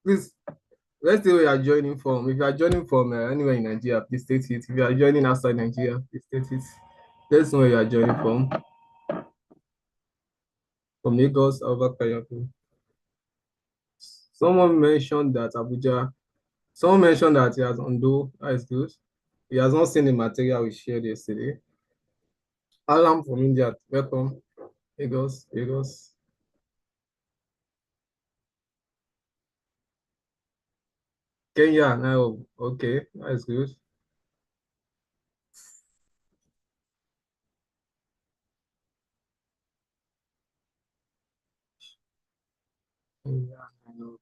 Please, let's say where you are joining from. If you are joining from anywhere in Nigeria, please state it. If you are joining outside Nigeria, please state it. Let's know where you are joining from. From Lagos, Abubakar. Someone mentioned that Abuja. Someone mentioned that he has Ondo. That is good. He has not seen the material we shared yesterday. Alam from India, welcome. Lagos, Lagos. Kenya, Nairobi. Okay, that is good. Kenya, Nairobi.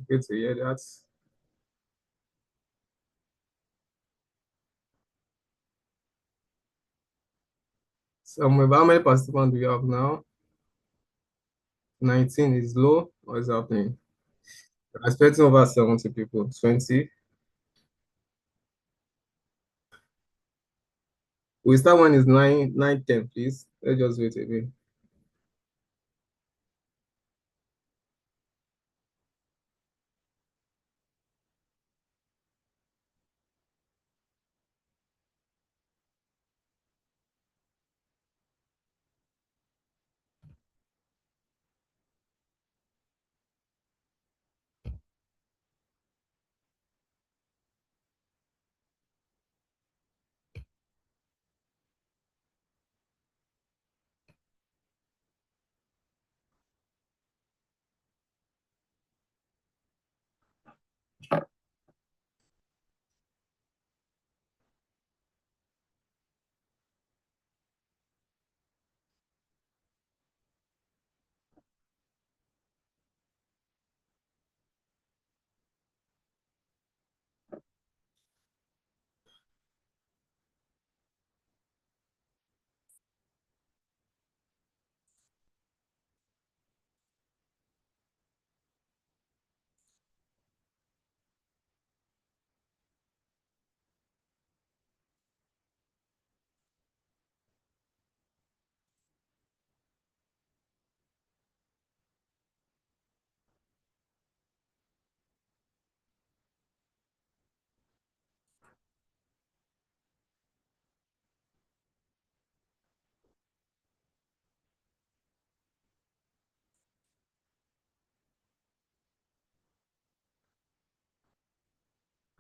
Good to hear that. So, how many participants do you have now? 19 is low. What is happening? I'm expecting over 70 people. 20. We start when it's 9, 10, please. Let's just wait a bit.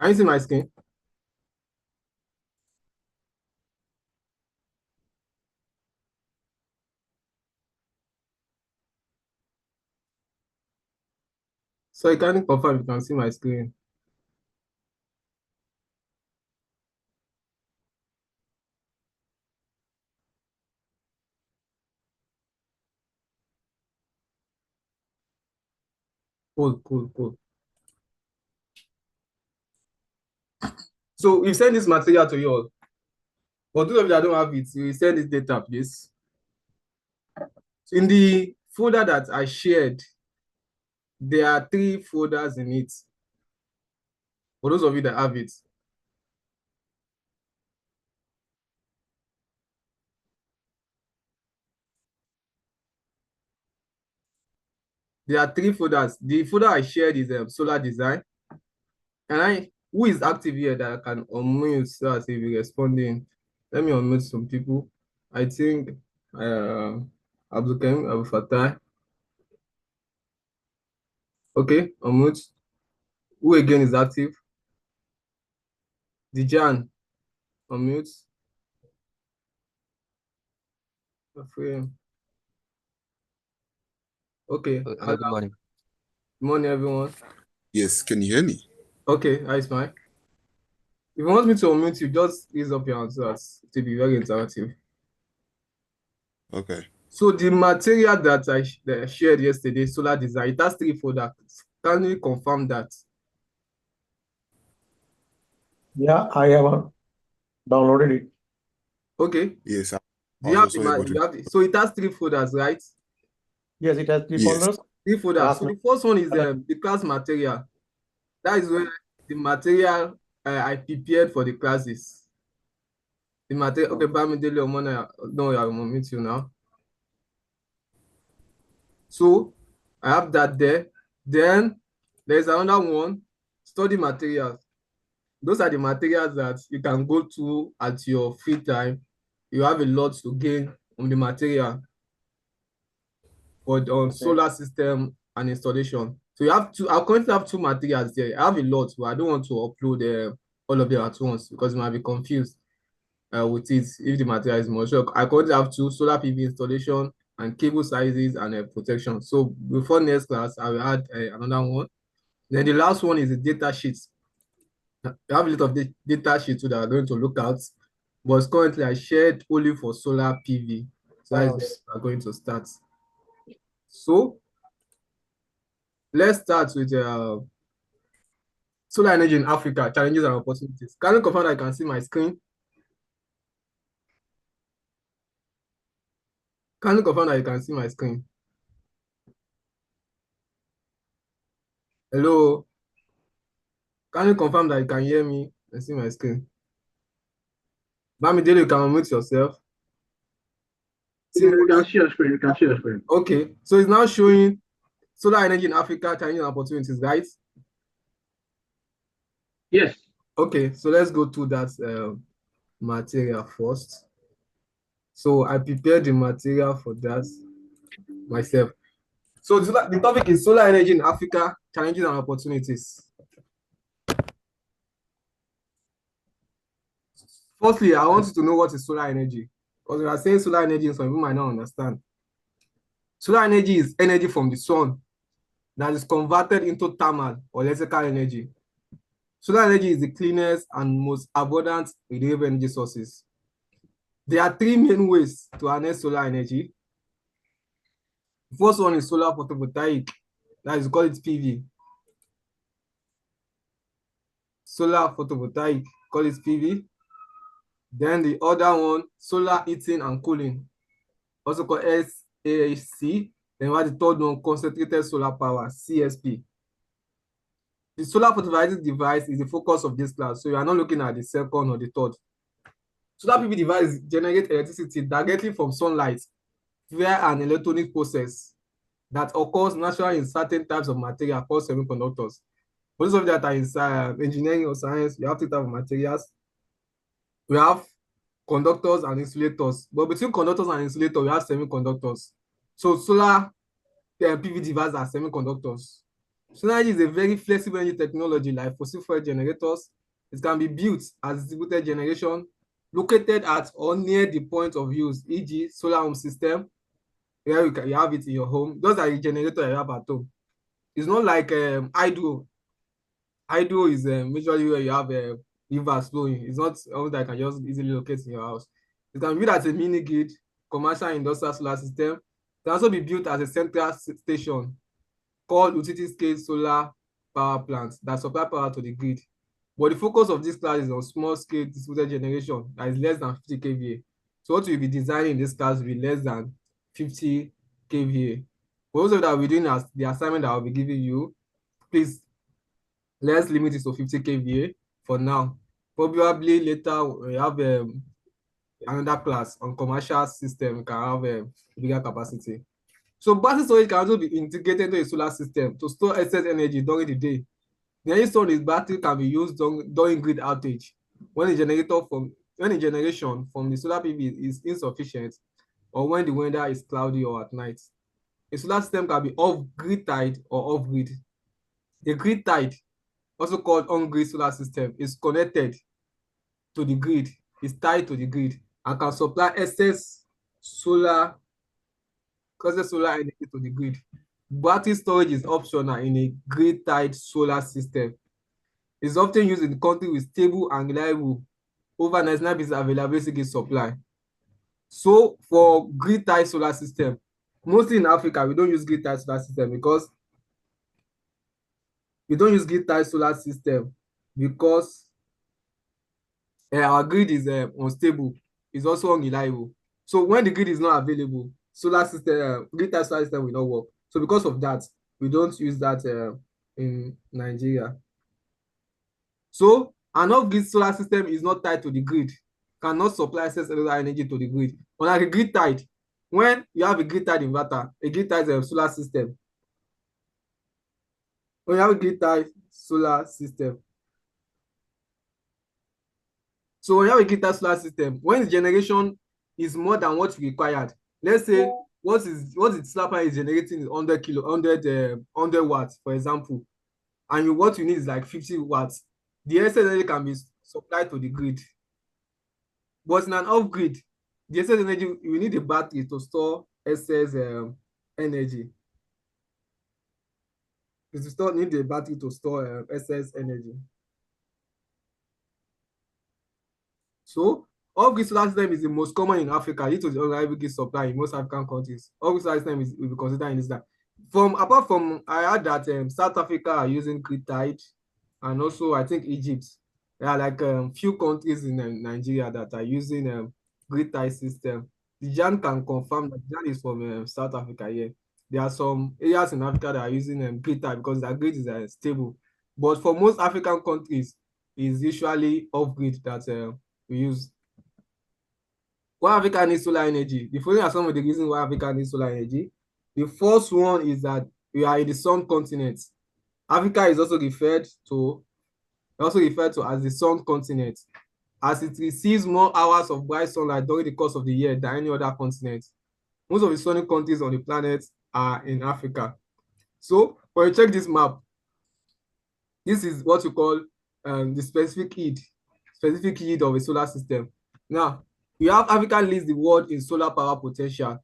Can you see my screen? So you can confirm you can see my screen. Cool, cool, cool. So we send this material to you all. For those of you that don't have it, we send this data, please. In the folder that I shared, there are 3 folders in it. For those of you that have it. There are 3 folders. The folder I shared is solar design. And who is active here that I can unmute so as if you're responding? Let me unmute some people. I think Abdulkarim Abu Fatah. Okay, unmute. Who again is active? Dijan, unmute. Afreen. Okay. Hello, good morning. Good morning, everyone. Yes, can you hear me? Okay, that's fine. If you want me to unmute you, just raise up your hand so as to be very interactive. Okay. So the material that I shared yesterday, solar design, it has 3 folders. Can you confirm that? Yeah, I have downloaded it. Okay. Yes, I Do you was have the also able to. so it has 3 folders, right? Yes, it has 3 Yes. folders. 3 folders. Class So the first one is the class material. That is where the material I prepared for the classes. The material. Okay, Bamidele Omona, no, I will meet you now. So I have that there. Then There's another one, study materials. Those are the materials that you can go to at your free time. You have a lot to gain on the material for on solar system and installation. So you have two, I currently have two materials there. I have a lot, but I don't want to upload all of them at once because you might be confused with it if the material is more. So I currently have two, solar PV installation and cable sizes and protection. So before next class, I will add another one. Then the last one is the data sheets. I have a lot of data sheets too that I'm going to look at, but currently I shared only for solar PV. So that is where we are going to start. So let's start with solar energy in Africa, challenges and opportunities. Can you confirm that I can see my screen? Can you confirm that you can see my screen? Hello? Can you confirm that you can hear me and see my screen? Bamidele, you can unmute yourself. You can see your screen. You can see your screen. Okay, so it's now showing solar energy in Africa, challenges and opportunities, right? Yes. Okay, so let's go to that material first. So I prepared the material for that myself. So the topic is solar energy in Africa, challenges and opportunities. Firstly, I want you to know what is solar energy. Because we are saying solar energy, some people might not understand. Solar energy is energy from the sun that is converted into thermal or electrical energy. Solar energy is the cleanest and most abundant renewable energy sources. There are three main ways to harness solar energy. The first one is solar photovoltaic, that is, call it PV. Solar photovoltaic, call it PV. Then the other one, solar heating and cooling, also called SAC. Then we have the third one, concentrated solar power, CSP. The solar photovoltaic device is the focus of this class, so you are not looking at the second or the third. Solar PV device generates electricity directly from sunlight via an electronic process that occurs naturally in certain types of material called semiconductors. For those of you that are in engineering or science, you have two types of materials. We have conductors and insulators, but between conductors and insulators, we have semiconductors. So solar PV devices are semiconductors. Solar energy is a very flexible energy technology like fossil fuel generators. It can be built as distributed generation, located at or near the point of use, e.g., solar home system, where you have it in your home. Those are the generators you have at home. It's not like hydro. Hydro is majorly where you have rivers flowing. It's not something that can just easily locate in your house. It can be built as a mini grid, commercial industrial solar system. It can also be built as a central station called utility-scale solar power plants that supply power to the grid. But the focus of this class is on small-scale distributed generation that is less than 50 kVA. So what we'll be designing in this class will be less than 50 kVA. For those of you that will be doing as the assignment that I'll be giving you, please, let's limit it to 50 kVA for now. Probably later we have another class on commercial system can have a bigger capacity. So battery storage can also be integrated into a solar system to store excess energy during the day. The energy stored in battery can be used during grid outage when the generation from the solar PV is insufficient or when the weather is cloudy or at night. A solar system can be off-grid tied or off-grid. The grid tied, also called on-grid solar system, is connected to the grid, is tied to the grid, and can supply excess solar energy to the grid. Battery storage is optional in a grid-tied solar system. It's often used in countries with stable and reliable over 99% availability grid supply. So for grid-tied solar system, mostly in Africa, we don't use grid-tied solar system because our grid is unstable. It's also unreliable. So when the grid is not available, grid-tied solar system will not work. So because of that, we don't use that in Nigeria. So an off-grid solar system is not tied to the grid, cannot supply excess electrical energy to the grid. Unlike a grid tied, when you have a grid tied inverter, a grid tied solar system, when you have a grid-tied solar system. So when you have a grid-tied solar system, when the generation is more than what required, let's say what the solar panel is generating is 100 watts, for example, and what you need is like 50 watts. The excess energy can be supplied to the grid. But in an off-grid, the excess energy, you need a battery to store excess energy. Need a battery to store excess energy. So off-grid solar system is the most common in Africa due to the unreliable grid supply in most African countries. Off-grid solar system will be considered in this that. Apart from, I heard that South Africa are using grid tied, and also I think Egypt. There are like few countries in Nigeria that are using grid tied system. The Jan can confirm that Jan is from South Africa. Yeah, there are some areas in Africa that are using grid tied because their grid is stable. But for most African countries, it's usually off grid that we use. Why Africa needs solar energy? The following are some of the reasons why Africa needs solar energy. The first one is that we are in the sun continent. Africa is also referred to as the sun continent, as it receives more hours of bright sunlight during the course of the year than any other continent. Most of the sunny countries on the planet are in Africa. So when you check this map, this is what you call the specific heat of a solar system. Now, we have Africa leads the world in solar power potential.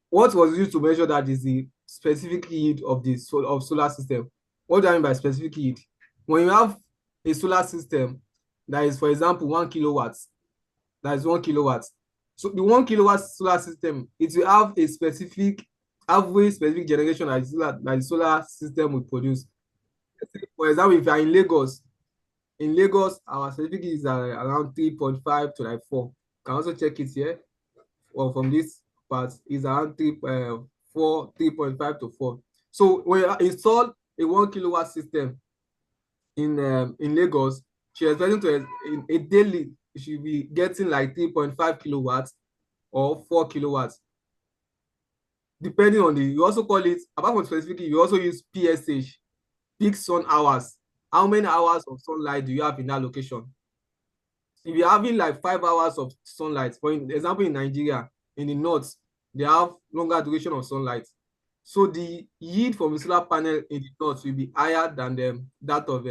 What was used to measure that is the specific heat of the solar system. What do I mean by specific heat? When you have a solar system that is, for example, 1 kilowatts, that is 1 kilowatt. So the 1 kilowatt solar system, it will have a average specific generation that the solar system will produce. For example, if you are in Lagos, our specific heat is around 3.5 to like 4. You can also check it here. Or from this part is around 3.5 to 4. So when you install a 1 kilowatt system in Lagos, she is expecting to in a daily, you should be getting like 3.5 kilowatts or 4 kilowatts, depending on you also call it, apart from specifically, you also use PSH, peak sun hours. How many hours of sunlight do you have in that location? If you're having like 5 hours of sunlight, for example, in Nigeria, in the north, they have longer duration of sunlight. So the yield from the solar panel in the north will be higher than that of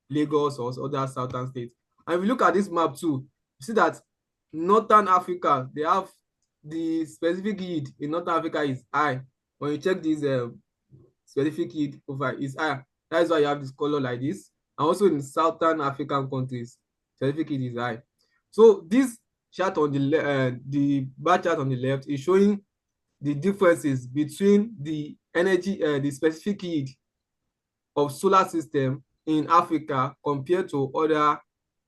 Lagos or other southern states. And if you look at this map too, you see that Northern Africa, they have the specific yield in Northern Africa is high. When you check this specific yield profile, is higher. That is why you have this color like this. And also in Southern African countries, specific yield is high. So this chart on the bar chart on the left is showing the differences between the energy, the specific yield of solar system in Africa compared to other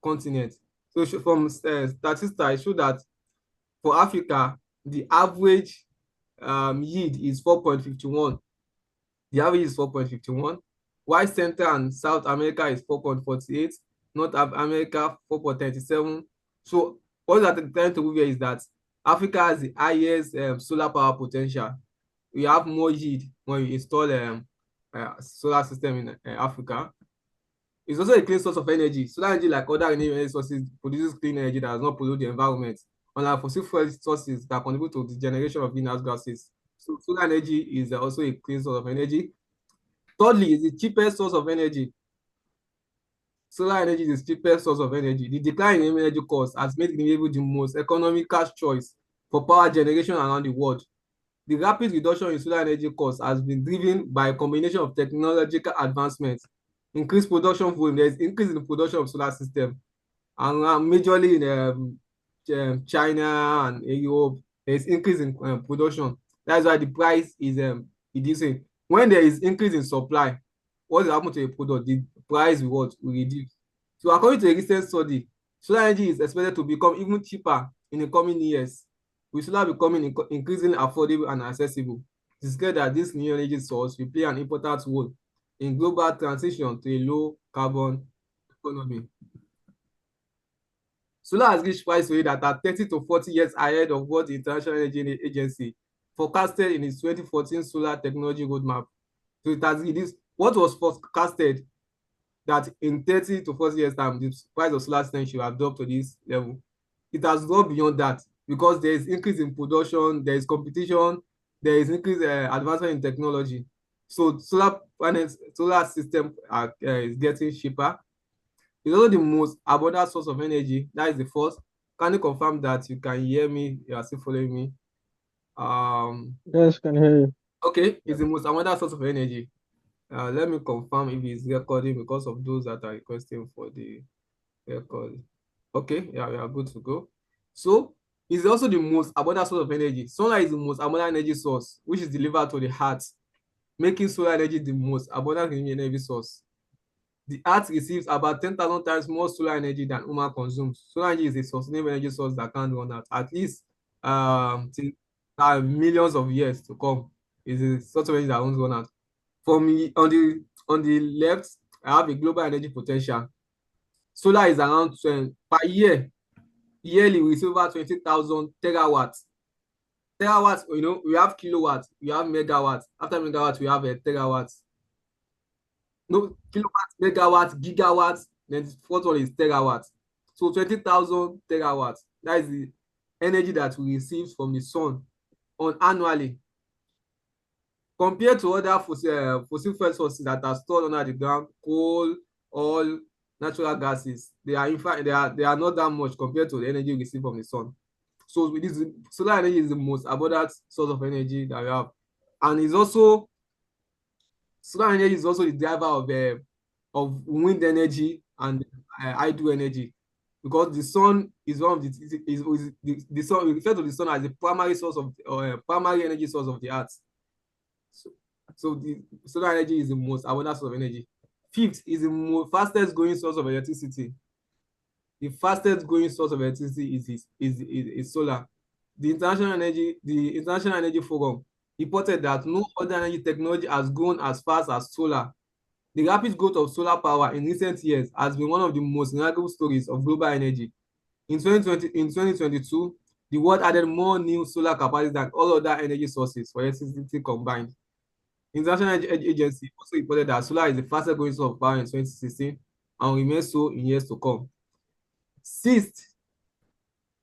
continents. So from statistics, I show that for Africa, the average yield is 4.51. The average is 4.51. While Central and South America is 4.48. North America 4.37. So what that I'm trying to prove here is that Africa has the highest solar power potential. We have more yield when you install solar system in Africa. It's also a clean source of energy. Solar energy, like other renewable energy sources, produces clean energy that does not pollute the environment, unlike fossil fuel sources that contribute to the generation of greenhouse gases. So solar energy is also a clean source of energy. Thirdly, it's the cheapest source of energy. Solar energy is the cheapest source of energy. The decline in energy costs has made renewable the most economical choice for power generation around the world. The rapid reduction in solar energy costs has been driven by a combination of technological advancements, increased production volume. There's increase in the production of solar system, and majorly in China and Europe, there's increase in production. That's why the price is reducing. When there is increase in supply, what will happen to a product? The price will reduce. So according to a recent study, solar energy is expected to become even cheaper in the coming years, with solar becoming increasingly affordable and accessible. It is clear that this new energy source will play an important role in global transition to a low carbon economy. Solar has reached price rate that are 30 to 40 years ahead of what the International Energy Agency forecasted in its 2014 solar technology roadmap. So it has reduced. what was forecasted that in 30 to 40 years time, the price of solar system should have dropped to this level. It has gone beyond that because there is increase in production, there is competition, there is increase advancement in technology. So solar panels, solar system is getting cheaper. It's also the most abundant source of energy. That is the first. Can you confirm that you can hear me? You are still following me. Yes, can hear you. Okay, it's the most abundant source of energy. Let me confirm if it's recording because of those that are requesting for the record. Okay, yeah, we are good to go. So it's also the most abundant source of energy. Solar is the most abundant energy source, which is delivered to the heart, making solar energy the most abundant energy source. The earth receives about 10,000 times more solar energy than human consumes. Solar energy is a sustainable energy source that can't run out, at least till millions of years to come. It's a sort of energy that won't run out. For me, on the left, I have a global energy potential. Solar is around per year. Yearly, we receive over 20,000 terawatts. Terawatts, we have kilowatts, we have megawatts. After megawatts, we have terawatts. No, kilowatts, megawatts, gigawatts, then the fourth one is terawatts. So 20,000 terawatts. That is the energy that we receive from the sun on annually. Compared to other fossil fuel sources that are stored under the ground, coal, oil, natural gases, they are in fact they are not that much compared to the energy we receive from the sun. So with this, solar energy is the most abundant source of energy that we have, and is also solar energy is also the driver of wind energy and hydro energy, because the sun is one of the sun. We refer to the sun as the primary source of primary energy source of the earth. So the solar energy is the most abundant source of energy. Fifth is the fastest growing source of electricity. The fastest growing source of electricity is solar. The International Energy Forum reported that no other energy technology has grown as fast as solar. The rapid growth of solar power in recent years has been one of the most remarkable stories of global energy. In 2022, the world added more new solar capacity than all other energy sources for electricity combined. International Energy Agency also reported that solar is the fastest growing source of power in 2016 and will remain so in years to come. Sixth,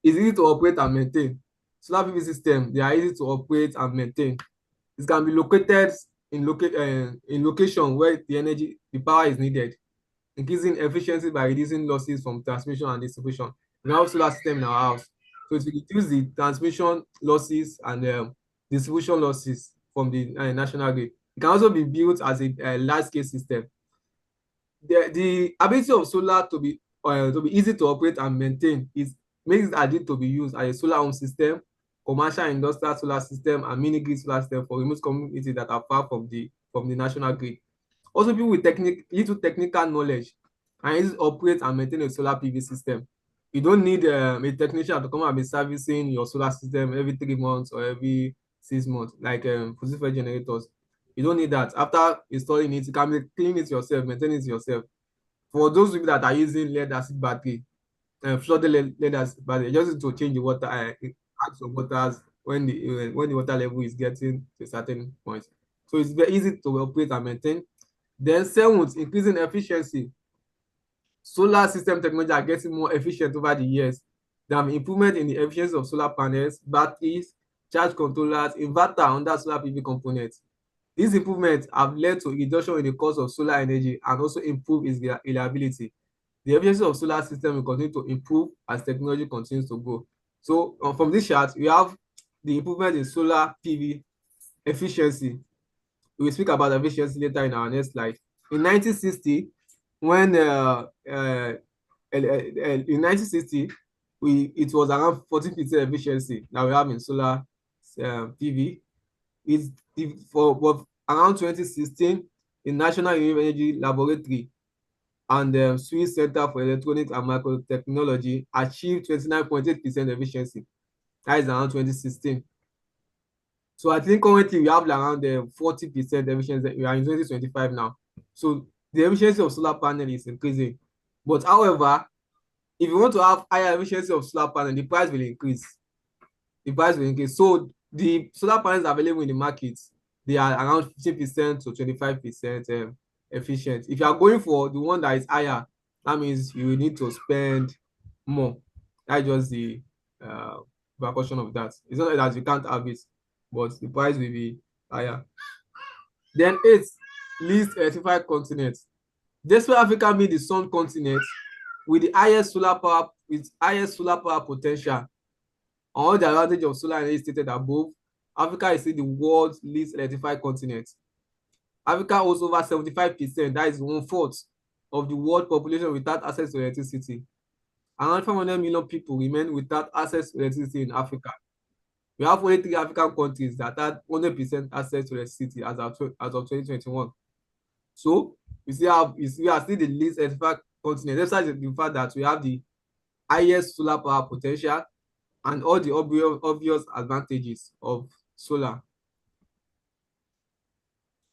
is easy to operate and maintain. Solar PV system, they are easy to operate and maintain. It can be located in location where the power is needed, increasing efficiency by reducing losses from transmission and distribution. We have solar system in our house, so it will reduce the transmission losses and distribution losses from the national grid. It can also be built as a large-scale system. The ability of solar to be easy to operate and maintain makes it ideal to be used as a solar home system, commercial industrial solar system, and mini grid solar system for remote communities that are far from the national grid. Also, people with little technical knowledge can easily operate and maintain a solar PV system. You don't need a technician to come and be servicing your solar system every 3 months or every 6 months, like fossil fuel generators. You don't need that. After installing it, you can clean it yourself, maintain it yourself. For those people that are using lead acid battery, flooded lead acid battery, you just need to change the water, add some waters when the water level is getting to a certain point. So it's very easy to operate and maintain. Then seventh, increasing efficiency. Solar system technology are getting more efficient over the years. There have been improvement in the efficiency of solar panels, batteries, charge controllers, inverter, under solar PV components. These improvements have led to a reduction in the cost of solar energy and also improve its reliability. The efficiency of solar system will continue to improve as technology continues to grow. So from this chart, we have the improvement in solar PV efficiency. We will speak about efficiency later in our next slide. In 1960, when in 1960, it was around 14% efficiency that we have in solar PV. For around 2016, the National Renewable Energy Laboratory and Swiss Center for Electronics and Microtechnology achieved 29.8% efficiency. That is around 2016. So I think currently we have around 40% efficiency. We are in 2025 now. So the efficiency of solar panel is increasing. But however, if you want to have higher efficiency of solar panel, the price will increase. The price will increase. So the solar panels available in the market they are around 50% to 25% efficient. If you are going for the one that is higher, that means you will need to spend more. That's just the repercussion of that. It's not that you can't have it, but the price will be higher. Then 8, least electrified continent. Despite Africa being the sun continent with the highest solar power potential, all the advantage of solar energy stated above, Africa is still the world's least electrified continent. Africa holds over 75%, that is 1/4 of the world population without access to electricity. Around 500 million people remain without access to electricity in Africa. We have only 3 African countries that had 100% access to electricity as of 2021. So we are still the least electrified continent, despite the fact that we have the highest solar power potential and all the obvious advantages of solar.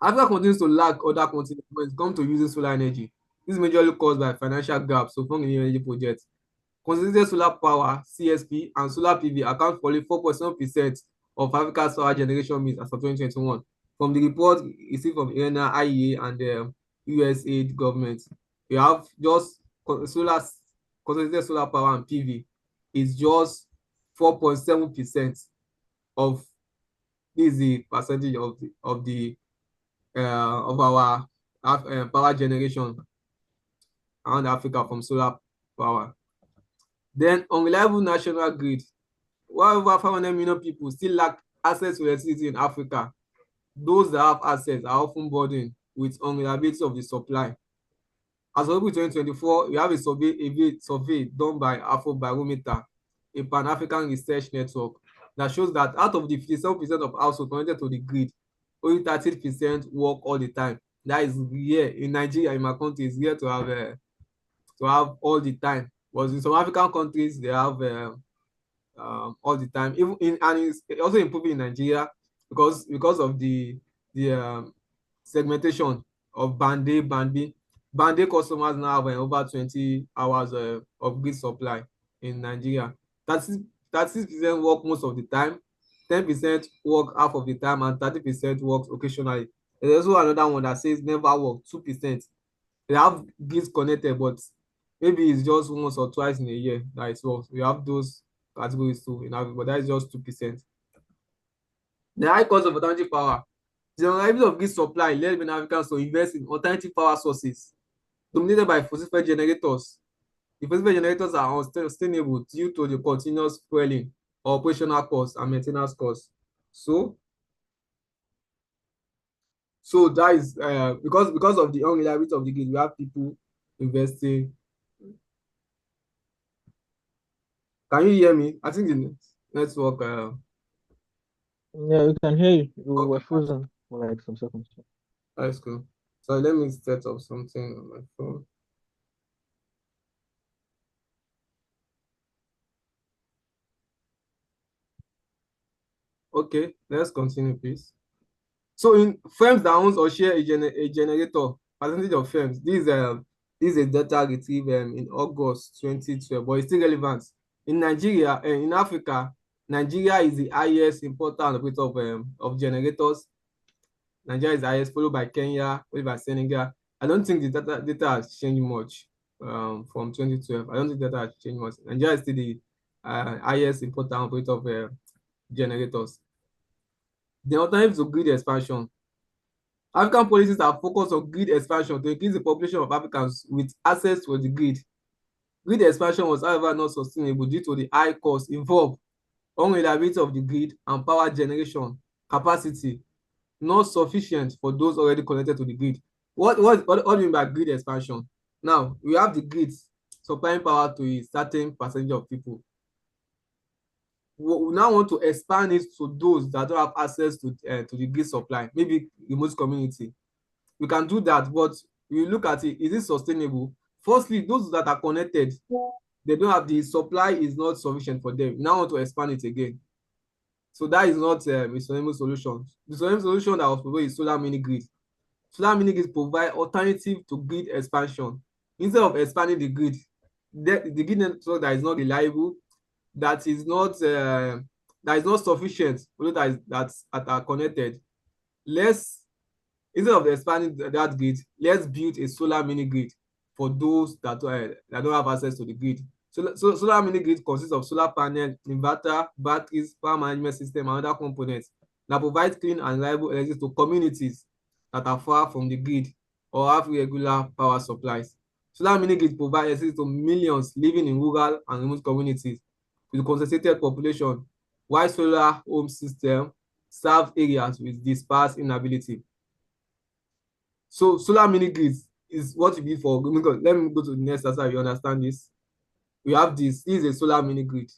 Africa continues to lag other continents when it comes to using solar energy. This is majorly caused by financial gaps so from the energy projects. Concentrated solar power, CSP, and solar PV account for only 4.7% of Africa's solar generation mix as of 2021. From the report received from IRENA, IEA, and the USAID government, we have just concentrated solar power and PV is just 4.7% of the percentage of our power generation around Africa from solar power. Then unreliable national grid. While over 500 million people still lack access to electricity in Africa, those that have access are often burdened with unreliability of the supply. As of April 2024, we have a survey done by Afrobarometer, a Pan-African research network, that shows that out of the 57% of households connected to the grid, only 30% work all the time. That is rare. In Nigeria, in my country, it's rare to have all the time. But in some African countries, they have all the time. And it's also improving in Nigeria because of the segmentation of band A, band B. Band A customers now have over 20 hours of grid supply in Nigeria. 36% work most of the time, 10% work half of the time, and 30% works occasionally. There's also another one that says never work, 2%. They have grids connected, but maybe it's just once or twice in a year that it works. We have those categories too in Africa, but that is just 2%. The high cost of alternative power. The unreliability of grid supply led many Africans to invest in alternative power sources dominated by fossil fuel generators. The fossil fuel generators are unsustainable due to the continuous fueling, operational costs, and maintenance costs. So that is because of the unreliability of the grid, we have people investing. Can you hear me? I think the network. Yeah, we can hear you. You Okay. were frozen for like some seconds. That's cool. So let me set up something on my phone. Okay, let's continue, please. So in firms that owns or share a generator, percentage of firms, this is a data retrieved in August 2012, but it's still relevant. In Nigeria, in Africa, Nigeria is the highest importer and operator of generators. Nigeria is the highest, followed by Kenya, followed by Senegal. I don't think the data has changed much from 2012. I don't think data has changed much. Nigeria is still the highest importer and operator of generators. The alternative to grid expansion. African policies are focused on grid expansion to increase the population of Africans with access to the grid. Grid expansion was, however, not sustainable due to the high costs involved, unreliability of the grid, and power generation capacity not sufficient for those already connected to the grid. What do you mean by grid expansion? Now, we have the grid supplying power to a certain percentage of people. We now want to expand it to those that don't have access to the grid supply, maybe remote community. We can do that, but we look at it, is it sustainable? Firstly, those that are connected, they don't have the supply is not sufficient for them. We now want to expand it again. So that is not a sustainable solution. The sustainable solution that was proposed is solar mini grid. Solar mini grids provide alternative to grid expansion. Instead of expanding the grid, the grid network that is not reliable, that is not sufficient for those that are connected, let's, instead of expanding that grid, let's build a solar mini grid for those that don't have access to the grid. So solar mini grid consists of solar panel, inverter, batteries, power management system, and other components that provide clean and reliable energy to communities that are far from the grid or have irregular power supplies. Solar mini grid provide electricity to millions living in rural and remote communities with concentrated population, while solar home system serve areas with dispersed inability. So solar mini grids is what you need for. Let me go to the next slide so you understand this. We have this. This is a solar mini grid.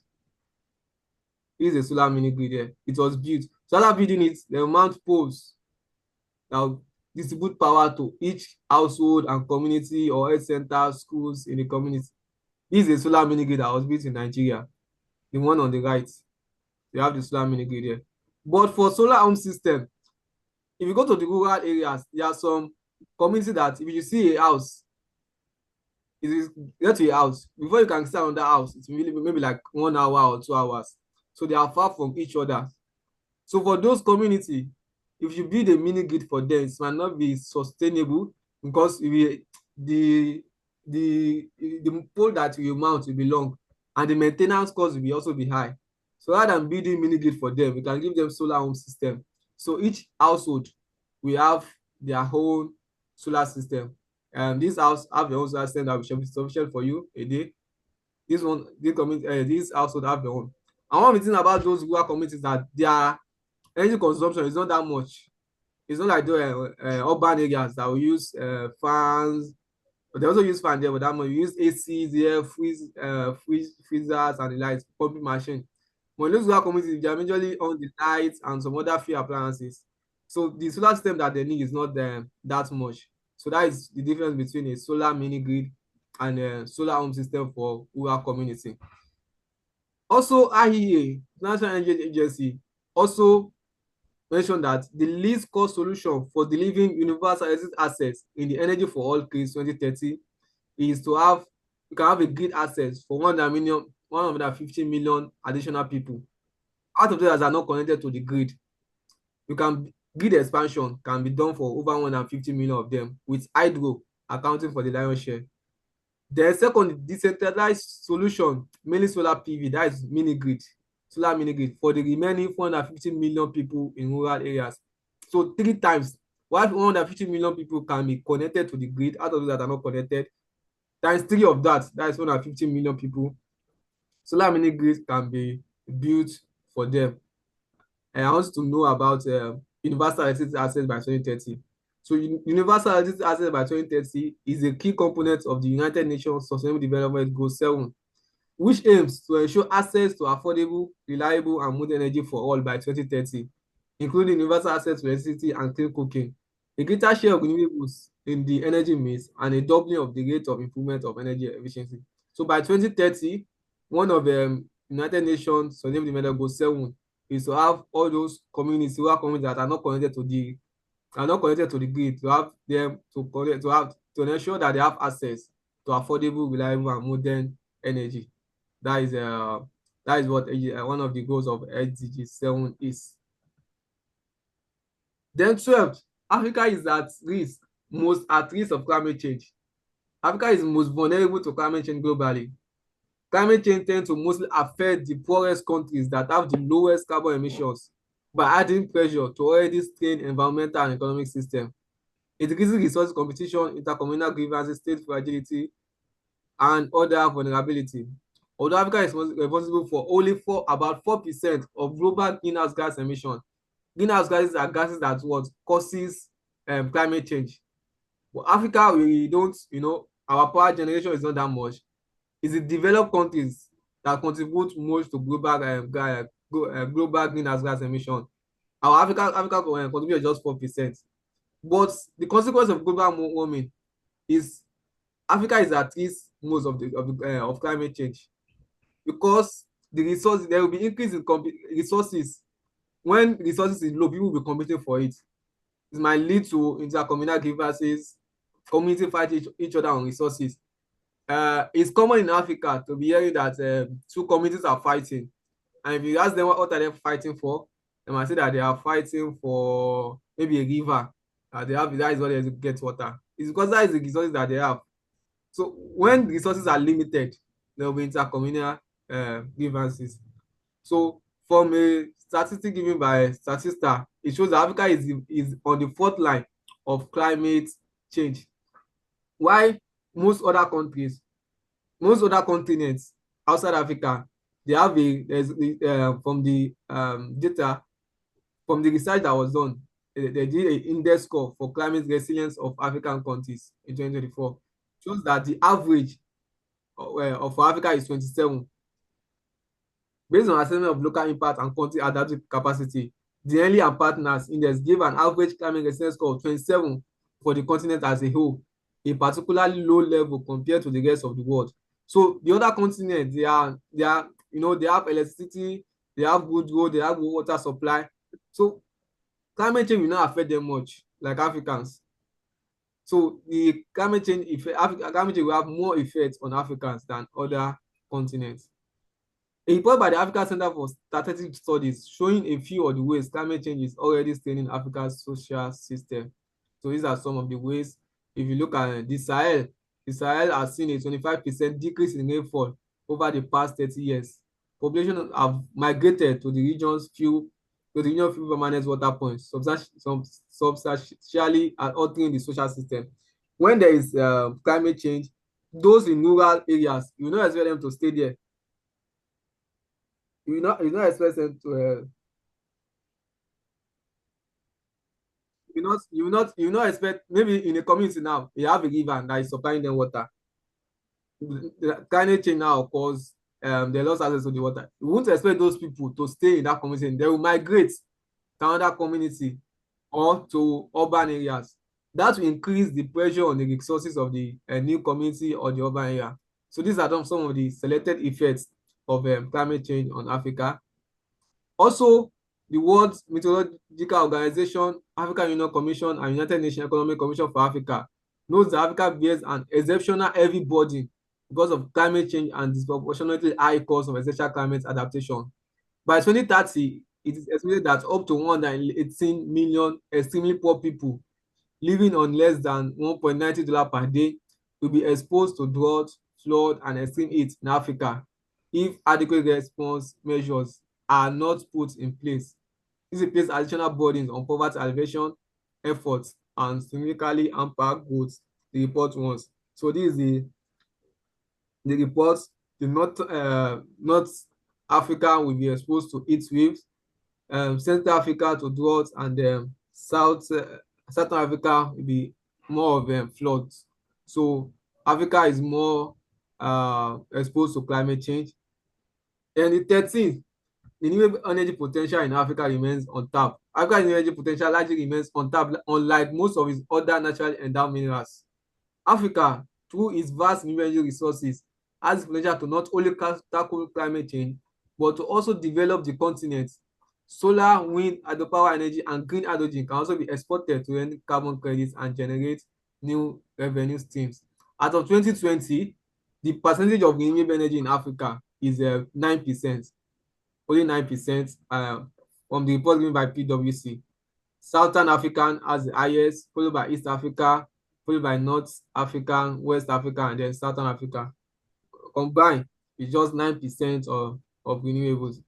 This is a solar mini grid here. It was built. So after building it, they mount poles that will distribute power to each household and community or health center, schools in the community. This is a solar mini grid that was built in Nigeria. The one on the right. You have the solar mini grid here. But for solar home system, if you go to the rural areas, there are some communities that if you see a house, it is get to a house before you can stand on that house, it's really maybe like 1 hour or 2 hours. So they are far from each other. So for those community, if you build a mini grid for them, it might not be sustainable because the pole that you mount will be long and the maintenance cost will also be high. So rather than building mini grid for them, we can give them solar home system. So each household will have their own solar system. This house have their own solar system that will be sufficient for you a day. This one, this household have their own. And one of the things about those rural communities that their energy consumption is not that much. It's not like the urban areas that will use fans. But they also use fans there, but that much. We use ACs here, freezers, and the lights, pumping machine. But in those rural communities, they are majorly on the lights and some other few appliances. So the solar system that they need is not that much. So that is the difference between a solar mini grid and a solar home system for rural community. Also, IEA, National Energy Agency, also mentioned that the least cost solution for delivering universal access in the energy for all case 2030 is to have, you can have a grid access for 150 million additional people. Out of those that are not connected to the grid, grid expansion can be done for over 150 million of them, with hydro accounting for the lion's share. The second, decentralized solution, mainly solar PV, that is mini grid, solar mini grid for the remaining 450 million people in rural areas. So 3 times, while 150 million people can be connected to the grid, out of those that are not connected, times 3 of that is 150 million people. Solar mini grid can be built for them. And I want to know about universal electricity access by 2030. So universal electricity access by 2030 is a key component of the United Nations Sustainable Development Goal 7, which aims to ensure access to affordable, reliable, and modern energy for all by 2030, including universal access to electricity and clean cooking, a greater share of renewables in the energy mix, and a doubling of the rate of improvement of energy efficiency. So by 2030, one of the United Nations Sustainable Development Goal 7 is to have all those communities, rural communities that are not connected to the grid, to have them to ensure that they have access to affordable, reliable, and modern energy. That is what one of the goals of SDG 7 is. Then 12, Africa is most at risk of climate change. Africa is most vulnerable to climate change globally. Climate change tends to mostly affect the poorest countries that have the lowest carbon emissions by adding pressure to already strained environmental and economic system. It increases resource competition, intercommunal grievances, state fragility, and other vulnerability. Although Africa is responsible for about 4% of global greenhouse gas emissions. Greenhouse gases are gases that causes climate change. But Africa, we don't, our power generation is not that much. It's the developed countries that contribute most to global greenhouse gas emission. Our Africa contributes just 4%. But the consequence of global warming is Africa is at risk most of climate change, because there will be increase in resources. When resources is low, people will be competing for it. It might lead to intercommunal grievances, community fight each other on resources. It's common in Africa to be hearing that 2 communities are fighting, and if you ask them what are they fighting for, they might say that they are fighting for maybe a river they have, that is what they get water. It's because that is the resources that they have. So when resources are limited, there will be intercommunal grievances. So from a statistic given by Statista, it shows that Africa is on the fourth line of climate change. Why most other countries, most other continents outside Africa, they have from the data, from the research that was done, they did an index score for climate resilience of African countries in 2024. Shows that the average of Africa is 27. Based on assessment of local impact and country adaptive capacity, the Henley and Partners Index gave an average climate resilience score of 27 for the continent as a whole, a particularly low level compared to the rest of the world. So the other continents, they have electricity, they have good road, they have good water supply. So climate change will not affect them much like Africans. So the climate change will have more effect on Africans than other continents. A report by the African Center for Strategic Studies showing a few of the ways climate change is already staining Africa's social system. So these are some of the ways. If you look at the Sahel has seen a 25% decrease in rainfall over the past 30 years. Population have migrated to the region's few permanent water points, substantially altering the social system. When there is climate change, those in rural areas, you will not expect them to stay there. You not expect them to you not expect, maybe in a community now you have a river that is supplying them water. The climate change now cause they lost access to the water. You won't expect those people to stay in that community. They will migrate to another community or to urban areas. That will increase the pressure on the resources of the new community or the urban area. So these are some of the selected effects of climate change on Africa. Also, the World Meteorological Organization, African Union Commission, and United Nations Economic Commission for Africa knows that Africa bears an exceptional heavy burden because of climate change and disproportionately high cost of essential climate adaptation. By 2030, it is estimated that up to 118 million extremely poor people living on less than $1.90 per day will be exposed to drought, flood, and extreme heat in Africa if adequate response measures are not put in place. This will place additional burdens on poverty alleviation efforts and significantly hamper growth, the report wants. So this is the report. The North Africa will be exposed to heat waves, Central Africa to drought, and Southern Africa will be more of floods. So Africa is more exposed to climate change. And the 13th, the renewable energy potential in Africa remains untapped. Africa's energy potential largely remains untapped, unlike most of its other naturally endowed minerals. Africa, through its vast renewable resources, has the potential to not only tackle climate change, but to also develop the continent. Solar, wind, hydropower energy, and green hydrogen can also be exported to earn carbon credits and generate new revenue streams. As of 2020, the percentage of renewable energy in Africa is 9%. Only 9% from the report given by PwC. Southern African has the highest, followed by East Africa, followed by North Africa, West Africa, and then Southern Africa. Combined, it's just 9% of renewables.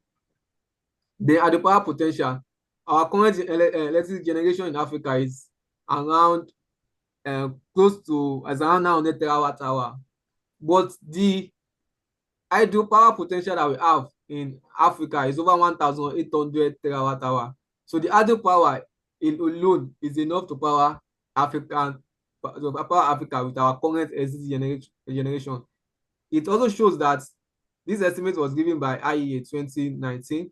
The hydropower potential, our current electricity generation in Africa is around close to around 900 terawatt hour. But the hydropower potential that we have in Africa is over 1,800 terawatt hour. So the hydropower alone is enough to power Africa with our current existing generation. It also shows that this estimate was given by IEA 2019.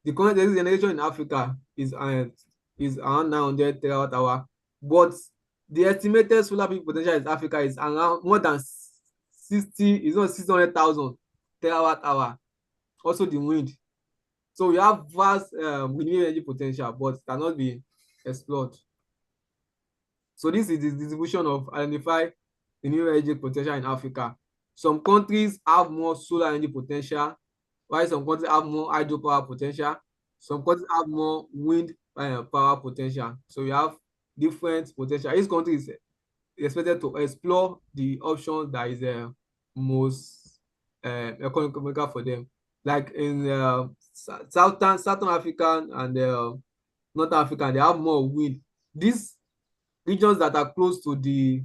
The current existing generation in Africa is around 900 terawatt hour, but the estimated solar PV potential in Africa is around more than 600,000 terawatt hour. Also the wind. So we have vast renewable energy potential, but cannot be explored. So this is the distribution of identified renewable energy potential in Africa. Some countries have more solar energy potential, while some countries have more hydropower potential. Some countries have more wind power potential. So we have different potential. Each country is expected to explore the option that is most economical for them. Like in Southern Africa and North Africa, they have more wind. These regions that are close to the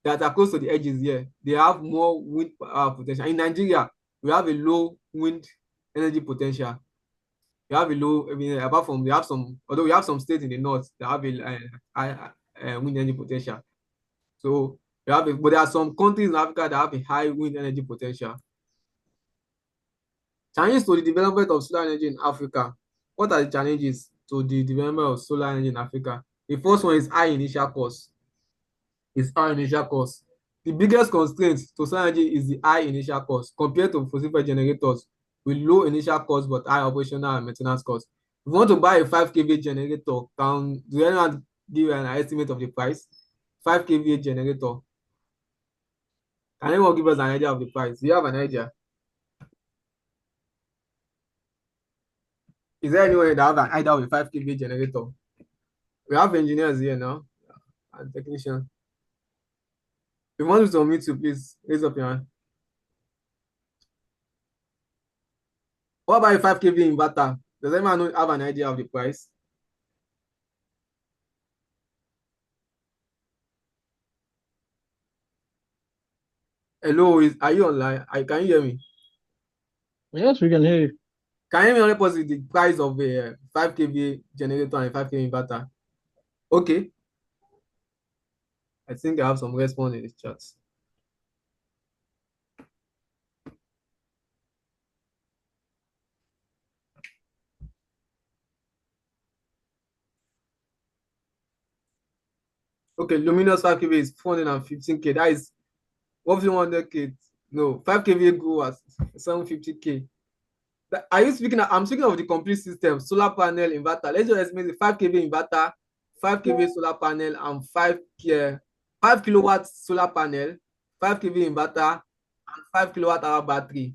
edges here, they have more wind potential. In Nigeria, we have a low wind energy potential. We have a low, I mean, apart from we have some, although we have some states in the north that have a high wind energy potential. So we have, but there are some countries in Africa that have a high wind energy potential. Challenges to the development of solar energy in Africa. What are the challenges to the development of solar energy in Africa? The first one is high initial cost. The biggest constraint to solar energy is the high initial cost compared to fossil fuel generators with low initial cost but high operational and maintenance cost. If you want to buy a 5 kVA generator, do anyone give an estimate of the price? 5 kVA generator. Can anyone give us an idea of the price? Do you have an idea? Is there anyone that have an idea of a 5 kVA generator? We have engineers here now and technicians. If you want to unmute you, please raise up your hand. What about a 5 kVA inverter? Does anyone have an idea of the price? Hello, are you online? Can you hear me? Yes, we can hear you. Can you help us with the price of a 5 kVA generator and a 5 kVA inverter? Okay. I think I have some response in the chat. Okay, luminous 5 kVA is 415K. That is roughly 100K. No, 5 kVA go at 750K. Are you speaking? I'm speaking of the complete system, solar panel, inverter. Let's just estimate the 5 kVA inverter, 5 kVA solar panel, and 5 kilowatt solar panel, 5 kVA inverter, and 5 kilowatt hour battery.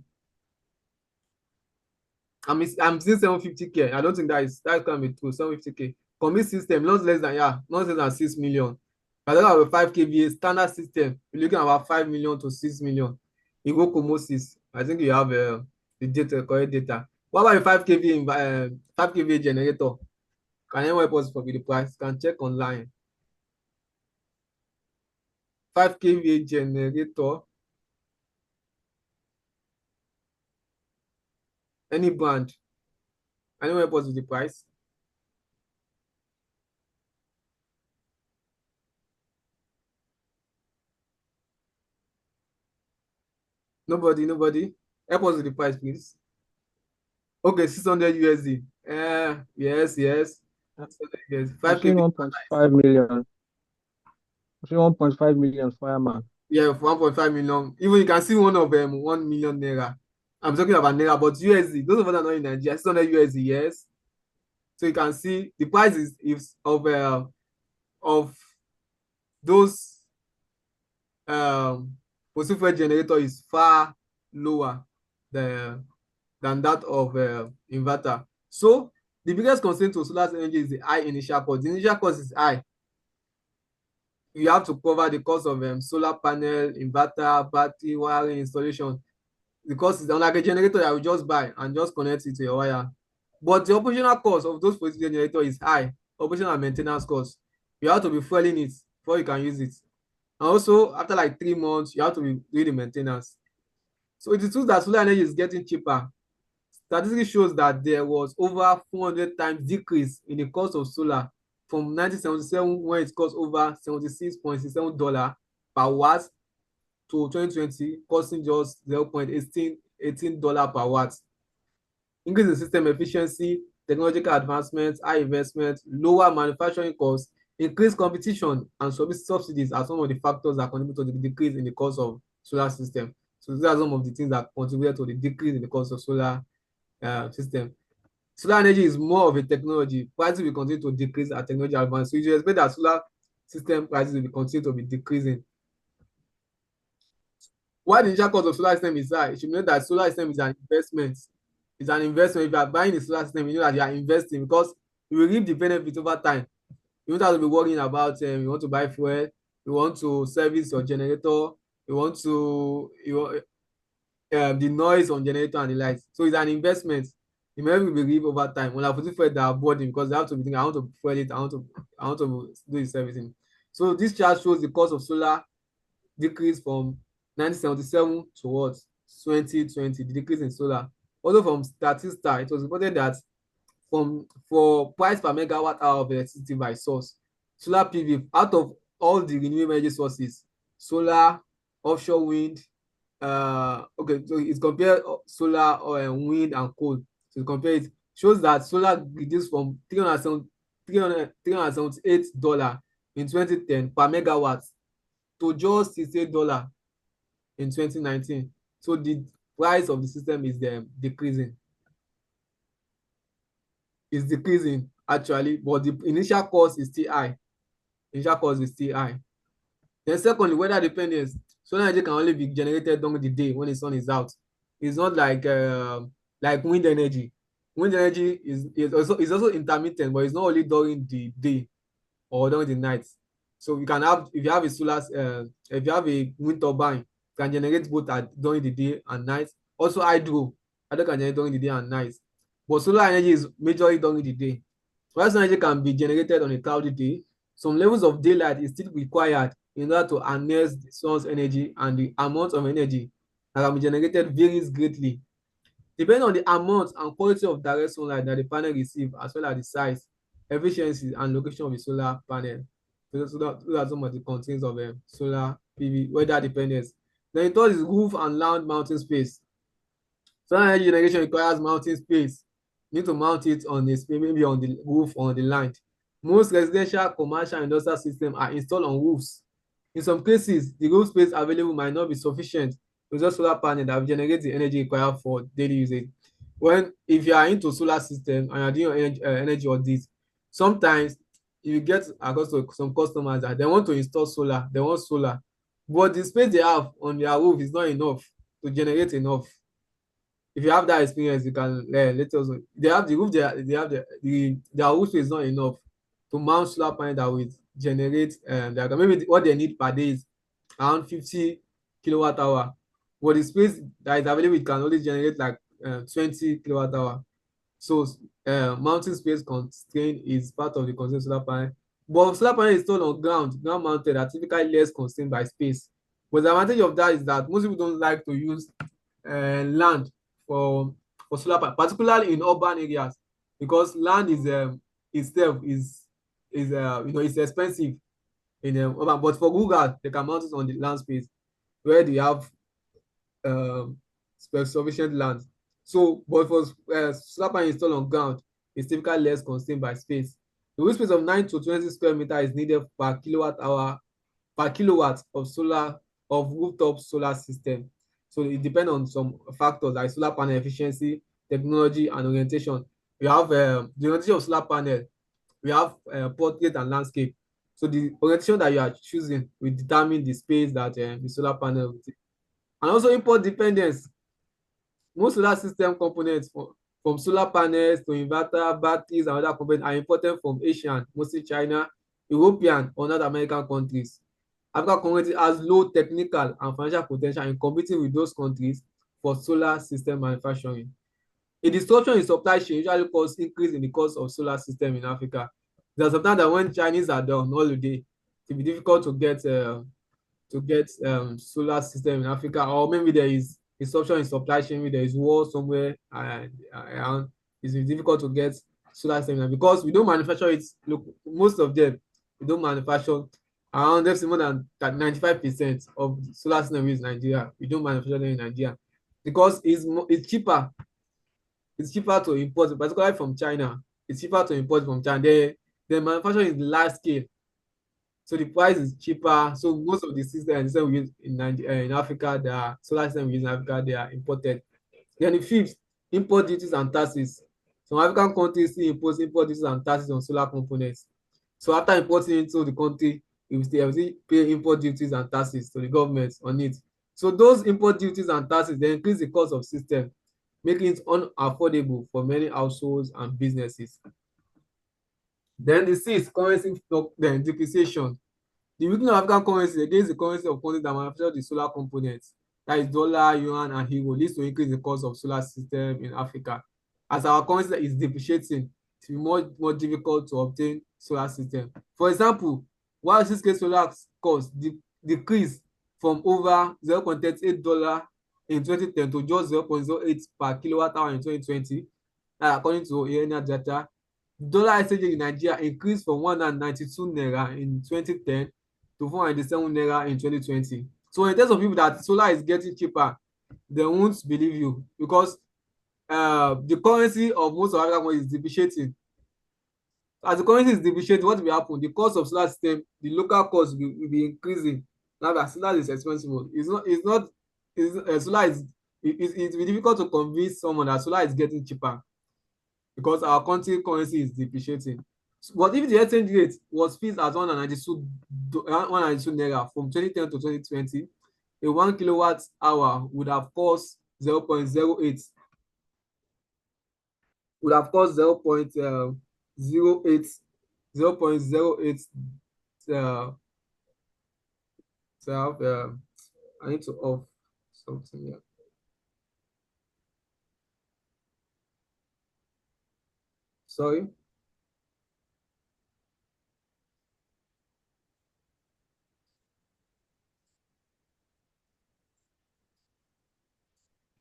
I'm seeing 750K. I don't think that can be true. 750K. Complete system, not less than 6 million. But then have a 5 kVA standard system, you're looking at about 5 million to 6 million. In Gokomosis, I think you have the data, correct data. What about a 5 kVA generator? Can anyone help us for the price? Can check online. 5 kVA generator. Any brand. Anyone help us with the price? Nobody. Help us with the price, please. Okay, 600 USD. Yes. 600 5 Say kVA. 1.5 million. Say 1.5 million fireman. Yeah, 1.5 million. Even you can see one of them 1 million naira. I'm talking about naira, but USD. Those of us that are not in Nigeria, 600 USD, yes. So you can see the price is of those fossil fuel generator is far lower than that of inverter. So the biggest constraint to solar energy is the high initial cost. The initial cost is high. You have to cover the cost of solar panel, inverter, battery, wiring, installation. The cost is unlike a generator that you just buy and just connect it to your wire. But the operational cost of those fossil generator is high. Operational and maintenance cost. You have to be fueling it before you can use it. And also, after like 3 months, you have to be doing the maintenance. So it is true that solar energy is getting cheaper. Statistics shows that there was over 400 times decrease in the cost of solar from 1977 when it cost over $76.67 per watt to 2020 costing just $0.18 per watt. Increase in system efficiency, technological advancements, high investment, lower manufacturing costs, increased competition, and subsidies are some of the factors that contribute to the decrease in the cost of solar system. So these are some of the things that contribute to the decrease in the cost of solar system. Solar energy is more of a technology. Prices will continue to decrease as technology advances. So you should expect that solar system prices will continue to be decreasing. Why the initial cost of solar system is high? You should know that solar system is an investment. It's an investment. If you are buying a solar system, you know that you are investing because you will reap the benefit over time. You don't have to be worrying about you want to buy fuel, you want to service your generator, you want to the noise on generator and the lights. So it's an investment. The money will be reap over time. When I put it for that boarding because they have to be thinking, I want to fuel it, I want to do this everything. So this chart shows the cost of solar decrease from 1977 to what 2020, the decrease in solar. Although from Statista, it was reported that for price per megawatt hour of electricity by source, solar PV out of all the renewable energy sources, solar, offshore wind, okay, so it's compared solar or wind and coal. So to compare it, shows that solar reduced from $378 in 2010 per megawatt to just $68 in 2019. So the price of the system is decreasing. It's decreasing actually, but the initial cost is still high. Initial cost is still high. Then secondly, weather dependence. Solar energy can only be generated during the day when the sun is out. It's not like wind energy. Wind energy is also intermittent, but it's not only during the day or during the night. So you can have, if you have a solar, if you have a wind turbine, you can generate both during the day and night. Also hydro can generate during the day and night. But solar energy is majorly during the day. While solar energy can be generated on a cloudy day, some levels of daylight is still required in order to harness the sun's energy, and the amount of energy that can be generated varies greatly. Depending on the amount and quality of direct sunlight that the panel receives, as well as the size, efficiency, and location of the solar panel. So those are some of the constraints of solar PV, weather dependence. Then the third is roof and land mounting space. Solar energy generation requires mounting space. You need to mount it on a space, maybe on the roof or on the land. Most residential, commercial, and industrial systems are installed on roofs. In some cases, the roof space available might not be sufficient to just solar panel that will generate the energy required for daily usage. If you are into solar system and you're doing energy audit, sometimes you get across to some customers that they want to install solar, they want solar, but the space they have on their roof is not enough to generate enough. If you have that experience, you can let us know. They have the roof, they have their roof space is not enough to mount solar panel that will generate maybe what they need per day is around 50 kilowatt hour, but the space that is available can only generate like 20 kilowatt hour. So mounting space constraint is part of the constraint solar panel. But solar panel installed on ground mounted, are typically less constrained by space. But the advantage of that is that most people don't like to use land for solar panel, particularly in urban areas, because land is itself is it's expensive in urban. But for rural, they can mount it on the land space where they have sufficient land. So, but for solar panel installed on ground, it's typically less constrained by space. The roof space of 9 to 20 square meter is needed per kilowatt hour per kilowatt of rooftop solar system. So it depends on some factors like solar panel efficiency, technology, and orientation. We have the orientation of solar panel. We have portrait and landscape. So the orientation that you are choosing will determine the space that the solar panel will take. And also import dependence. Most solar system components from solar panels to inverter, batteries, and other components are imported from Asian, mostly China, European, or North American countries. African community has low technical and financial potential in competing with those countries for solar system manufacturing. A disruption in supply chain usually causes increase in the cost of solar system in Africa. There's sometimes that when Chinese are on holiday, it will be difficult to get solar system in Africa, or maybe there is disruption in supply chain, maybe there is war somewhere around. It's difficult to get solar system because we don't manufacture it. Look, most of them we don't manufacture. Around there's more than 95% of solar system in Nigeria. We don't manufacture them in Nigeria because it's cheaper. It's cheaper to import, particularly from China. It's cheaper to import from China. The manufacturing is large scale, so the price is cheaper. So most of the systems we use in Africa, the solar system we use in Africa, they are imported. Then the fifth, import duties and taxes. Some African countries still impose import duties and taxes on solar components. So after importing into the country, you will still pay import duties and taxes to the government on it. So those import duties and taxes, they increase the cost of system, making it unaffordable for many households and businesses. Then the C is currency then depreciation. The weakening of African currency against the currency of countries that manufacture the solar components, that is dollar, yuan, and euro, leads to increase the cost of solar system in Africa. As our currency is depreciating, it will be more difficult to obtain solar system. For example, while 6K solar cost decreased from over $0.38 in 2010 to just 0.08 per kilowatt hour in 2020, according to ENA data. Dollar exchange rate in Nigeria increased from 192 naira in 2010 to 497 naira in 2020. So in terms of people that solar is getting cheaper, they won't believe you, because the currency of most of African countries is depreciating. As the currency is depreciating, what will happen? The cost of solar system, the local cost will be increasing. Now that solar is expensive, solar is it will be difficult to convince someone that solar is getting cheaper, because our country currency is depreciating. But if the exchange rate was fixed at 192 naira from 2010 to 2020, a 1 kilowatt hour would have cost 0.08, would have cost 0.08 to have I need to off something here. Sorry.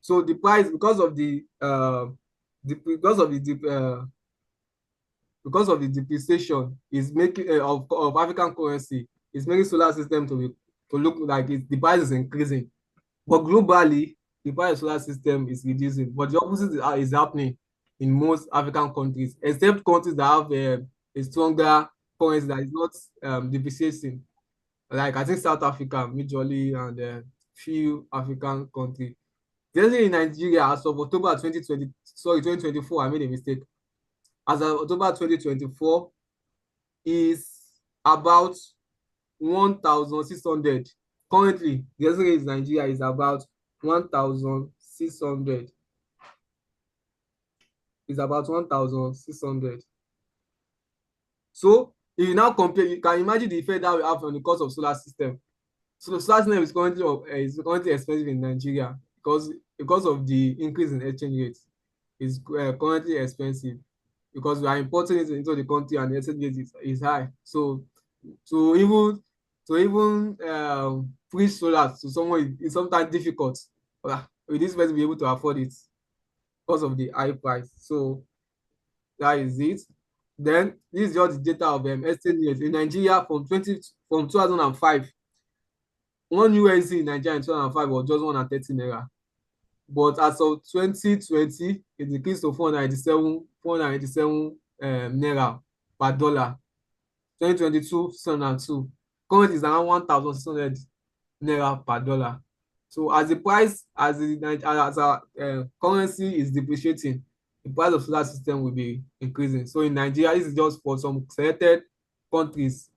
So the price, because of the depreciation is making of African currency, is making solar system to look like the price is increasing. But globally, the price of solar system is reducing. But the opposite is happening in most African countries, except countries that have a stronger currency that is not depreciating. Like I think South Africa, majorly, and few African countries. Generally in Nigeria, as of October 2024, I made a mistake. As of October 2024, is about 1,600. Currently, the exchange rate in Nigeria is about 1,600. It's about 1,600. So if you now compare, you can imagine the effect that we have on the cost of solar system. So the solar system is currently expensive in Nigeria because of the increase in exchange rates. Is currently expensive because we are importing it into the country and the exchange rate is high. So to even free solar to someone is sometimes difficult. With this person be able to afford it because of the high price. So that is it. Then this is just the data of exchange rate in Nigeria from 2005. One USD in Nigeria in 2005 was just 130 naira. But as of 2020, it decreased to 497 naira per dollar. 2022, 602. Currently is around 1,600 naira per dollar. So as the price, as our currency is depreciating, the price of solar system will be increasing. So in Nigeria, this is just for some selected countries.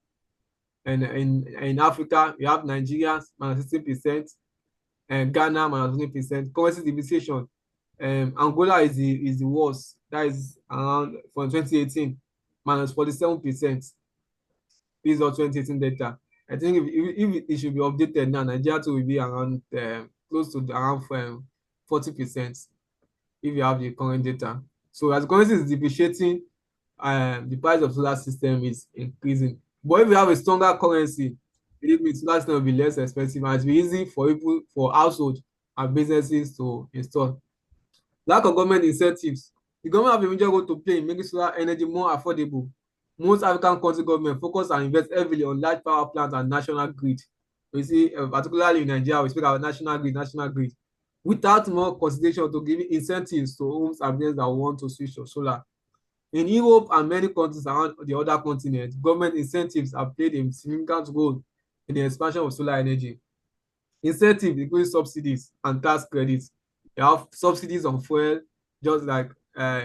And in Africa, we have Nigeria -16%, and Ghana -20%. Currency depreciation. Angola is the worst. That is around from 2018, -47%. This is all 2018 data. I think if it should be updated now, Nigeria too will be around close to around 40% if you have the current data. So as currency is depreciating, the price of solar system is increasing. But if you have a stronger currency, believe me, solar system will be less expensive and it will be easy for people, for households and businesses to install. Lack of government incentives. The government have a major role to play in making solar energy more affordable. Most African country government focus and invest heavily on large power plants and national grid. We see, particularly in Nigeria, we speak about national grid, without more consideration to give incentives to homes and businesses that want to switch to solar. In Europe and many countries around the other continent, government incentives have played a significant role in the expansion of solar energy. Incentives including subsidies and tax credits. You have subsidies on fuel, just like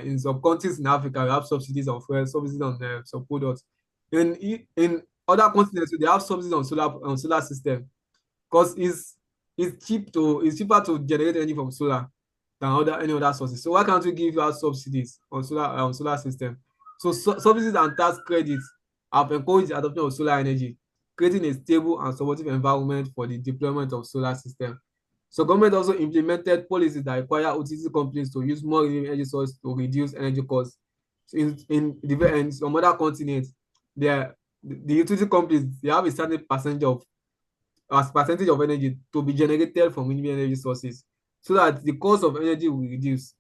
in some countries in Africa, we have subsidies on fuel, subsidies on some products. In other continents, they have subsidies on solar system, because it's cheaper to generate energy from solar than any other sources. So why can't we give out subsidies on solar system So, subsidies and tax credits have encouraged the adoption of solar energy, creating a stable and supportive environment for the deployment of solar system. So government also implemented policies that require utility companies to use more renewable energy sources to reduce energy costs. So in some other continents, the utility companies, they have a certain percentage of energy to be generated from renewable energy sources, so that the cost of energy will reduce.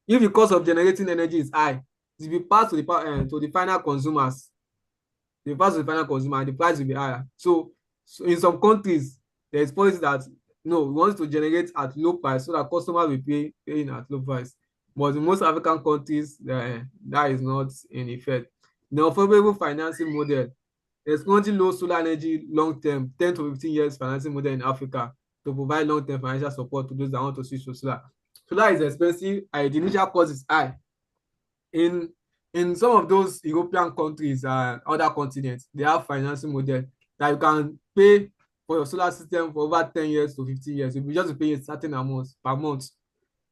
If the cost of generating energy is high, it will be passed to the final consumers. They pass to the final consumer and the price will be higher. So in some countries, there is policy that no, we want to generate at low price so that customers will paying at low price. But in most African countries, that is not in effect. The affordable financing model, there's currently low solar energy long-term 10 to 15 years financing model in Africa to provide long-term financial support to those that want to switch to solar. Solar is expensive and the initial cost is high. In some of those European countries and other continents, they have financing model that you can pay for your solar system for over 10 years to 15 years. You just pay a certain amount per month.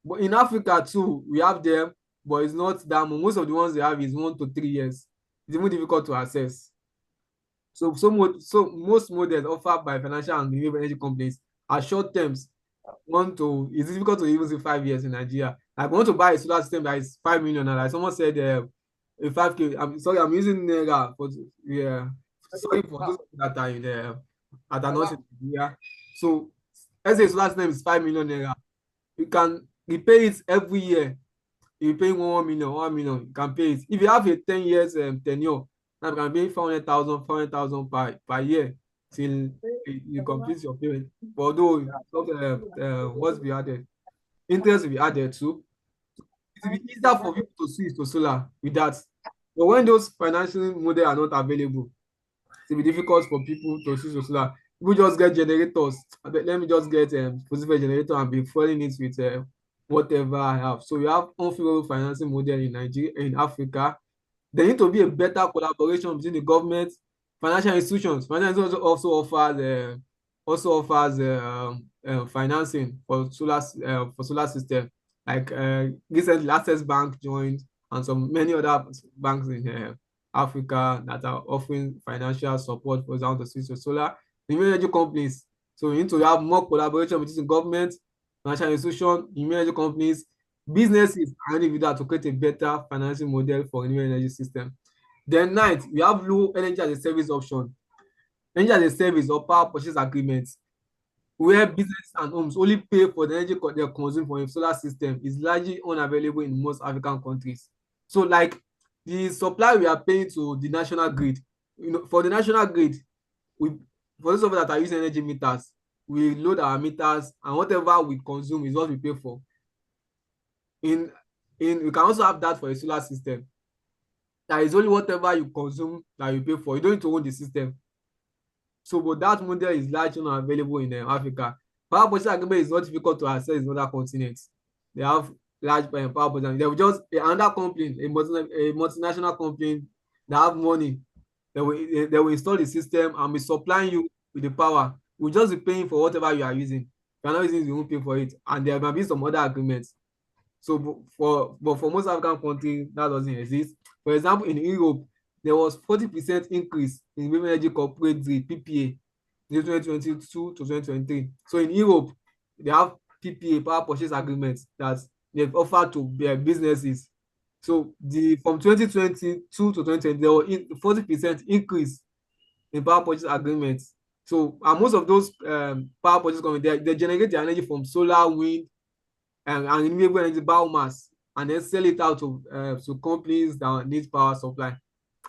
But in Africa too, we have them, but it's not that much. Most of the ones they have is 1 to 3 years. It's even difficult to access. So most models offered by financial and renewable energy companies are short terms. It's difficult to even see 5 years in Nigeria. Like, I want to buy a solar system that is 5 million, and like someone said, a 5K. I'm sorry, I'm using Naira, but yeah, sorry for those that are in the that are not in Nigeria. So let's say solar system is 5 million Naira. You can repay it every year. You pay 1 million, 1 million, you can pay it. If you have a 10 years tenure, now you can pay 400,000 per year till you complete your payment. But although what's be added, interest will be added too. It will be easier for people to switch to solar with that. But when those financial models are not available, it will be difficult for people to switch to solar. People just get generators. Let me just get specific generator and be fueling it with whatever I have. So we have unfavorable financing model in Nigeria, in Africa. There need to be a better collaboration between the government, financial institutions. Financial institutions also offers financing for solar system. Like recently, Access Bank joined, and some many other banks in Africa that are offering financial support, for example, to switch to solar. The energy companies. So we need to have more collaboration between the government, financial institution, energy companies, businesses, and individuals to create a better financing model for renewable energy system. Then ninth, we have low energy as a service option. Energy as a service or power purchase agreements, where business and homes only pay for the energy they consume from a solar system, is largely unavailable in most African countries. So like the supply we are paying to the national grid, for the national grid, we for those of us that are using energy meters, we load our meters and whatever we consume is what we pay for. In we can also have that for a solar system. That is only whatever you consume that you pay for. You don't need to own the system. So, but that model is largely not available in Africa. Power purchase agreement is not difficult to access in other continents. They have large power purchase. They will just another company, a multinational company that have money. They will install the system and be supplying you with the power. We'll just be paying for whatever you are using. If you're not using it, you won't pay for it. And there might be some other agreements. So for most African countries, that doesn't exist. For example, in Europe, there was 40% increase in renewable energy corporate rate (PPA) in 2022 to 2023. So in Europe, they have PPA, power purchase agreements, that they've offered to their businesses. So from 2022 to 2020, there was 40% increase in power purchase agreements. So and most of those power purchase companies, they generate their energy from solar, wind, and renewable energy biomass, and then sell it out to companies that need power supply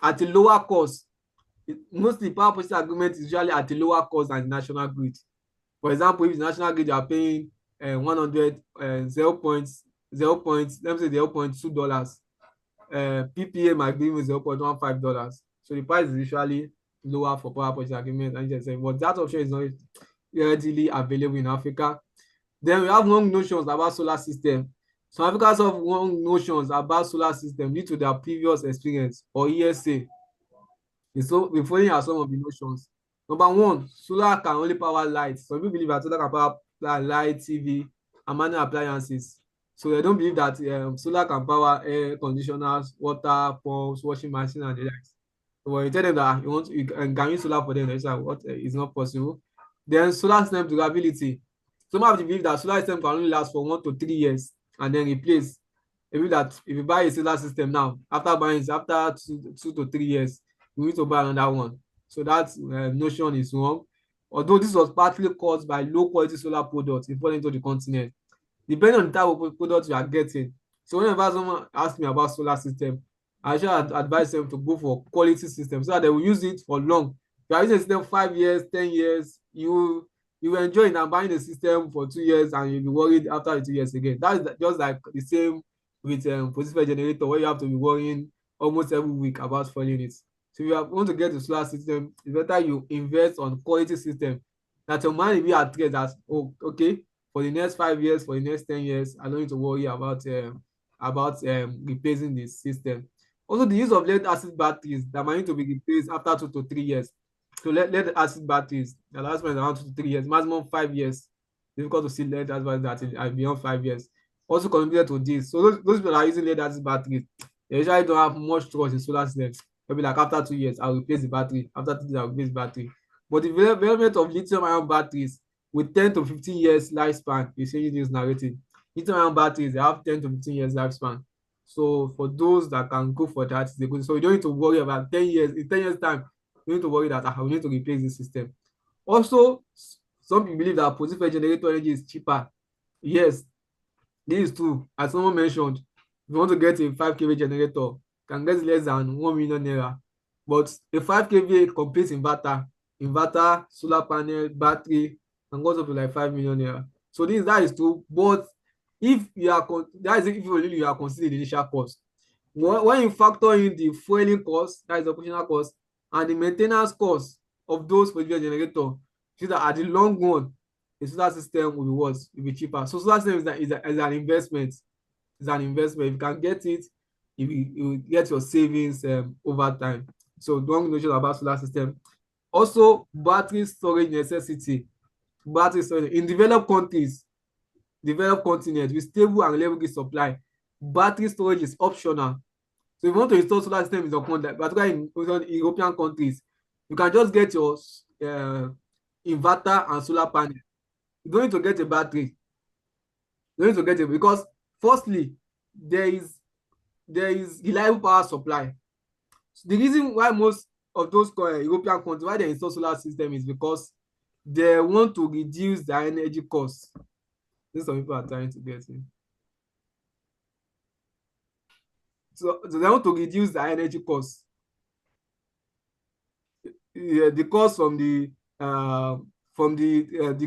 at a lower cost. Mostly power purchase agreement is usually at a lower cost than the national grid. For example, if the national grid are paying 100 let me say $0.2, PPA might be even $0.15. So the price is usually lower for power purchase agreement, but that option is not readily available in Africa. Then we have wrong notions about solar system. Some Africans have wrong notions about solar system due to their previous experience or ESA. So the following are some of the notions. Number one, solar can only power lights. Some people believe that solar can power light, TV, and minor appliances. So they don't believe that solar can power air conditioners, water pumps, washing machine, and the likes. So when you tell them that you can use solar for them, they say what is not possible. Then solar system durability. Some have to believe that solar system can only last for 1 to 3 years and then replace. Maybe that if you buy a solar system now, after buying it, after 2 to 3 years, you need to buy another one. So that notion is wrong. Although this was partly caused by low quality solar products imported into the continent, depending on the type of product you are getting. So whenever someone asks me about solar system, I should advise them to go for quality system so that they will use it for long. If you are using a system 5 years, 10 years, you will enjoy it and buying the system for 2 years and you'll be worried after the 2 years again. That is just like the same with positive generator where you have to be worrying almost every week about spoiling it. So if you want to get a solar system, it's better you invest on quality system that your mind will be at rest that, oh, okay, for the next 5 years, for the next 10 years, I don't need to worry about replacing the system. Also, the use of lead acid batteries that might need to be replaced after 2 to 3 years. So lead acid batteries, the last one is around 2 to 3 years, maximum 5 years. Difficult to see lead acid batteries that are beyond 5 years. Also contributed to this. So those people that are using lead acid batteries, they usually don't have much trust in solar systems. Maybe like after 2 years, I'll replace the battery. After 2 years, I'll replace the battery. But the development of lithium-ion batteries with 10 to 15 years lifespan is changing this narrative. Lithium-ion batteries, they have 10 to 15 years lifespan. So for those that can go for that, they go. So you don't need to worry about 10 years. In 10 years' time, you need to worry that I will need to replace this system. Also, some people believe that positive generator energy is cheaper. Yes, this is true. As someone mentioned, if you want to get a 5 kV generator, you can get less than 1 million naira. But a 5 kV complete inverter, solar panel, battery, can go up to like 5 million naira. So that is true. But if you are that is if you are considering the initial cost. When you factor in the fueling cost, that is the operational cost, and the maintenance cost of those for your generator, see that at the long run, the solar system will be what? Will be cheaper. So solar system is an investment. It's an investment. If you can get it, you will get your savings over time. So don't notion about solar system. Also, battery storage necessity. Battery storage in developed countries, developed continents with stable and reliable grid supply, battery storage is optional. So if you want to install solar system in your country, particularly in European countries, you can just get your inverter and solar panel. You don't need to get a battery. You don't need to get it because firstly, there is reliable power supply. So the reason why most of those European countries why they install solar system is because they want to reduce their energy costs. This some people are trying to get in. So they want to reduce their energy costs. The cost from the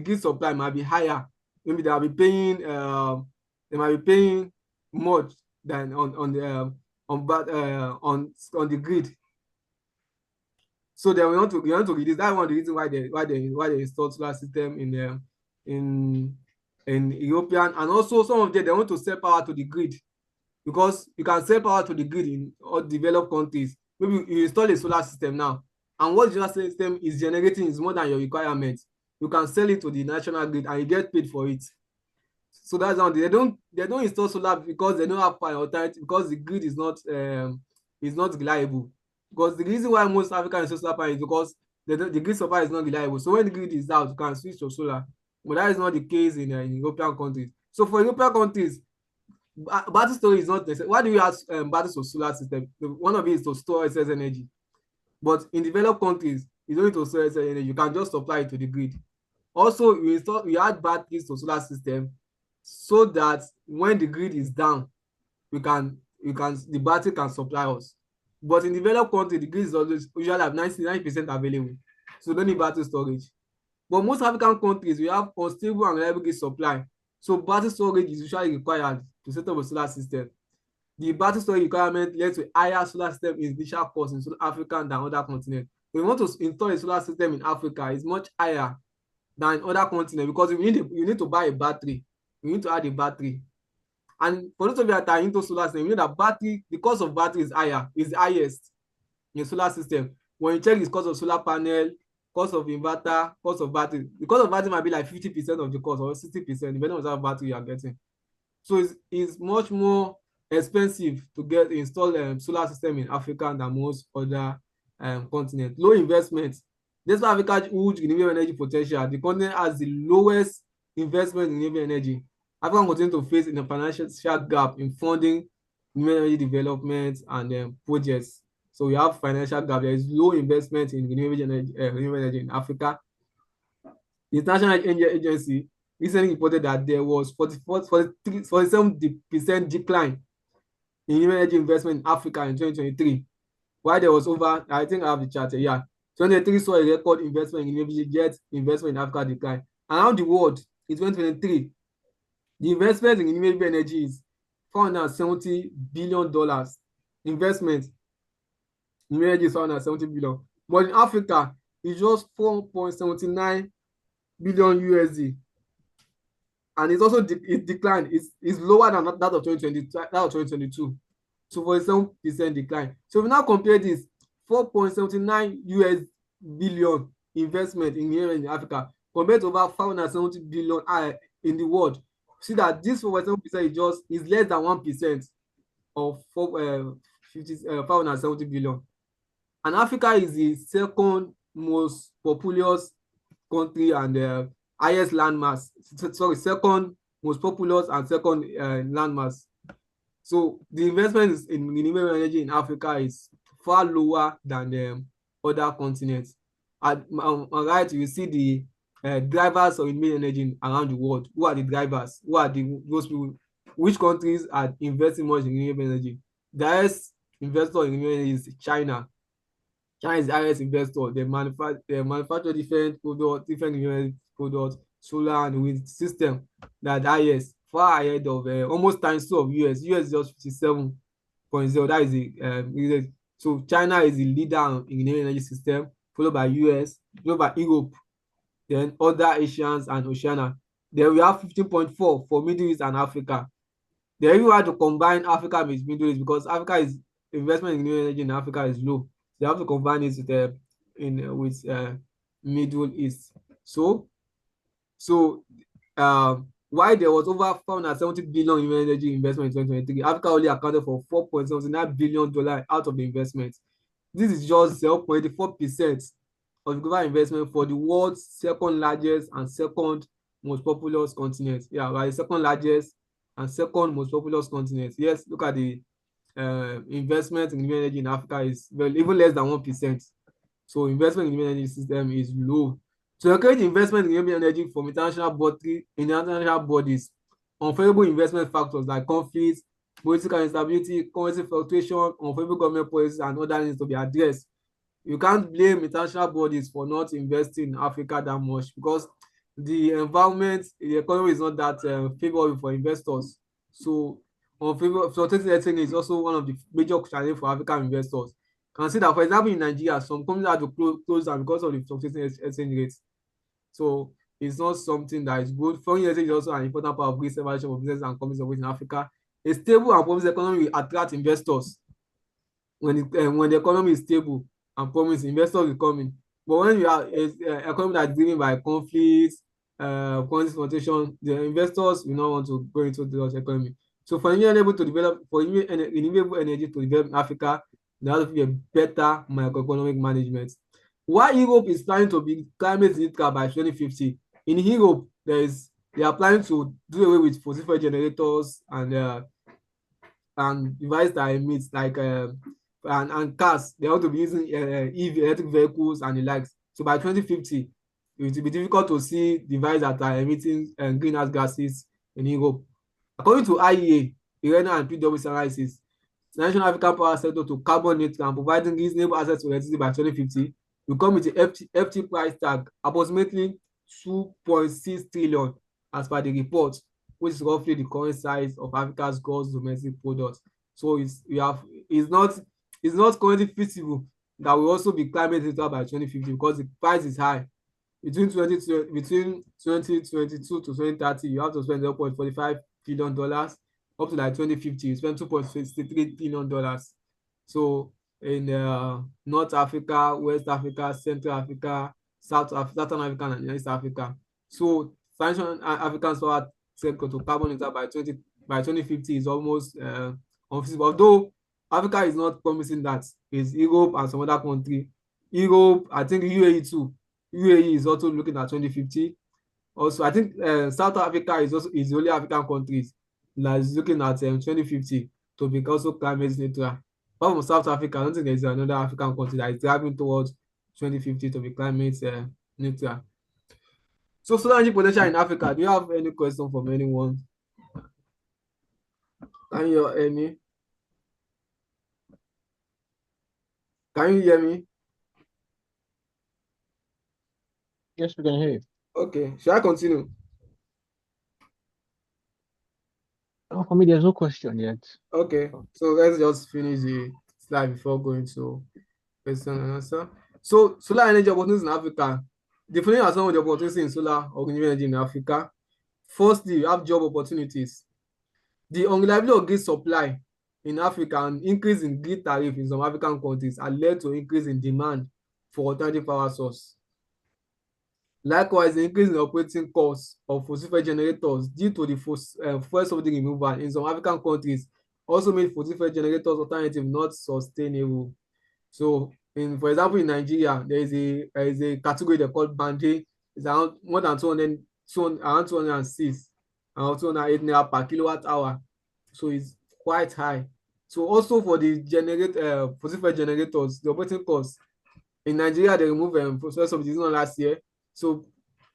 grid supply might be higher. Maybe they might be paying much than on the grid. So they want to reduce. That's one of the reasons why they installed solar system in European, and also some of them they want to sell power to the grid because you can sell power to the grid in all developed countries. Maybe you install a solar system now, and what the solar system is generating is more than your requirement. You can sell it to the national grid and you get paid for it. So that's how they don't install solar because they don't have power alternative because the grid is not reliable. Because the reason why most African install solar panel is because the grid supply is not reliable. So when the grid is out, you can switch to solar. But that is not the case in European countries. So for European countries, battery storage is not necessary. Why do you have batteries for solar system? One of it is to store excess energy. But in developed countries, you don't need to store excess energy. You can just supply it to the grid. Also, we add batteries to solar system so that when the grid is down, the battery can supply us. But in developed countries, the grid is always usually have 99% available. So don't need battery storage. But most African countries, we have unstable and reliable grid supply. So battery storage is usually required to set up a solar system. The battery storage requirement led to higher solar system initial cost in South Africa than other continents. If you want to install a solar system in Africa, it's much higher than in other continents because you need to buy a battery. You need to add a battery. And for those of you that are into solar system, you know that the cost of battery is highest in solar system. When you check the cost of solar panel, cost of inverter, cost of battery, the cost of battery might be like 50% of the cost or 60%, depending on what battery you are getting. So it's much more expensive to get install solar system in Africa than most other continents. Low investment. Despite Africa's huge renewable energy potential, the continent has the lowest investment in renewable energy. Africa continues to face a financial gap in funding renewable energy development and projects. So we have financial gap. There is low investment in renewable energy in Africa. The International Energy Agency recently reported that there was 47% decline in energy investment in Africa in 2023, while there was over, I think I have the chart here, yeah, 2023 saw a record investment in renewable, yet investment in Africa decline. Around the world in 2023, the investment in renewable energy is $470 billion. Investment in energy is $470 billion. But in Africa, it's just 4.79 billion USD. And it's also it declined. It's lower than that of 2022. So 47% decline. So if we now compare this 4.79 US billion investment in Africa compared to over 570 billion in the world, see that this 4.7% is less than 1% of 570 billion. And Africa is the second most populous country and highest landmass. Sorry, second most populous and second landmass. So the investment in renewable energy in Africa is far lower than other continents. On right, you see the drivers of renewable energy around the world. Who are the drivers? Who are those people? Which countries are investing much in renewable energy? The highest investor in renewable energy is China. China is the highest investor. They manufacture different products, different renewable products, solar and wind system that highest, far ahead of almost times 2 of US. US is just 57.0. That is the so China is the leader in the energy system, followed by US, followed by Europe, then other Asians and Oceania. Then we have 15.4 for Middle East and Africa. They even had to combine Africa with Middle East because Africa is investment in new energy in Africa is low. They have to combine it with Middle East. So while there was over 470 billion in energy investment in 2023, Africa only accounted for $4.79 billion out of the investment. This is just 0.84% of the global investment for the world's second largest and second most populous continent. Yeah, right, second largest and second most populous continent. Yes, look at the investment in renewable energy in Africa is even less than 1%. So investment in renewable energy system is low. To encourage investment in renewable energy from international bodies, unfavorable investment factors like conflicts, political instability, currency fluctuation, unfavorable government policies, and other needs to be addressed. You can't blame international bodies for not investing in Africa that much because the environment, the economy is not that favorable for investors. So fluctuating exchange is also one of the major challenges for African investors. You can see that, for example, in Nigeria, some companies have to close down because of the fluctuating exchange rates. So it's not something that is good. Foreign exchange is also an important part of risk evaluation for business and companies operating in Africa. A stable and promising economy will attract investors. When the economy is stable and promising, investors will come in. But when you have an economy that is driven by conflicts, currency fluctuation, the investors will not want to go into the economy. So for renewable energy to develop in Africa, there has to be a better macroeconomic management. While Europe is planning to be climate neutral by 2050, in Europe they are planning to do away with fossil fuel generators and devices that emit like and cars. They want to be using EV, electric vehicles and the likes. So by 2050, it will be difficult to see devices that are emitting greenhouse gases in Europe. According to IEA, IRENA and PwC analysis, the national African power sector to carbon neutral and providing reasonable access to electricity by 2050 will come with a FT price tag approximately 2.6 trillion as per the report, which is roughly the current size of Africa's gross domestic product. So it's not currently feasible that will also be climate neutral by 2050 because the price is high. Between 2022 to 2030, you have to spend $0.45 billion. Up to like 2050, you spend $2.63 billion. So in North Africa, West Africa, Central Africa, Southern Africa, and East Africa. So financial African power sector to carbon neutral by 2030 by 2050 is almost unfeasible. Although Africa is not promising that. It's Europe and some other country. Europe, I think UAE too. UAE is also looking at 2050. Also, I think South Africa is the only African countries that is looking at 2050 to be also climate neutral. Apart from South Africa, I don't think there's another African country that is driving towards 2050 to be climate neutral. So solar energy potential in Africa. Do you have any question from anyone? Can you hear me? Can you hear me? Yes, we can hear you. Okay. Should I continue? Oh, for me, there's no question yet. Okay. So let's just finish the slide before going to question and answer. So solar energy opportunities in Africa. Defining as some of the opportunities in solar or renewable energy in Africa. Firstly, you have job opportunities. The unreliability of grid supply in Africa and increase in grid tariff in some African countries are led to increase in demand for alternative power source. Likewise, the increase in operating costs of fossil fuel generators due to the fuel subsidy removal in some African countries also made fossil fuel generators alternative not sustainable. So, for example, in Nigeria, there is a category they call band. It's around more than 200, around 206, around 208 naira per kilowatt hour. So it's quite high. So also for the fossil fuel generators, the operating costs in Nigeria, they remove fuel subsidies last year. So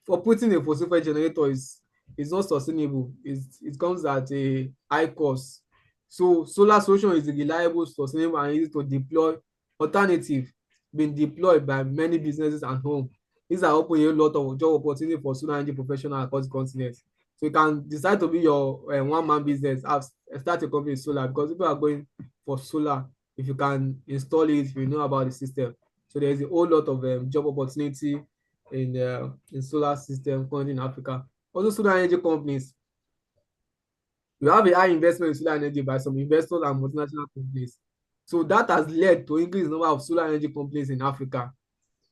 for putting a fossil fuel generator is not sustainable. It comes at a high cost. So solar solution is reliable, sustainable, and easy to deploy. Alternative being deployed by many businesses and home. These are opening a lot of job opportunity for solar energy professionals across the continent. So you can decide to be your one-man business, start a company in solar, because people are going for solar if you can install it, if you know about the system. So there is a whole lot of job opportunity in solar system currently in Africa. Also, solar energy companies. We have a high investment in solar energy by some investors and multinational companies. So that has led to increase number of solar energy companies in Africa.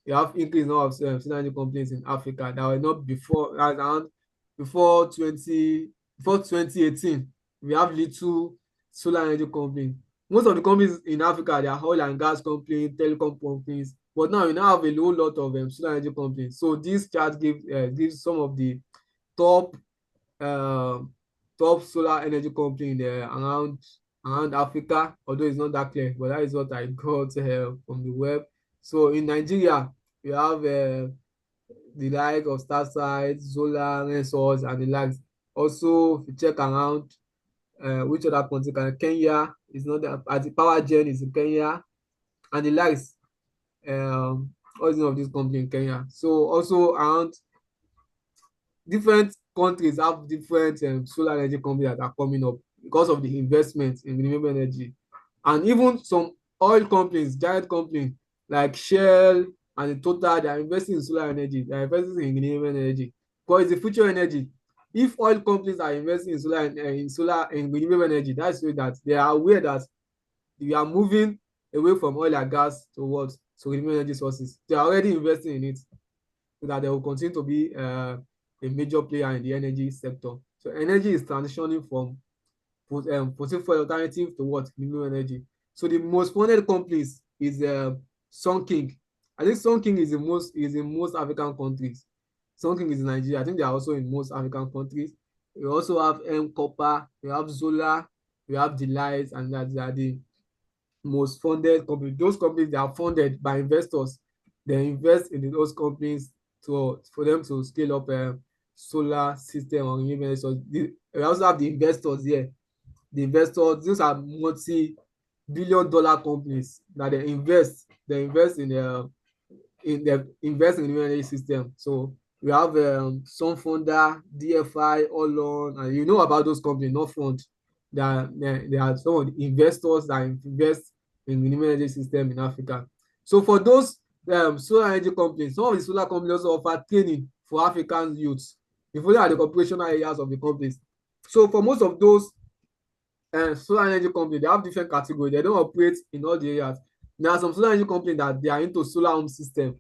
You have increased number of solar energy companies in Africa that were not before around before 2018. We have little solar energy companies. Most of the companies in Africa, they are oil and gas companies, telecom companies, but now we now have a whole lot of solar energy companies. So this chart gives some of the top uh, top solar energy company in around Africa, although it's not that clear, but that is what I got from the web. So in Nigeria, we have the like of Starside, Solar, Resource, and the likes. Also, if you check around which other country can Kenya is not that, as the power gen is in Kenya, and the likes. All of these companies in Kenya. So also around different countries have different solar energy companies that are coming up because of the investment in renewable energy. And even some oil companies, giant companies like Shell and Total, they are investing in solar energy, they are investing in renewable energy because it's the future energy. If oil companies are investing in renewable energy, that's so that they are aware that we are moving away from oil and gas towards renewable energy sources. They are already investing in it so that they will continue to be a major player in the energy sector. So energy is transitioning from fossil fuel alternative to what? Renewable energy. So the most funded companies is Sun King. I think Sun King is in most African countries. Sun King is in Nigeria. I think they are also in most African countries. We also have Copper, we have Zola, we have Delight, and that they are the most funded companies. Those companies, they are funded by investors. They invest in those companies for them to scale up a solar system or renewable. So we also have the investors here. The investors, these are multi-billion-dollar companies that they invest in renewable energy system. So we have some funder, DFI, Olon, and you know about those companies, not fund. They are some of the investors that invest in renewable energy system in Africa. So for those solar energy companies, some of the solar companies also offer training for African youths. If you look at the operational areas of the companies. So for most of those solar energy companies, they have different categories. They don't operate in all the areas. There are some solar energy companies that they are into solar home system.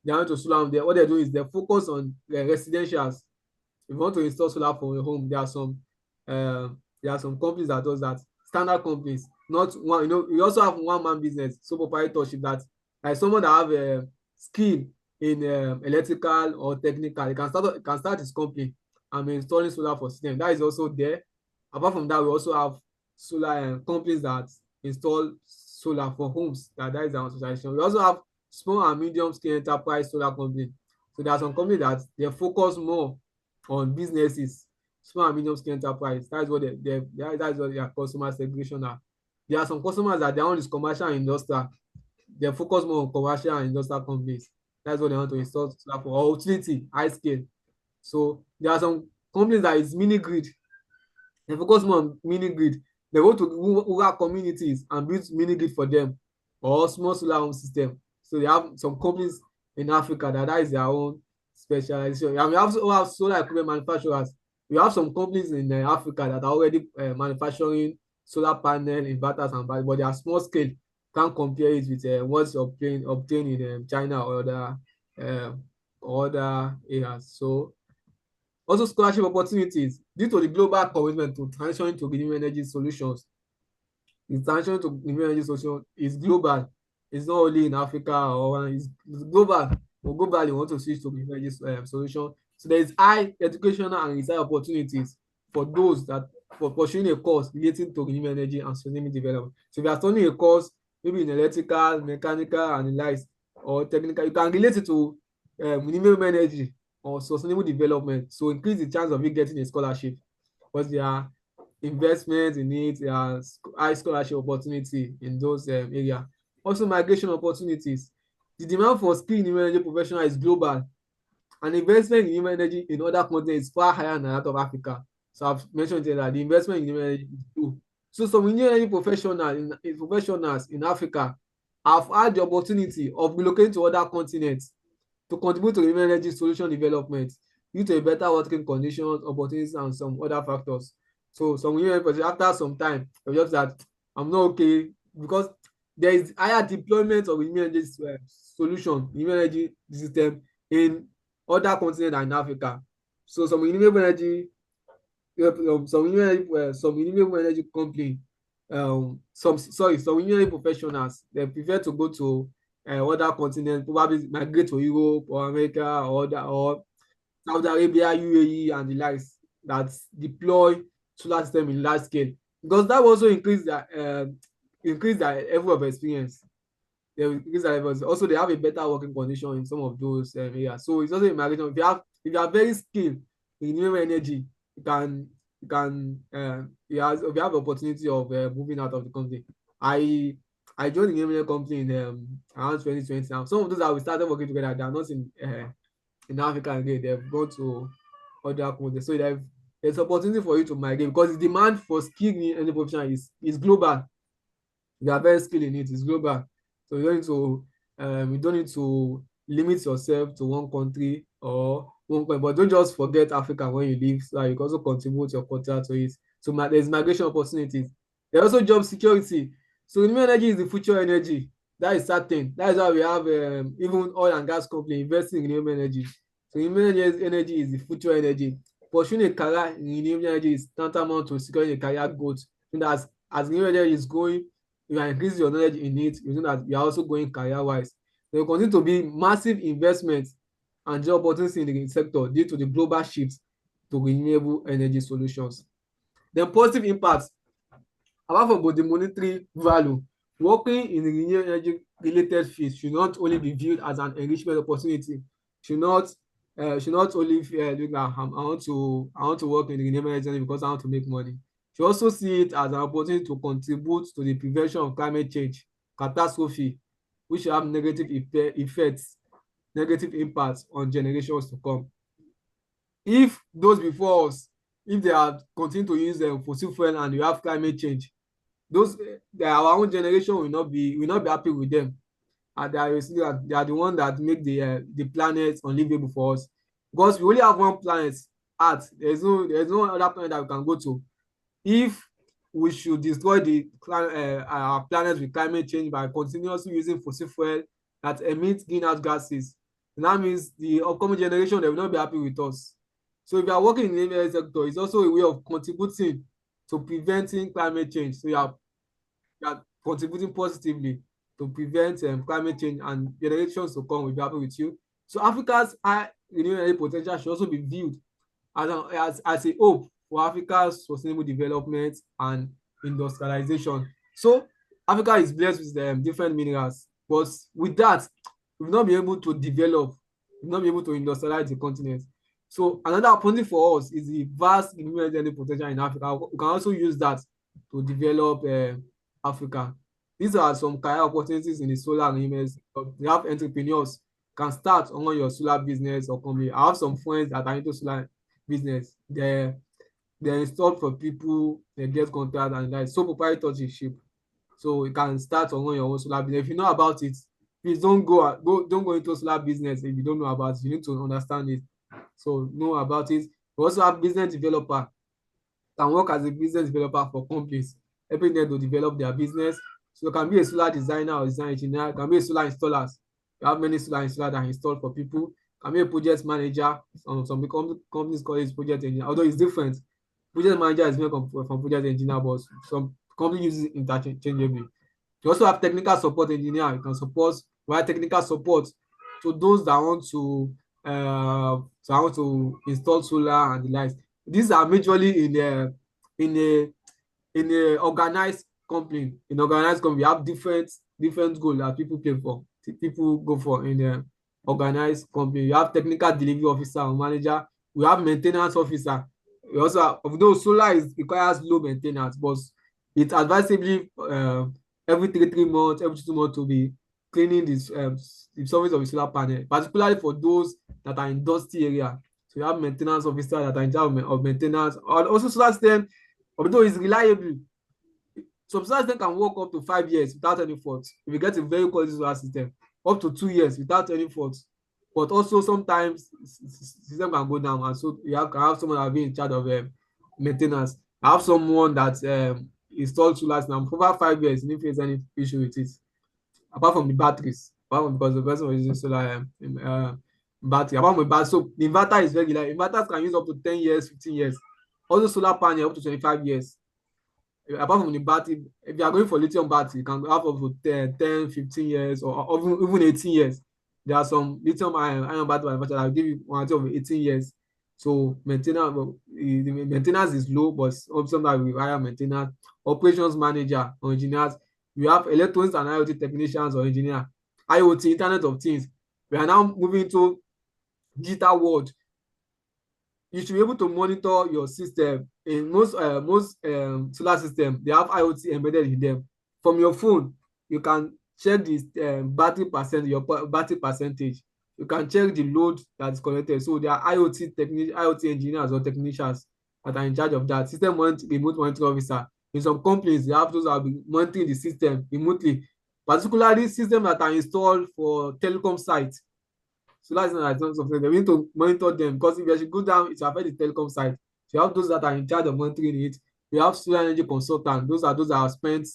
They are into solar home. What they do is they focus on residentials. If you want to install solar for your home, there are There are some companies that does that, standard companies, not one. We also have one man business, sole proprietorship, that like someone that have a skill in electrical or technical, he can start his company and be installing solar for system. That is also there. Apart from that, we also have solar companies that install solar for homes. That is our association. We also have small and medium scale enterprise solar company. So there are some companies that they focus more on businesses, small and medium scale enterprise. That's what that's what their customer segregation are. There are some customers that their own is commercial and industrial. They focus more on commercial and industrial companies. That's what they want to install solar for, or utility, high scale. So there are some companies that is mini grid. They focus more on mini grid. They go to rural communities and build mini grid for them, or small solar home system. So they have some companies in Africa that is their own specialization. And we also have solar equipment manufacturers. We have some companies in Africa that are already manufacturing solar panel, inverters, and batteries, but they are small scale. Can't compare it with what's obtained in China or other areas. So also scholarship opportunities. Due to the global commitment to transitioning to renewable energy solutions, the transition to renewable energy solution is global. It's not only in Africa, or it's global. But globally, we want to switch to renewable energy solution. So there is high educational and research opportunities for those that for pursuing a course relating to renewable energy and sustainable development. So if you are studying a course, maybe in electrical, mechanical, and the likes, or technical, you can relate it to renewable energy or sustainable development. So increase the chance of you getting a scholarship, because there are investments in it, there are high scholarship opportunity in those areas. Also migration opportunities. The demand for skilled renewable energy professional is global, and investment in renewable energy in other continents is far higher than that of Africa. So I've mentioned here that the investment in renewable energy is low. So some renewable energy professionals in Africa have had the opportunity of relocating to other continents to contribute to renewable energy solution development due to a better working conditions, opportunities, and some other factors. So some renewable after some time, they just that I'm not okay, because there is higher deployment of renewable energy solution, renewable energy system in other continents than in Africa. So some renewable energy some renewable energy company, some renewable energy professionals, they prefer to go to other continents, probably migrate to Europe or America or Saudi Arabia, UAE, and the likes, that deploy solar system in large scale, because that will also increase their level of experience. They will increase their levels. Also, they have a better working condition in some of those areas. So it's also a migration. If you are very skilled in renewable energy, you have the opportunity of moving out of the country. I joined the renewable energy company in around 2020. Now some of those that we started working together, they are not in Africa again. They've gone to other countries. So there's opportunity for you to migrate, because the demand for skilled energy professional is global. You are very skilled in it. It's global. So you don't need to limit yourself to one country or one country, but don't just forget Africa when you leave, so you can also contribute your quota to it. So there's migration opportunities. There's also job security. So renewable energy is the future energy. That is certain. That is why we have even oil and gas company investing in renewable energy. So renewable energy is the future energy. Pursuing a career in renewable energy is tantamount to securing a career growth. And as renewable energy is going, you are increasing your knowledge in it, you know that you are also going career-wise. There will continue to be massive investments and job opportunities in the sector due to the global shift to renewable energy solutions. Then positive impacts. Apart from both the monetary value, working in the renewable energy related fields should not only be viewed as an enrichment opportunity, should not only look at I want to work in the renewable energy because I want to make money. You also see it as an opportunity to contribute to the prevention of climate change catastrophe, which will have negative impacts on generations to come. If those before us, if they are continue to use fossil fuel and you have climate change, our own generation will not be happy with them, and they are the one that make the planet unlivable for us, because we only have one planet, Earth. There's no other planet that we can go to. If we should destroy our planet with climate change by continuously using fossil fuel that emit greenhouse gases, that means the upcoming generation, they will not be happy with us. So if you are working in the energy sector, it's also a way of contributing to preventing climate change. So you are contributing positively to prevent climate change, and generations to come will be happy with you. So Africa's high renewable energy potential should also be viewed as a hope for Africa's sustainable development and industrialization. So Africa is blessed with different minerals, but with that, we've not been able to develop, we've not been able to industrialize the continent. So another opportunity for us is the vast renewable energy potential in Africa. We can also use that to develop Africa. These are some career opportunities in the solar and EMS. We have entrepreneurs can start on your solar business or company. I have some friends that are into solar business. They're installed for people, they get contract, and like so proprietorship. So you can start on your own solar business. If you know about it, please don't go into solar business if you don't know about it. You need to understand it. So know about it. We also have business developer, can work as a business developer for companies, helping them to develop their business. So you can be a solar designer or design engineer, you can be a solar installers. You have many solar installers that install for people. You can be a project manager. Some big companies call it project engineer, although it's different. Project manager is different from project engineer, but some companies use it interchangeably. You also have technical support engineer. You can provide technical support to those that want to install solar and the likes. These are majorly in a in a organized company. In organized company, we have different goals that people go for in the organized company. You have technical delivery officer or manager. We have maintenance officer. We also have, although solar requires low maintenance, but it's advisably every 3 months, every 2 months to be cleaning the surface of the solar panel, particularly for those that are in dusty area. So you have maintenance officer that are in charge of maintenance. And also solar system, although it's reliable, some solar system can work up to 5 years without any fault. If you get a very quality solar system, up to 2 years without any fault. But also sometimes system can go down, and so can have someone that will be in charge of maintenance. I have someone that installed solar system for over 5 years, and if there's any issue with it, apart from the batteries, because the person was using solar battery. Apart from the battery, so the inverter is very reliable. Inverters can use up to 10 years, 15 years. Also solar panel up to 25 years. Apart from the battery, if you are going for lithium battery, you can have up to 10, 15 years, or even 18 years. There are some lithium ion battery manufacturers that will give you warranty of 18 years. So the maintenance is low, but sometimes we hire maintenance. Operations manager or engineers. We have electronics and IoT technicians or engineer. IoT, Internet of Things. We are now moving to digital world. You should be able to monitor your system. In most solar system, they have IoT embedded in them. From your phone, you can check the your battery percentage. You can check the load that is connected. So there are IoT engineers or technicians that are in charge of that. Remote monitoring officer. In some companies, they have those that will be monitoring the system remotely, particularly systems that are installed for telecom sites. So that's not something they need to monitor them, because if you should go down, it will affect the telecom side. So you have those that are in charge of monitoring it. You have solar energy consultants. Those that have spent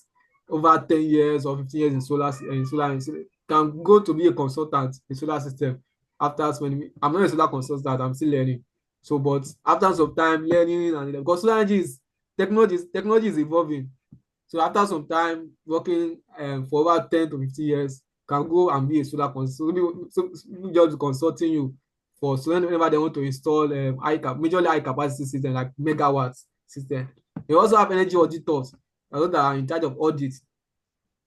over 10 years or 15 years in solar can go to be a consultant in solar system after spending. I'm not a solar consultant, I'm still learning. So, but after some time learning, and because solar energy is technology is evolving. So after some time working for over 10 to 15 years, can go and be a solar consultant. So just consulting you for so whenever they want to install majorly high capacity system like megawatts system. They also have energy auditors that are in charge of audits.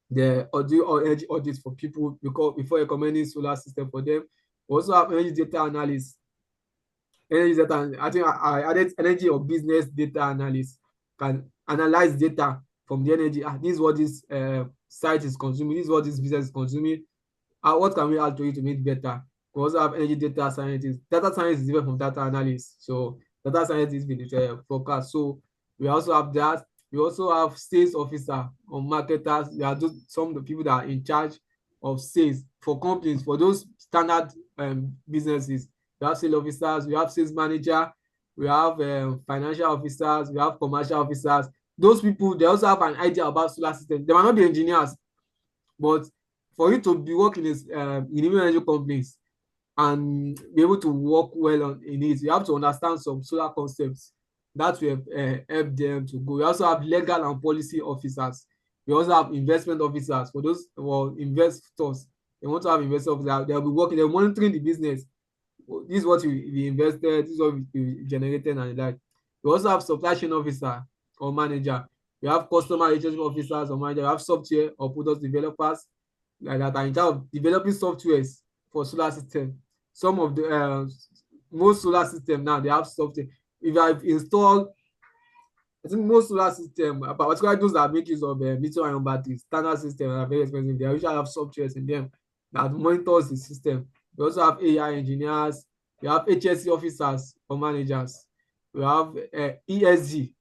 The energy audits for people before recommending solar system for them. We also have energy data analysts. I think I added energy or business data analyst can analyze data from the energy. This is what this site is consuming. This is what this business is consuming. What can we add to it to make it better? We also have energy data scientists. Data science is different from data analysis. So data scientists with the forecast. So we also have that. We also have sales officer or marketers. They are some of the people that are in charge of sales for companies, for those standard businesses. We have sales officers, we have sales manager, we have financial officers, we have commercial officers. Those people, they also have an idea about solar system. They might not be engineers, but for you to be working in renewable energy companies and be able to work well in it, you have to understand some solar concepts. that will help them to go. We also have legal and policy officers. We also have investment officers for those investors. They want to have investors that they'll be working, they're monitoring the business. This is what we invested, this is what we generated, and like. We also have supply chain officer or manager. We have customer relationship officers or manager. We have software or product developers like that are in charge of developing softwares for solar system. Some of the most solar system now they have software. If I've installed, I think most solar system, particularly those that make use of lithium-ion batteries, standard system are very expensive. They usually have softwares in them that monitors the system. We also have AI engineers. We have HSC officers or managers. We have ESG.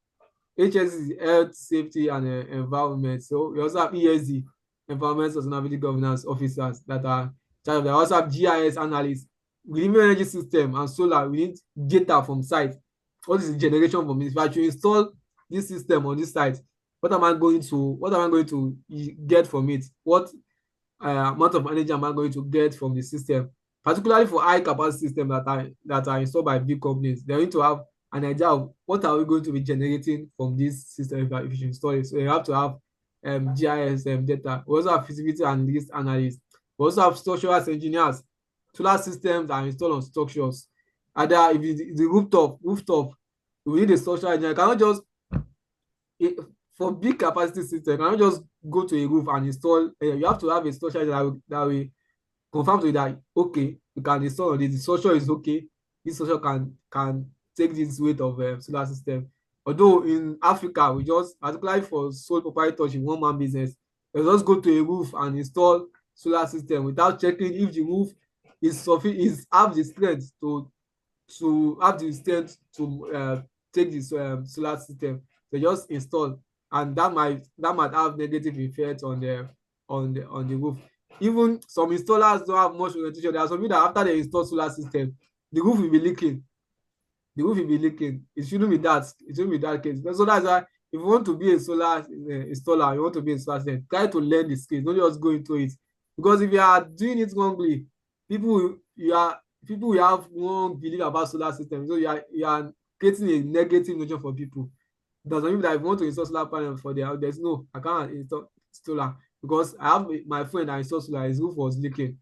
HSC is health, safety, and environment. So we also have ESG, environment sustainability governance officers that are in charge of that. We also have GIS analysts. Renewable energy system and solar, we need data from site. What is the generation from this? If I should install this system on this site, what am I going to get from it? What amount of energy am I going to get from the system? Particularly for high capacity systems that are installed by big companies, they need to have an idea of what are we going to be generating from this system if you install it. So you have to have GIS data. We also have feasibility and risk analysts. We also have structural engineers. Solar systems are installed on structures. Either if it's the rooftop, we need a structural engineer. You cannot just for big capacity system, you cannot just go to a roof and install. You have to have a structural engineer that will confirm to you that okay, you can install on this. The structure is okay. This structure can take this weight of solar system. Although in Africa, we just, particularly for sole proprietorship, one-man business, they just go to a roof and install solar system without checking if the roof is have the strength to take this solar system. They just install, and that might have negative effect on the roof. Even some installers don't have much orientation. There are some people that after they install solar system, the roof will be leaking. It shouldn't be that case. So that's why if you want to be a solar installer, you want to be a solar system, try to learn the skills. Don't just go into it, because if you are doing it wrongly, people will have wrong belief about solar system. So you are creating a negative notion for people. Doesn't mean that if you want to install solar panel for their house, there's no, I can't install solar because I have my friend that installed solar, his roof was leaking.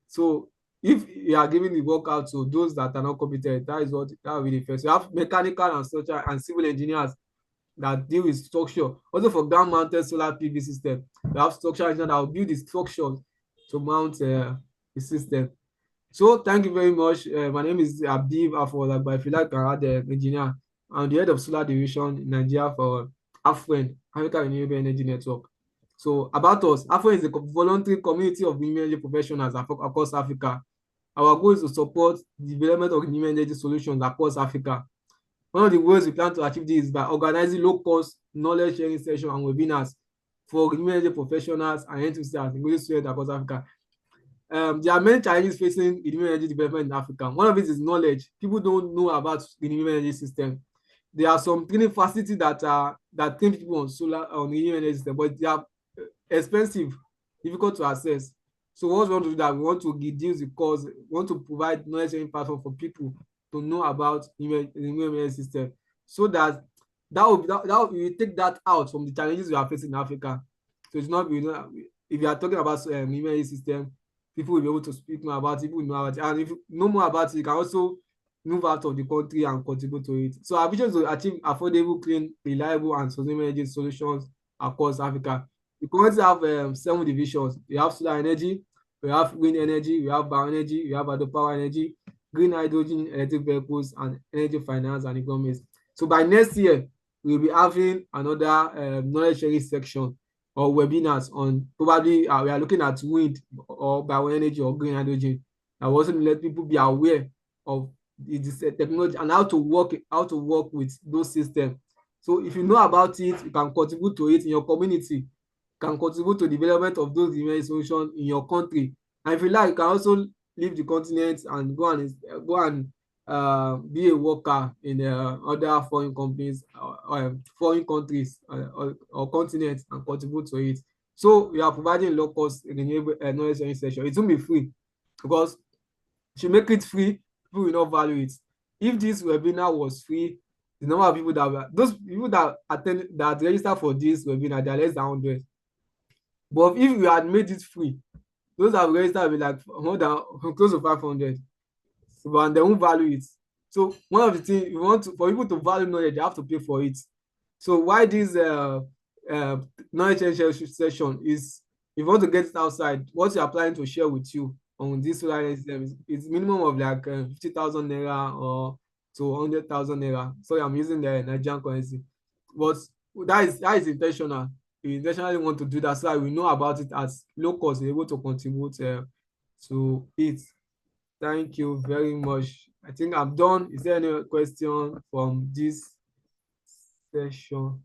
So if you are giving the work out to those that are not competent, that will be the first. You have mechanical and structural and civil engineers that deal with structure. Also for ground mounted solar PV system, you have structural engineers that will build the structure to mount the system. So thank you very much. My name is Abib Afola, but if you like, I had the engineer. I'm the head of solar division in Nigeria for AFREN-Africa Renewable Energy Network. So about us, AFREN is a voluntary community of renewable energy professionals across Africa. Our goal is to support the development of renewable energy solutions across Africa. One of the ways we plan to achieve this is by organizing low-cost knowledge sharing sessions and webinars for renewable energy professionals and end users, including students across Africa. There are many challenges facing renewable energy development in Africa. One of it is knowledge. People don't know about renewable energy system. There are some training facilities that train people on renewable energy system, but they are expensive, difficult to access. So what we want to do, that we want to reduce the cost, we want to provide knowledge sharing platform for people to know about renewable energy system, so that we take that out from the challenges we are facing in Africa. So it's not, if you are talking about renewable energy system, people will be able to speak more about it, people will know about it, and if you know more about it, you can also move out of the country and contribute to it. So our vision is to achieve affordable, clean, reliable, and sustainable energy solutions across Africa. We currently have 7 divisions. We have solar energy, we have wind energy, we have bioenergy, we have hydropower energy, green hydrogen, electric vehicles, and energy finance and economics. So by next year, we'll be having another knowledge sharing section or webinars on probably we are looking at wind or bioenergy or green hydrogen. I also let people be aware of this technology and how to work with those systems. So if you know about it, you can contribute to it in your community, can contribute to the development of those solutions in your country. And if you like, you can also leave the continent and go and be a worker in other foreign companies or foreign countries or continents and contribute to it. So we are providing low-cost renewable knowledge sharing session. It won't be free, because if you make it free, people will not value it. If this webinar was free, the number of people those people that attend that register for this webinar, they are less than 100. But if we had made it free, those that register will be like more than close to 500. So, and they won't value it. So one of the things you want for people to value knowledge, they have to pay for it. So why this uh, knowledge share session is, if you want to get it outside, what you're planning to share with you on this solar system is minimum of like 50,000 naira or to 100,000 naira. So I'm using the Nigerian currency, but that is intentional. We intentionally want to do that so that we know about it as low cost, we're able to contribute to it. Thank you very much. I think I'm done. Is there any question from this session?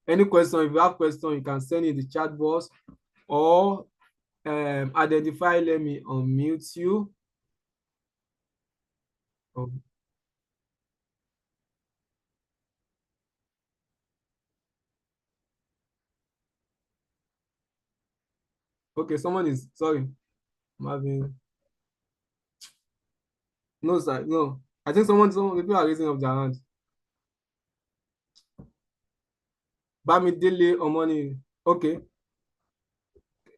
Any question? If you have question, you can send it in the chat box or identify. Let me unmute you. Oh. Okay, someone is sorry. I'm having no, sir. No, I think some people are raising up their hand. Bamidele Omoni. Okay,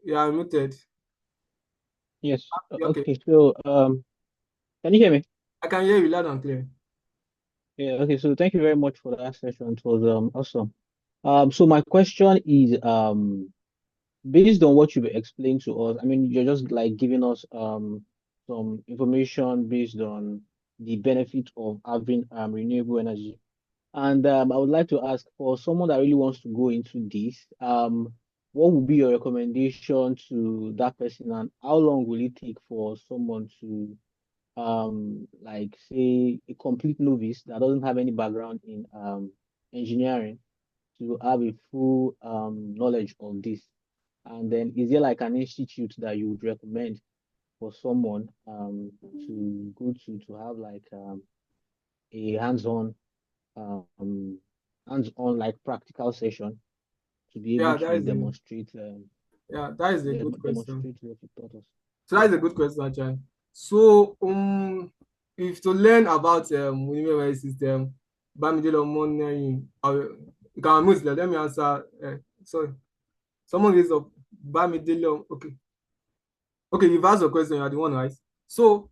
you are muted. Yes. Okay, Okay. So, can you hear me? I can hear you loud and clear. Yeah. Okay. So, thank you very much for that session. It was awesome. So my question is based on what you've explained to us. I mean, you're just like giving us some information based on the benefit of having renewable energy. And I would like to ask for someone that really wants to go into this, what would be your recommendation to that person, and how long will it take for someone to, like say a complete novice that doesn't have any background in engineering to have a full knowledge of this? And then is there like an institute that you would recommend for someone to go to have like a um hands-on like practical session to be able Yeah, to demonstrate that is a good question. demonstrate what you taught us. So that's a good question, actually. So, if to learn about renewable system, Bamidele Omoni, you can move. Let me answer. Sorry, someone is up. Bamidele. Okay, okay. You've asked a question. You are the one, right? So,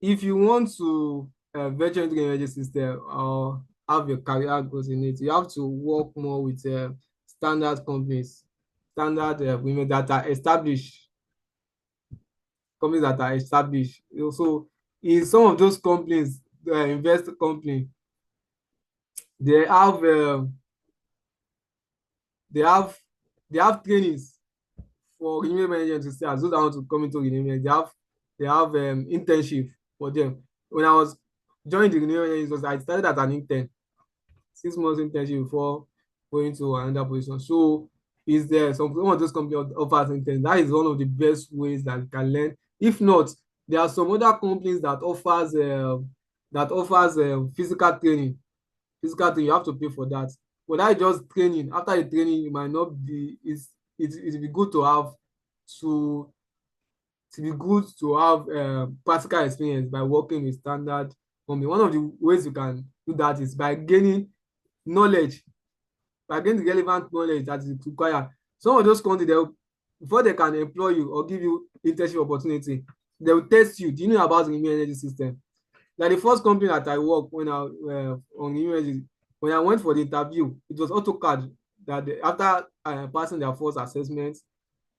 if you want to venture into the energy system or have your career goals in it, you have to work more with standard companies, standard women that are established, companies that are established. So in some of those companies, the investor company, they have they have they have trainings for renewable energy enthusiasts. Those that want to come into renewable energy, they have internship for them. When I was joining the renewable energy, I started as an intern, 6 months internship before going to another position. So is there some one of those companies offers intern? That is one of the best ways that you can learn. If not, there are some other companies that offers physical training. Physical training, you have to pay for that. But that is just training. After the training, you might not be. It be good to have to to be good to have practical experience by working with standard company. One of the ways you can do that is by gaining knowledge, by getting the relevant knowledge that is required. Some of those companies, before they can employ you or give you internship opportunity, they will test you. Do you know about the renewable energy system? Like the first company that I worked when I on renewable energy, when I went for the interview, it was AutoCAD that after passing their first assessment,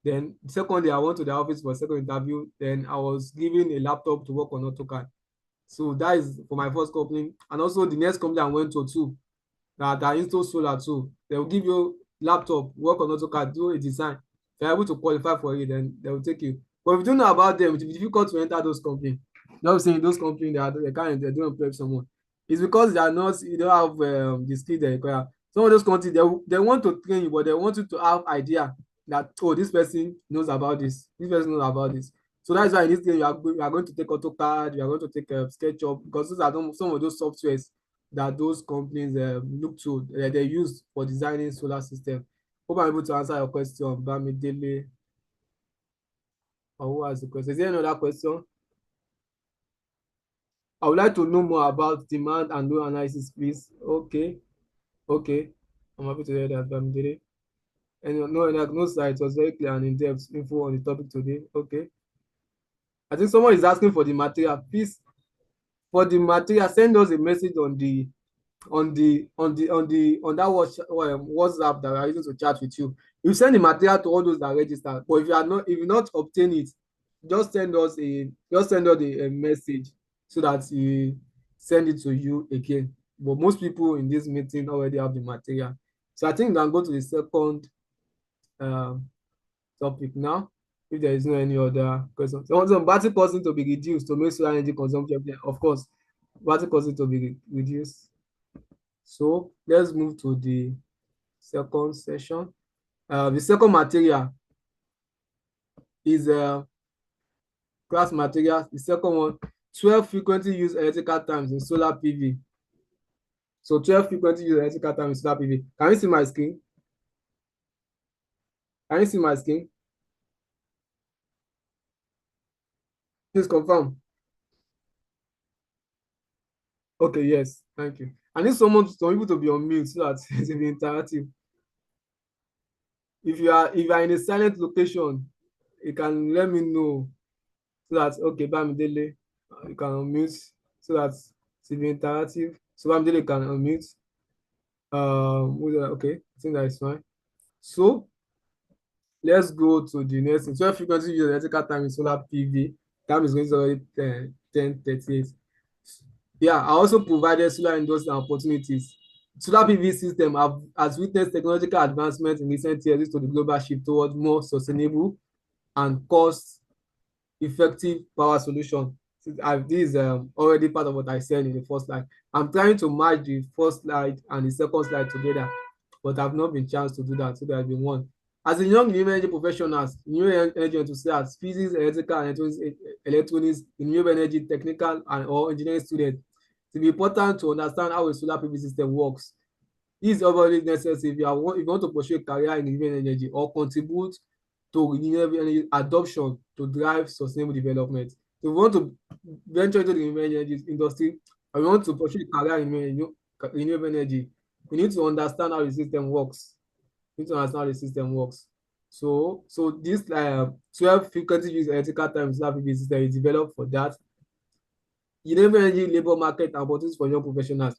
then the second day I went to the office for a second interview, then I was given a laptop to work on AutoCAD. So that is for my first company. And also the next company I went to too, that install solar too. They will give you laptop, work on AutoCAD, do a design. If you're able to qualify for it, then they will take you. But if you don't know about them, it will be difficult to enter those companies. Not saying those companies they don't employ someone. It's because they are not, you don't have the skill they require. Some of those companies they want to train you, but they want you to have idea that, oh, this person knows about this, this person knows about this. So that's why in this game you are going to take AutoCAD, you are going to take SketchUp, because those are some of those softwares that those companies look to they use for designing solar system. Hope I'm able to answer your question, Bamidele. Or who has the question? Is there another question? I would like to know more about demand and load analysis, please. Okay. I'm happy to hear that, Bamidele. And no site was very clear and in-depth info on the topic today. Okay. I think someone is asking for the material. Please, for the material, send us a message on that WhatsApp that we are using to chat with you. You send the material to all those that register. But if you not obtain it, just send us a message so that we send it to you again. But most people in this meeting already have the material. So I think we can go to the second topic now. If there is no any other questions. Also, battery costing to be reduced to make solar energy consumption. Of course, battery costing to be reduced. So let's move to the second session. The second material is class material. The second one, 12 frequently used electrical times in solar PV. So 12 frequently used electrical times in solar PV. Can you see my screen? Can you see my screen? Please confirm. Okay, yes, thank you. I need some people to be on mute so that it will be interactive. If you are in a silent location, you can let me know so that okay, Bamidele, you can unmute so that it will be interactive. So Bamidele can unmute. Okay, I think that is fine. So let's go to the next thing. 12 frequency use electrical time in solar PV. Time is going to already 10:38. Yeah, I also provided solar industry opportunities. Solar PV system has witnessed technological advancement in recent years to the global shift toward more sustainable and cost-effective power solution. This is already part of what I said in the first slide. I'm trying to match the first slide and the second slide together, but I've not been chance to do that, so there has been one. As a young renewable energy professionals, renewable energy enthusiasts, physics, electrical, and electronics, renewable energy technical and or engineering students, it will be important to understand how a solar PV system works. This is already necessary if you want to pursue a career in renewable energy or contribute to renewable energy adoption to drive sustainable development. So if you want to venture into the renewable energy industry, or you want to pursue a career in renewable energy, you need to understand how the system works. You need to understand how the system works. So this 12 frequently used electrical time solar PV system is developed for that. Renewable energy labor market and opportunities for young professionals.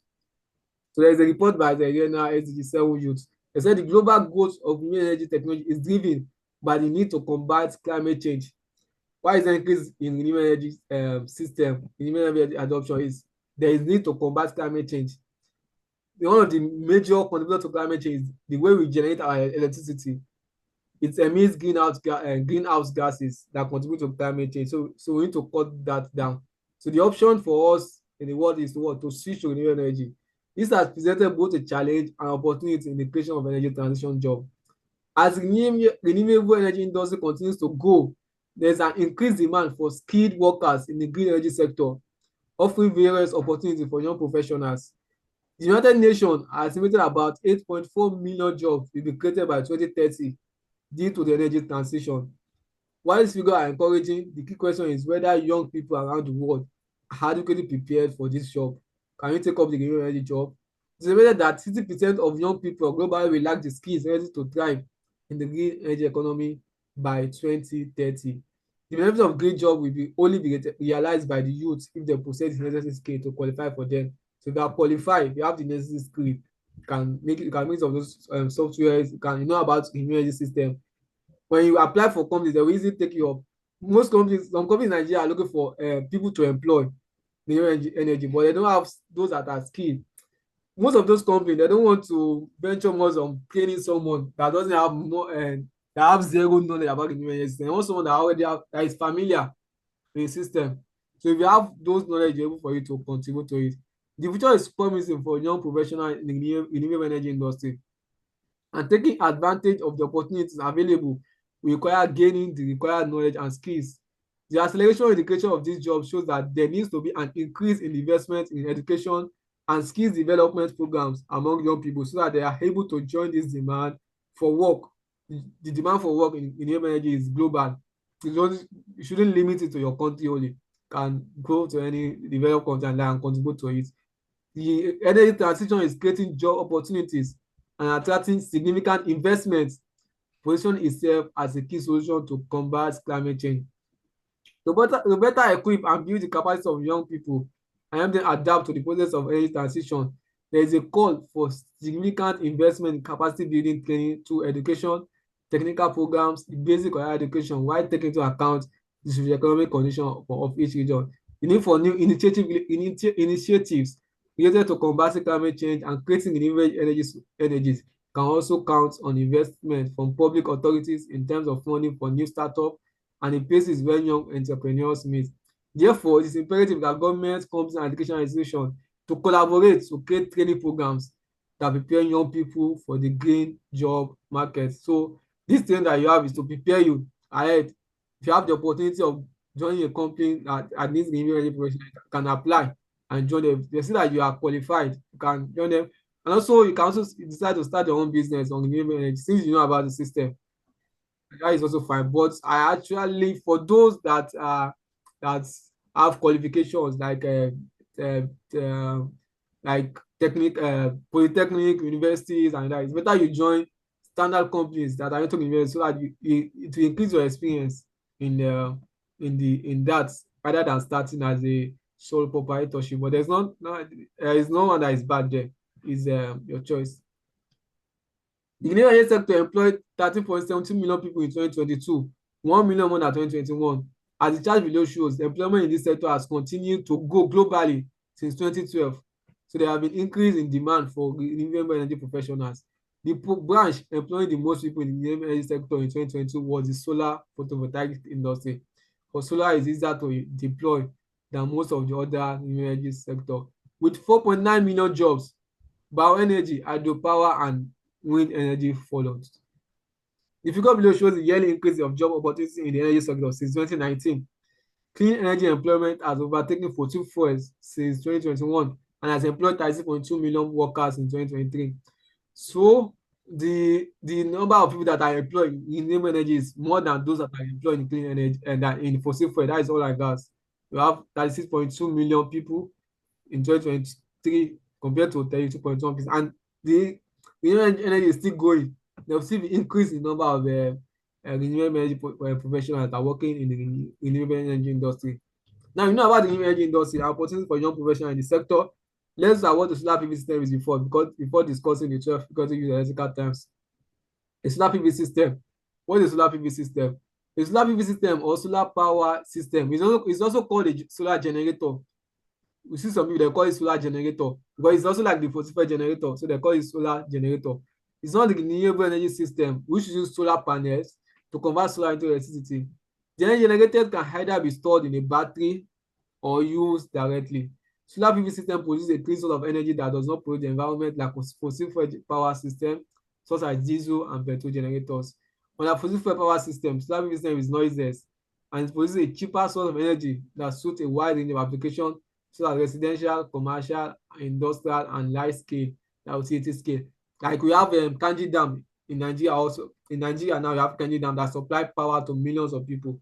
So there is a report by the Arena SDG 7 Youth. They said the global growth of renewable energy technology is driven by the need to combat climate change. Why is the increase in renewable energy system, renewable energy adoption is there is need to combat climate change. One of the major contributors to climate change is the way we generate our electricity. It emits greenhouse gases that contribute to climate change. So we need to cut that down. So the option for us in the world is to switch to renewable energy. This has presented both a challenge and opportunity in the creation of energy transition job. As renewable energy industry continues to grow, there's an increased demand for skilled workers in the green energy sector, offering various opportunities for young professionals. The United Nations has estimated about 8.4 million jobs will be created by 2030 due to the energy transition. While these figures are encouraging, the key question is whether young people around the world are adequately prepared for this job. Can you take up the renewable energy job? It's estimated that 60% of young people globally will lack the skills ready to thrive in the green energy economy by 2030. The benefits of green job will only be realized by the youth if they possess the necessary skill to qualify for them. So if you are qualified, if you have the necessary skill, you can make some of those softwares, you know about the renewable energy system. When you apply for companies, they will easily take you up. Some companies in Nigeria are looking for people to employ renewable energy, but they don't have those that are skilled. Most of those companies, they don't want to venture more on training someone that doesn't have that have zero knowledge about the renewable energy system. They want someone that is familiar with the system. So if you have those knowledge, you're able for you to contribute to it. The future is promising for young professionals in the renewable energy industry. And taking advantage of the opportunities available will require gaining the required knowledge and skills. The acceleration in the creation of these jobs shows that there needs to be an increase in investment in education and skills development programs among young people so that they are able to join this demand for work. The demand for work in renewable energy is global. You shouldn't limit it to your country only. can go to any developed country and contribute to it. The energy transition is creating job opportunities and attracting significant investments, position itself as a key solution to combat climate change. To better equip and build the capacity of young people and help them adapt to the process of energy transition, there is a call for significant investment in capacity building training through education, technical programs, basic higher education, while taking into account the socio-economic condition of each region. The need for new initiatives related to combating climate change and creating renewable energies can also count on investment from public authorities in terms of funding for new startups and in places where young entrepreneurs meet. Therefore, it is imperative that government, companies, and educational institutions to collaborate to create training programs that prepare young people for the green job market. So this training that you have is to prepare you ahead. If you have the opportunity of joining a company that needs renewable energy professional, you can apply and join them. They see that you are qualified, you can join them. And also, you can also decide to start your own business on renewable energy since you know about the system. That is also fine. But I actually, for those that have qualifications uh, uh, like polytechnic universities and that, it's better you join standard companies that are into university so that it will increase your experience in that rather than starting as a sole proprietorship. But there is no one that is bad there. Is your choice. The Guinea energy sector employed 13.72 million people in 2022, 1 million more than 2021. As the chart below shows, employment in this sector has continued to grow globally since 2012. So there have been increase in demand for renewable energy professionals. The branch employing the most people in the renewable energy sector in 2022 was the solar photovoltaic industry. For solar is easier to deploy than most of the other renewable energy sector. With 4.9 million jobs, bioenergy, hydropower, and wind energy followed. The figure below shows the yearly increase of job opportunities in the energy sector since 2019. Clean energy employment has overtaken 14 fuels since 2021 and has employed 36.2 million workers in 2023. So the number of people that are employed in renewable energy is more than those that are employed in clean energy and that in fossil fuel. That is all I gas. We have 36.2 million people in 2023 compared to 32.1%. And the renewable energy is still growing. There will still be increase in number of renewable energy professionals that are working in the renewable energy industry. Now, you know about the renewable energy industry, the opportunity for young professionals in the sector. Let's look at what the solar PV system is before discussing the 12 frequency use electrical terms. A solar PV system. What is a solar PV system? A solar PV system or solar power system is also called a solar generator. We see some people they call it solar generator because it's also like the fossil generator, so they call it solar generator. It's not the renewable energy system which uses solar panels to convert solar into electricity. The energy generated can either be stored in a battery or used directly. Solar PV system produces a clean source of energy that does not pollute the environment like fossil fuel power system, such as diesel and petrol generators. On a fossil fuel power system, solar PV system is noiseless and it produces a cheaper source of energy that suits a wide range of applications such as residential, commercial, industrial, and large scale, utility scale. Like we have Kanji Dam in Nigeria also. In Nigeria now, you have Kanji Dam that supply power to millions of people.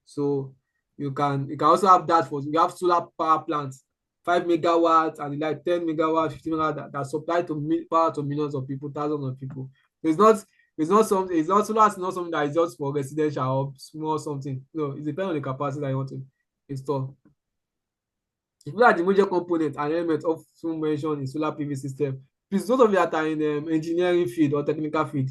So you can also have that you have solar power plants, 5 megawatts and like 10 megawatts, 15 megawatts that supply power to millions of people, thousands of people. So it's not solar is not something that is just for residential or small something. No, it depends on the capacity that you want to install. If you look at the major component and element of mentioned in solar PV system, please those of you that are in engineering field or technical field,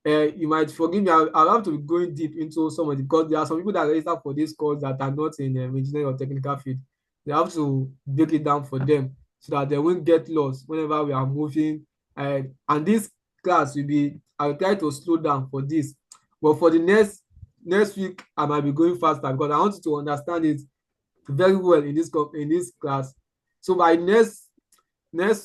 you might forgive me. I'll have to be going deep into some of the because there are some people that register for this course that are not in engineering or technical field. They have to break it down for them so that they won't get lost whenever we are moving. And this class will be, I'll try to slow down for this, but for the next week I might be going faster because I want you to understand it very well in this class. So by next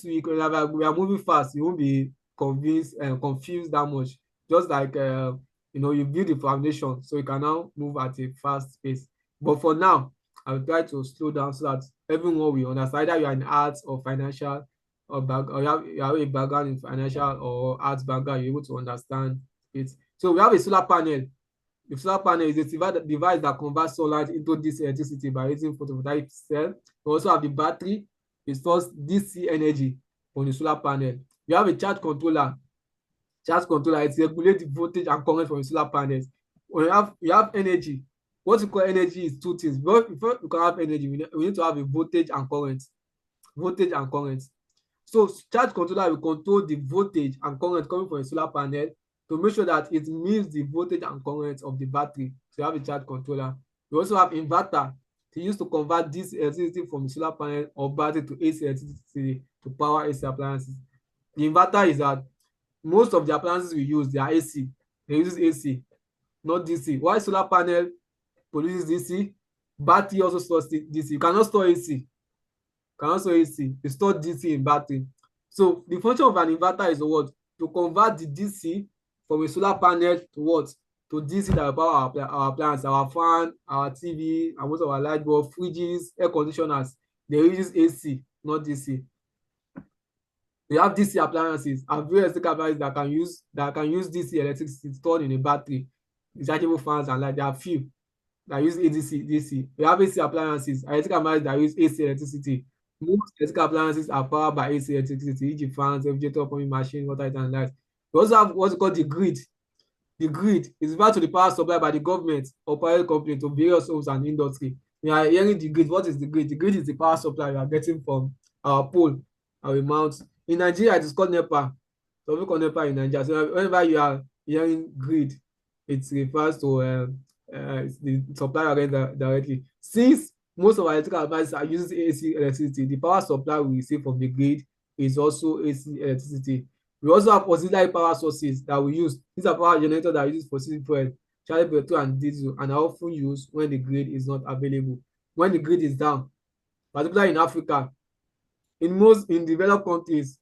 week, when we are moving fast, you won't be confused that much. Just like you build the foundation, so you can now move at a fast pace. But for now, I will try to slow down so that everyone will understand. Either you are in arts or financial, or you have a background in financial or arts background, you're able to understand it. So we have a solar panel The solar panel is a device that converts sunlight into DC electricity by using photovoltaic cell. We also have the battery. It stores DC energy on the solar panel. We have a charge controller. Charge controller, it regulates the voltage and current from the solar panels. When you have energy, what we call energy is two things. Before you can have energy, we need to have a voltage and current. Voltage and current. So charge controller will control the voltage and current coming from a solar panel to make sure that it meets the voltage and current of the battery. So you have a charge controller. We also have inverter to use to convert this electricity from the solar panel or battery to AC electricity to power AC appliances. The inverter is that most of the appliances we use, they are AC. They use AC, not DC. While solar panel produces DC, battery also stores DC. You cannot store AC. You store DC in battery. So the function of an inverter is what? To convert the DC from a solar panel to what? To DC that will power our appliances, our fan, our TV, and most of our light bulb, fridges, air conditioners. They use AC, not DC. We have DC appliances and various appliances that can use DC electricity stored in a battery, rechargeable fans and like there are few that use DC. We have AC appliances, electrical appliances that use AC electricity. Most electrical appliances are powered by AC electricity, e.g. fans, refrigerator, pumping machine, water heater, and light. We also have what's called the grid. The grid is referred to the power supply by the government or private company to various homes and industry. We are hearing the grid. What is the grid? The grid is the power supply we are getting from our pole, our mount. In Nigeria, it is called NEPA. So we call NEPA in Nigeria. So whenever you are hearing grid, it refers to the supply directly. Since most of our electrical appliances are using AC electricity, the power supply we receive from the grid is also AC electricity. We also have auxiliary power sources that we use. These are power generators that use fossil fuel, charge petrol and diesel, and are often used when the grid is not available. When the grid is down, particularly in Africa, in developed countries,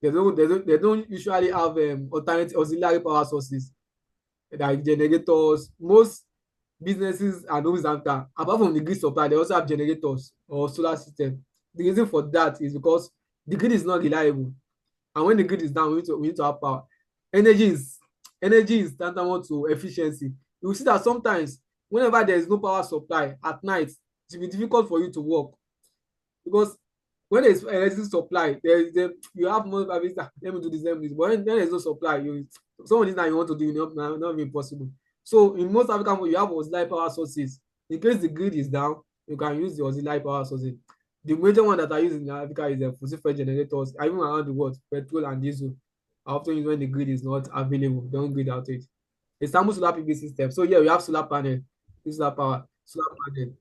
they don't usually have alternative auxiliary power sources like generators. Most businesses and homes after, apart from the grid supply, they also have generators or solar system. The reason for that is because the grid is not reliable, and when the grid is down, we need to have power. Energy is tantamount to efficiency. You will see that sometimes whenever there is no power supply at night, it will be difficult for you to work because when there is electricity supply, you have more let me do this. But when there is no supply, some of these that you want to do not be possible. So in most African countries, you have auxiliary power sources. In case the grid is down, you can use the auxiliary power sources. The major one that I use in Africa is the fossil fuel generators. Even around the world, petrol and diesel are often used when the grid is not available. Don't grid outage. A thermal solar PV system. So yeah, we have solar panel. This is solar power. Solar panel.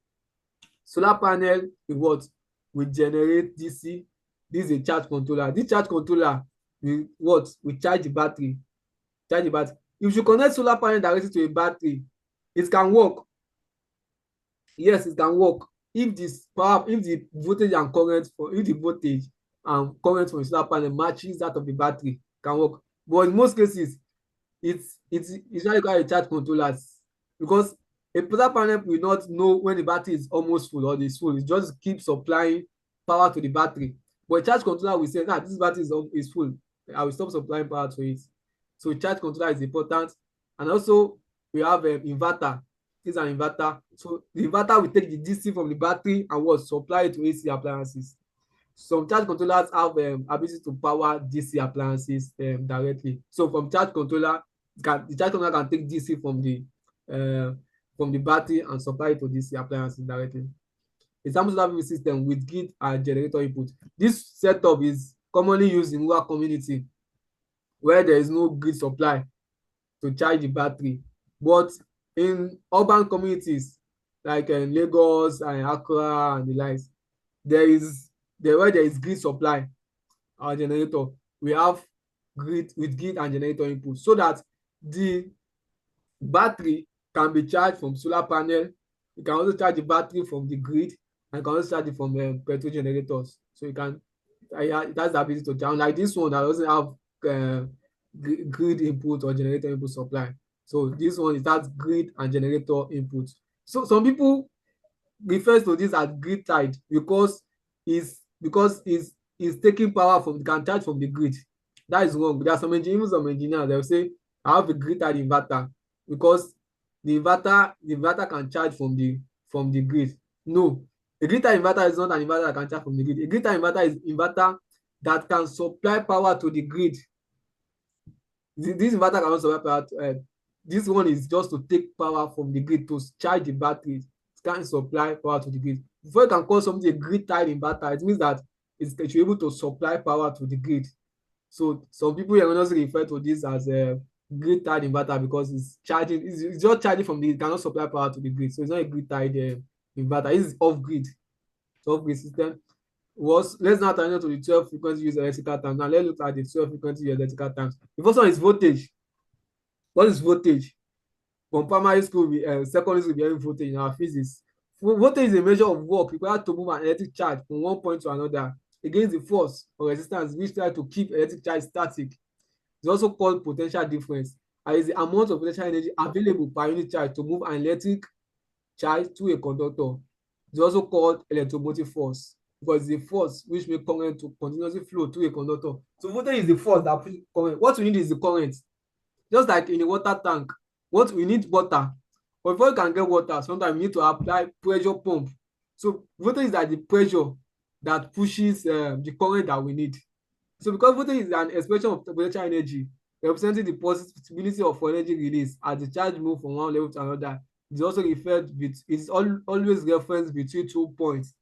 Solar panel is what? We generate DC. This is a charge controller. This charge controller we charge the battery. If you connect solar panel directly to a battery, it can work. Yes, it can work if the voltage and current from the solar panel matches that of the battery, it can work. But in most cases, it's not require a charge controllers because a solar panel will not know when the battery is almost full or it's full. It just keeps supplying power to the battery. But a charge controller will say, this battery is full. I will stop supplying power to it. So charge controller is important. And also we have inverter. This is an inverter. So the inverter will take the DC from the battery and supply it to AC appliances. Some charge controllers have ability to power DC appliances directly. So from charge controller, the charge controller can take DC from the battery and supply it to DC appliances directly. A thermal solar PV system with grid and generator input. This setup is commonly used in rural community where there is no grid supply to charge the battery. But in urban communities like Lagos and Accra and the likes, where there is grid supply, our generator, we have grid and generator input so that the battery can be charged from solar panel. You can also charge the battery from the grid and you can also charge it from petrol generators. So it has the ability to charge. Like this one that doesn't have grid input or generator input supply. So this one is that grid and generator input. So some people refers to this as grid tied because it's taking power can charge from the grid. That is wrong. There are some engineers they'll say I have a grid tied inverter because the inverter can charge from the grid. No, a grid tie inverter is not an inverter that can charge from the grid. A grid tie inverter is inverter that can supply power to the grid. This inverter cannot supply power this one is just to take power from the grid to charge the battery. It can't supply power to the grid. Before you can call something a grid tied inverter, it means that it should be able to supply power to the grid. So some people honestly refer to this as a grid tied inverter because it's charging, it's just charging from the, it cannot supply power to the grid. So it's not a grid tied inverter. It's off grid. It's off grid system. Let's now turn to the 12 frequency use electrical times. Now let's look at the 12 frequency use electrical times. The first one is voltage. What is voltage? From primary school, secondary school, we have voltage in our physics. Voltage is a measure of work required to move an electric charge from one point to another against the force or resistance which try to keep electric charge static. It's also called potential difference, and is the amount of potential energy available per unit charge to move an electric charge to a conductor. It's also called electromotive force because it's the force which makes current to continuously flow through a conductor. So voltage is the force that pushes current. What we need is the current. Just like in a water tank, what we need water, but before you can get water, sometimes you need to apply pressure pump. So voltage is like the pressure that pushes the current that we need. So because voltage is an expression of potential energy representing the possibility of energy release as the charge moves from one level to another, it's also referred with, it's always referenced between 2 points.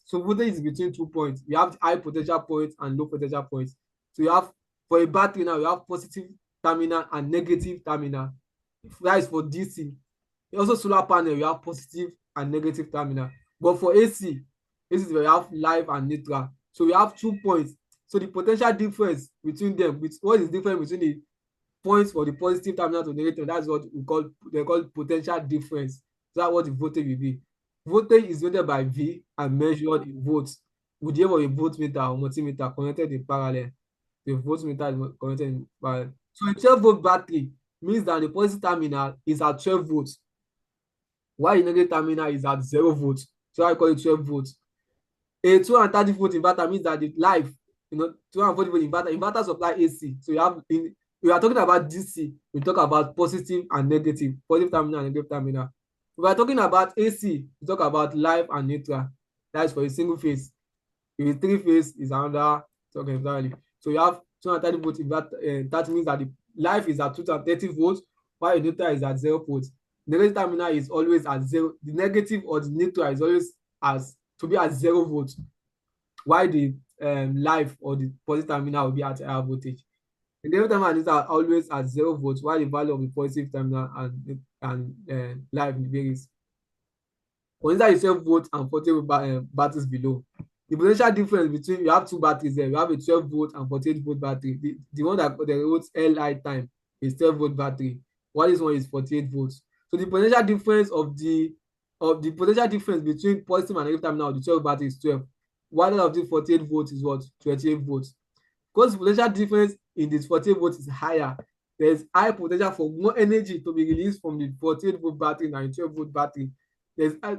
So voltage is between 2 points. We have high potential points and low potential points. So you have, for a battery now, you have positive terminal and negative terminal. That is for DC. Also solar panel, you have positive and negative terminal. But for AC, this is where you have live and neutral. So we have 2 points. So the potential difference between them, what is different between the points for the positive terminal to negative, that's what they call potential difference. So that's what the voltage will be. Voltage is measured by V and measured in volts with the help of a voltmeter or multimeter connected in parallel. The voltmeter is connected in parallel. So a 12-volt battery means that the positive terminal is at 12 volts, while the negative terminal is at 0 volts. So I call it 12 volts. A 230-volt inverter means that the life, 240-volt inverter supply AC. So we are talking about DC, we talk about positive and negative, positive terminal and negative terminal. If we are talking about AC, we talk about live and neutral. That is for a single phase. If it's 3-phase, is another talking entirely. So you have 230-volt inverter, that means that the life is at 230 volts, while the neutral is at 0 volts. The negative terminal is always at 0. The negative or the neutral is always to be at 0 volts, while the live or the positive terminal will be at higher voltage. The negative terminal are always at 0 volts, while the value of the positive terminal and live varies. Consider the 12 volt and 40 batteries below. The potential difference between, you have two batteries there. You have a 12 volt and 48 volt battery. The one that denotes Li time is 12 volt battery, while this one is 48 volts. So the potential difference of the potential difference between positive and negative terminal of the 12 battery is 12, while that of the 48 volts is what? 28 volts. Because the potential difference in this 48 volts is higher, there is high potential for more energy to be released from the 48 volt battery than the 12 volt battery. There's high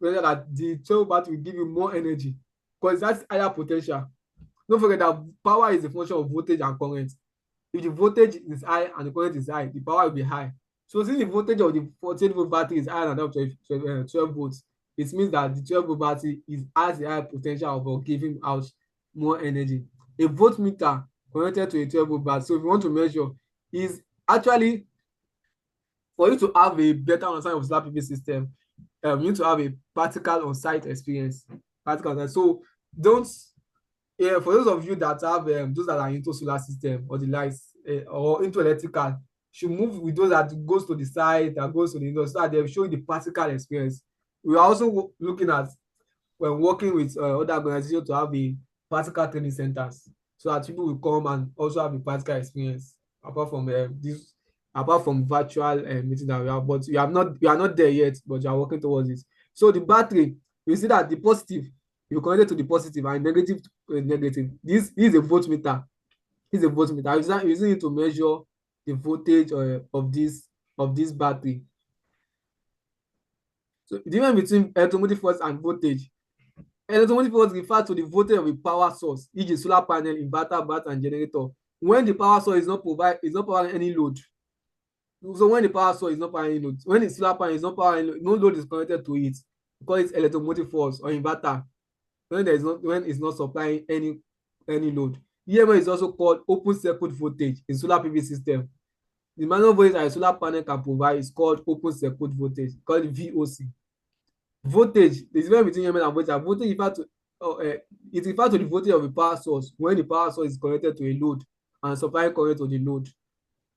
potential that the 12 battery will give you more energy because that's higher potential. Don't forget that power is a function of voltage and current. If the voltage is high and the current is high, the power will be high. So since the voltage of the 48 volt battery is higher than that of 12 volts, it means that the 12 volt battery has a high potential of giving out more energy. A voltmeter connected to a 12 volt battery. So if you want to measure, is actually, for you to have a better understanding of solar PV system, you need to have a practical on-site experience. So for those of you that have those that are into solar system or the lights or into electrical, should move with those that goes to the site, that goes to the industry, so that they show you the practical experience. We are also looking at, when working with other organizations, to have a practical training centers so that people will come and also have a practical experience apart from virtual meeting that we have. But we are not there yet, but you are working towards it. So the battery, you see that the positive, you connect it to the positive and negative to negative. This is a voltmeter. This is a voltmeter. I'm using it to measure the voltage of this battery. So the difference between electromotive force and voltage. Electromotive force refers to the voltage of a power source, e.g. solar panel, inverter, battery, and generator, when the power source is not providing any load. So when the power source is not powering load, when the solar panel is not powering, no load is connected to it. We call it electromotive force or inverter. When it's not supplying any load. EMF is also called open circuit voltage in solar PV system. The maximum voltage that a solar panel can provide is called open circuit voltage, called VOC. Voltage, the difference between EMF and voltage. Voltage refers to it refers to the voltage of a power source when the power source is connected to a load and supplying current to the load.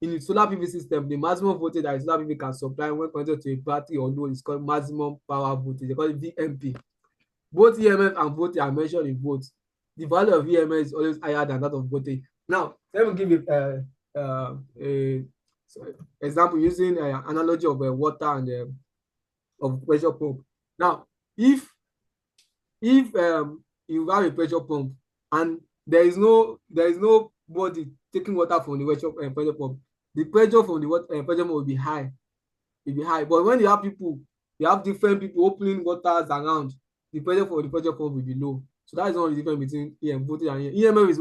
In the solar PV system, the maximum voltage that a solar PV can supply when connected to a battery or load is called maximum power voltage. They call it VMP. Both EMF and voltage are measured in volts. The value of EMF is always higher than that of voltage. Now, let me give you a example using analogy of water and of pressure pump. Now, if you have a pressure pump and there is no body taking water from the pressure pump, the pressure from the pressure pump will be high. But when you have different people opening waters around, the pressure for the pressure pump will be low. So that is one of the difference between voltage and EMF. Is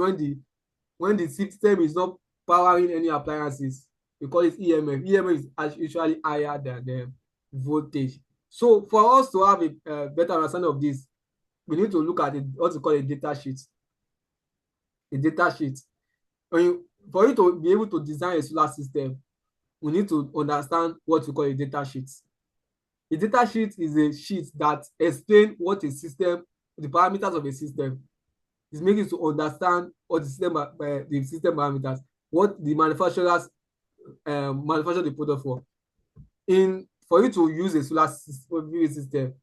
when the system is not powering any appliances, we call it EMF. EMF is usually higher than the voltage. So for us to have a better understanding of this, we need to look at what we call a data sheet. A data sheet. For you to be able to design a solar system, we need to understand what we call a data sheet. A data sheet is a sheet that explains what a system, the parameters of a system. It's making to understand what the system parameters, what the manufacturers manufacture the product for. For you to use a solar system,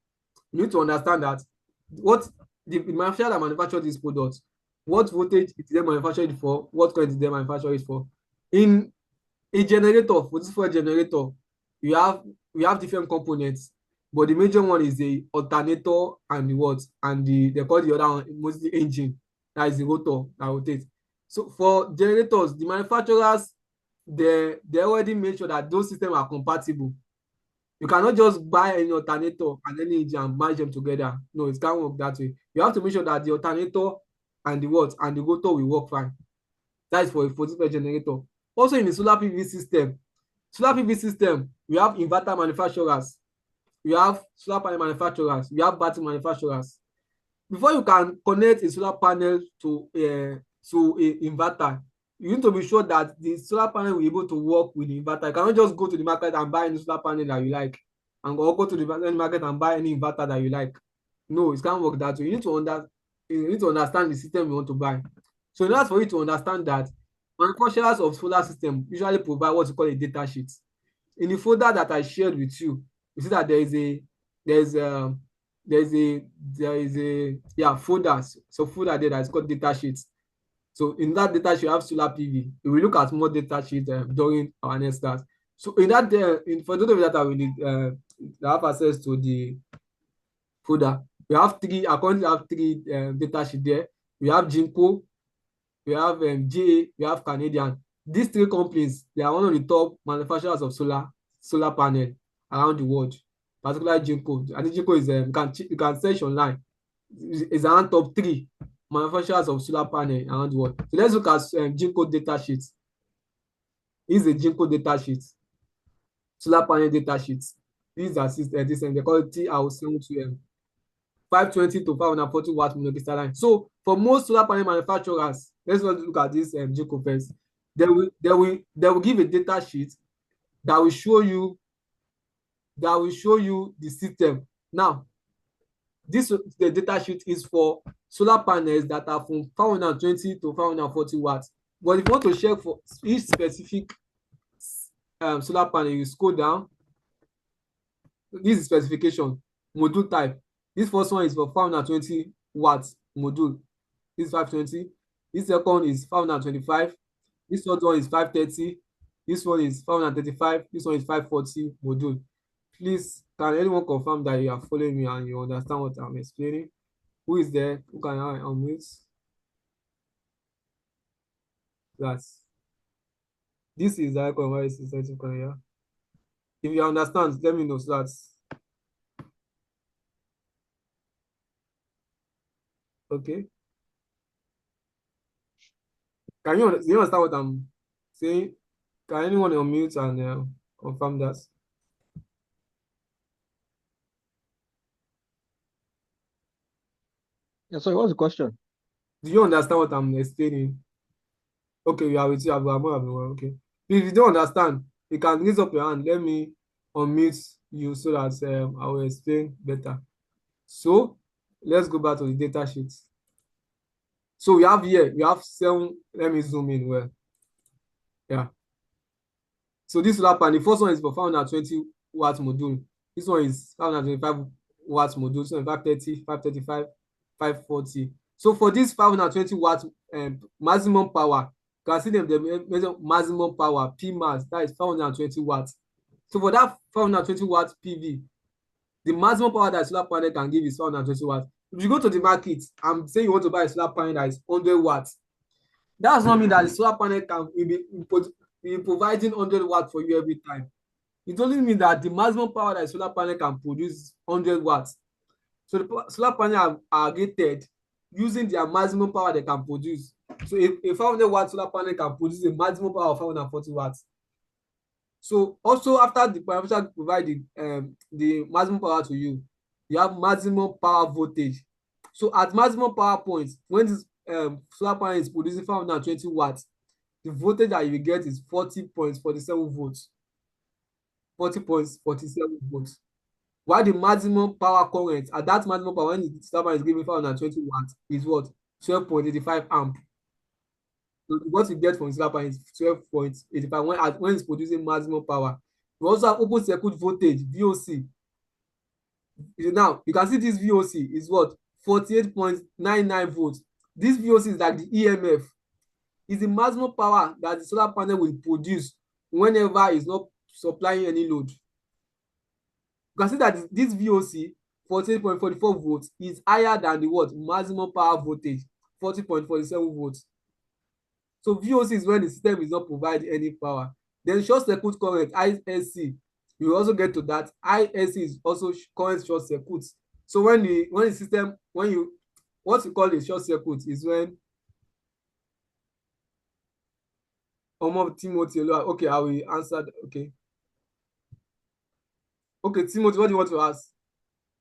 you need to understand that what the manufacturer that manufacture this product, what voltage is they manufactured for, what current is they manufacture it for. In a generator, for a generator, we have different components, but the major one is the alternator and the what, and they call the other one mostly engine, that is the rotor that rotates. So for generators, the manufacturers, they already make sure that those systems are compatible. You cannot just buy any alternator and any engine and merge them together. No, it can't work that way. You have to make sure that the alternator and the what and the rotor will work fine. That is for a different generator. Also in the solar PV system, we have inverter manufacturers, we have solar panel manufacturers, we have battery manufacturers. Before you can connect a solar panel to an inverter, you need to be sure that the solar panel will be able to work with the inverter. You cannot just go to the market and buy any solar panel that you like, and go to the market and buy any inverter that you like. No, it can't work that way. You need to understand the system you want to buy. So in order for you to understand that, manufacturers of solar system usually provide what we call a data sheet. In the folder that I shared with you, you see that there is a folder. So folder there that is called data sheets. So in that data sheet, you have solar PV. We will look at more data sheets during our next class. So in that for those of you that are really have access to the folder, I currently have three data sheets there. We have Jinko, we have GA, we have Canadian. These three companies, they are one of the top manufacturers of solar panel around the world, particularly Jinko. I think Jinko is you can search online. It's around top 3 manufacturers of solar panel around the world. So let's look at Jinko data sheets. This is a Jinko data sheet, solar panel data sheet. These are they call it TR72M. 520 to 540 watt monocrystalline. So for most solar panel manufacturers, let's look at this Jinko first. They will give a data sheet that will show you the system. Now, the data sheet is for solar panels that are from 520 to 540 watts. But if you want to check for each specific solar panel, you scroll down. This is specification, module type. This first one is for 520 watts module. This is 520. This second is 525. This third one is 530. This one is 535. This one is 540 module. Please, can anyone confirm that you are following me and you understand what I'm explaining? Who is there? Who can I unmute? Yes. This is the icon. If you understand, let me know. So that's okay. Can you understand what I'm saying? Can anyone unmute and confirm that. Yeah, sorry, what's the question? Do you understand what I'm explaining? Okay, we are with you, Abu. Okay. If you don't understand, you can raise up your hand. Let me unmute you so that I will explain better. So let's go back to the data sheet. So we have here, we have 7. Let me zoom in well. Yeah. So this solar panel, the first one is for 520 watt module. This one is 525 watts module. So 530, 535, 540. So for this 520 watt maximum power, you can see them, they measure maximum power, P max, that is 520 watts. So for that 520 watts PV, the maximum power that solar panel can give is 520 watts. If you go to the market, I'm saying you want to buy a solar panel that is 100 watts. That does not mean that the solar panel can be providing 100 watts for you every time. It only means that the maximum power that a solar panel can produce is 100 watts. So the solar panel are rated using their maximum power they can produce. So a 500 watt solar panel can produce a maximum power of 540 watts. So also after the manufacturer provide the maximum power to you, you have maximum power voltage. So at maximum power point, when this solar panel is producing 520 watts, the voltage that you will get is 40.47 volts. 40.47 volts. While the maximum power current at that maximum power when the solar panel is giving 520 watts is what? 12.85 amp. So what you get from the solar panel is 12.85 when it's producing maximum power. We also have open circuit voltage, VOC. Now you can see this VOC is what? 48.99 volts. This VOC is like the EMF. Is the maximum power that the solar panel will produce whenever it's not supplying any load. You can see that this VOC 48.44 volts is higher than the what? Maximum power voltage 40.47 volts. So VOC is when the system is not providing any power. Then short circuit current, ISC, you will also get to that. ISC is also current short circuit. So when the system, what you call a short circuit is when Timothy, okay, I will answer. Okay, Timothy, what do you want to ask?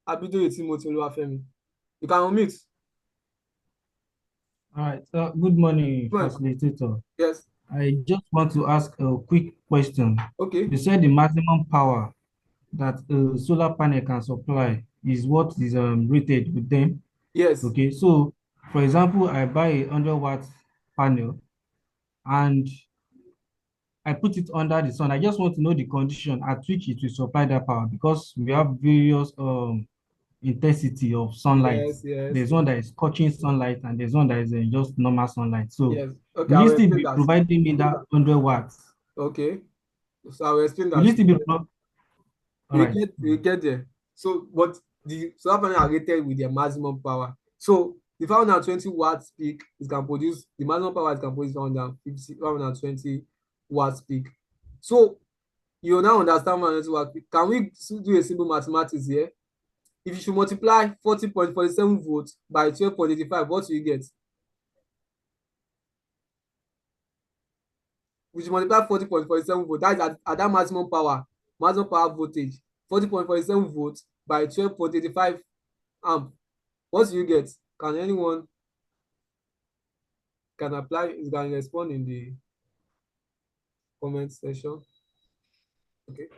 Abidoye Timothy Oluwafemi. You can unmute. All right. So good morning, Go ahead. facilitator. Yes. I just want to ask a quick question. Okay. You said the maximum power that a solar panel can supply is what is rated with them. Yes. Okay. So, for example, I buy a 100-watt panel and I put it under the sun. I just want to know the condition at which it will supply that power because we have various intensity of sunlight. Yes. There's one that is scorching sunlight and there's one that is just normal sunlight. So Yes. Okay, will I you will still explain be that. providing me that 100 watts? Okay. So I will explain Will you that. still be all right? You get there. So, but the solar panel are rated with their maximum power. So the 520 watts peak it can produce the maximum power it can produce 520 watts peak. So you now understand 520 watts peak. Can we do a simple mathematics here? If you should multiply 40.47 volts by 12.85, what do you get? We should multiply 40.47 volts. That is at that maximum power voltage. 40.47 volts by 12.85 amp. What do you get? Can anyone apply? You can respond in the comment section. Okay.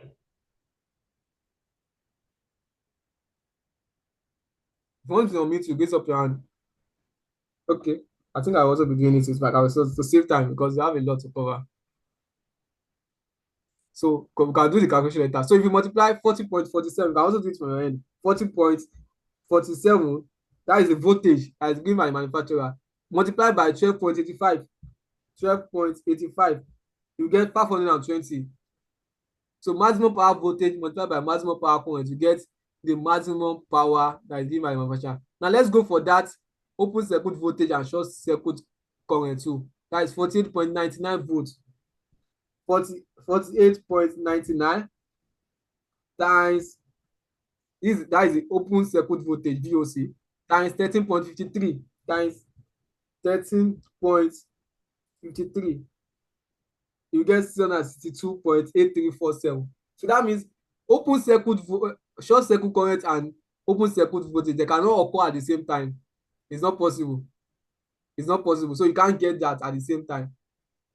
If you want to unmute, you raise up your hand. Okay. I think I will also be doing it back. I will to save time because we have a lot to cover. So we can do the calculation later. So if you multiply 40.47, you can also do it from your end. 40.47, that is the voltage as given by the manufacturer. Multiplied by 12.85, you get 520. So maximum power voltage multiplied by maximum power current, you get the maximum power that is given by the manufacturer. Now let's go for that open circuit voltage and short circuit current too. That is 48.99 volts. 48.99 times that is the open circuit voltage VOC times 13.53 times 13.53 you get 662.8347. So that means open circuit, short circuit current and open circuit voltage, they cannot occur at the same time. It's not possible. It's not possible. So you can't get that at the same time.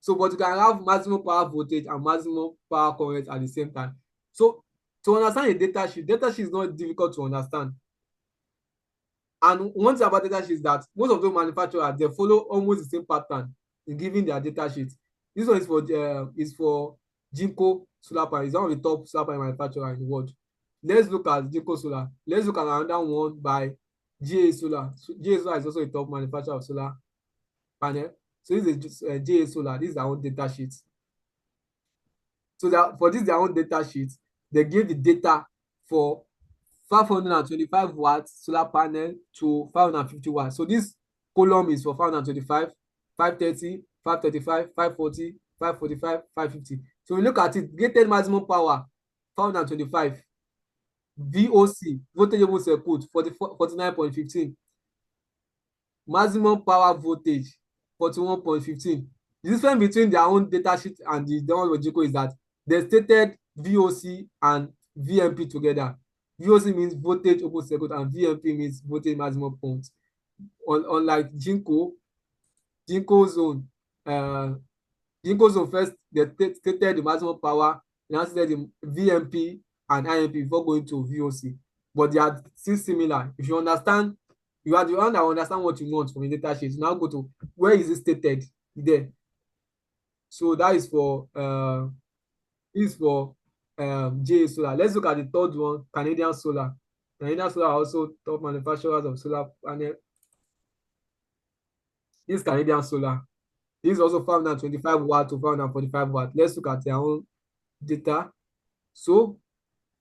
So, but you can have maximum power voltage and maximum power current at the same time. So to understand a data sheet is not difficult to understand. And one thing about data sheet is that most of those manufacturers, they follow almost the same pattern in giving their data sheet. This one is for Jinko solar panel. It's one of the top solar panel manufacturers in the world. Let's look at Jinko Solar. Let's look at another one by GA Solar. So GA Solar is also a top manufacturer of solar panel. So this is GA Solar. This is their own data sheet. So that for this their own data sheet, they give the data for 525 watts solar panel to 550 watts. So this column is for 525, 530, 535, 540, 545, 550. So we look at it, rated maximum power 525, VOC, voltageable circuit 49.15, maximum power voltage 41.15. The difference between their own data sheet and the one with Jinko is that they stated VOC and VMP together. VOC means voltage open circuit and VMP means voltage maximum point. Unlike Jinko zone first, they stated the maximum power, now stated the VMP and IMP before going to VOC. But they are still similar. If you understand, you are the one that understand what you want from the data sheet. Now go to where is it stated there. So that is for GA Solar. Let's look at the third one, Canadian Solar. Canadian Solar are also top manufacturers of solar panel. This Canadian Solar. This is also 525 watt to 545 watt. Let's look at their own data. So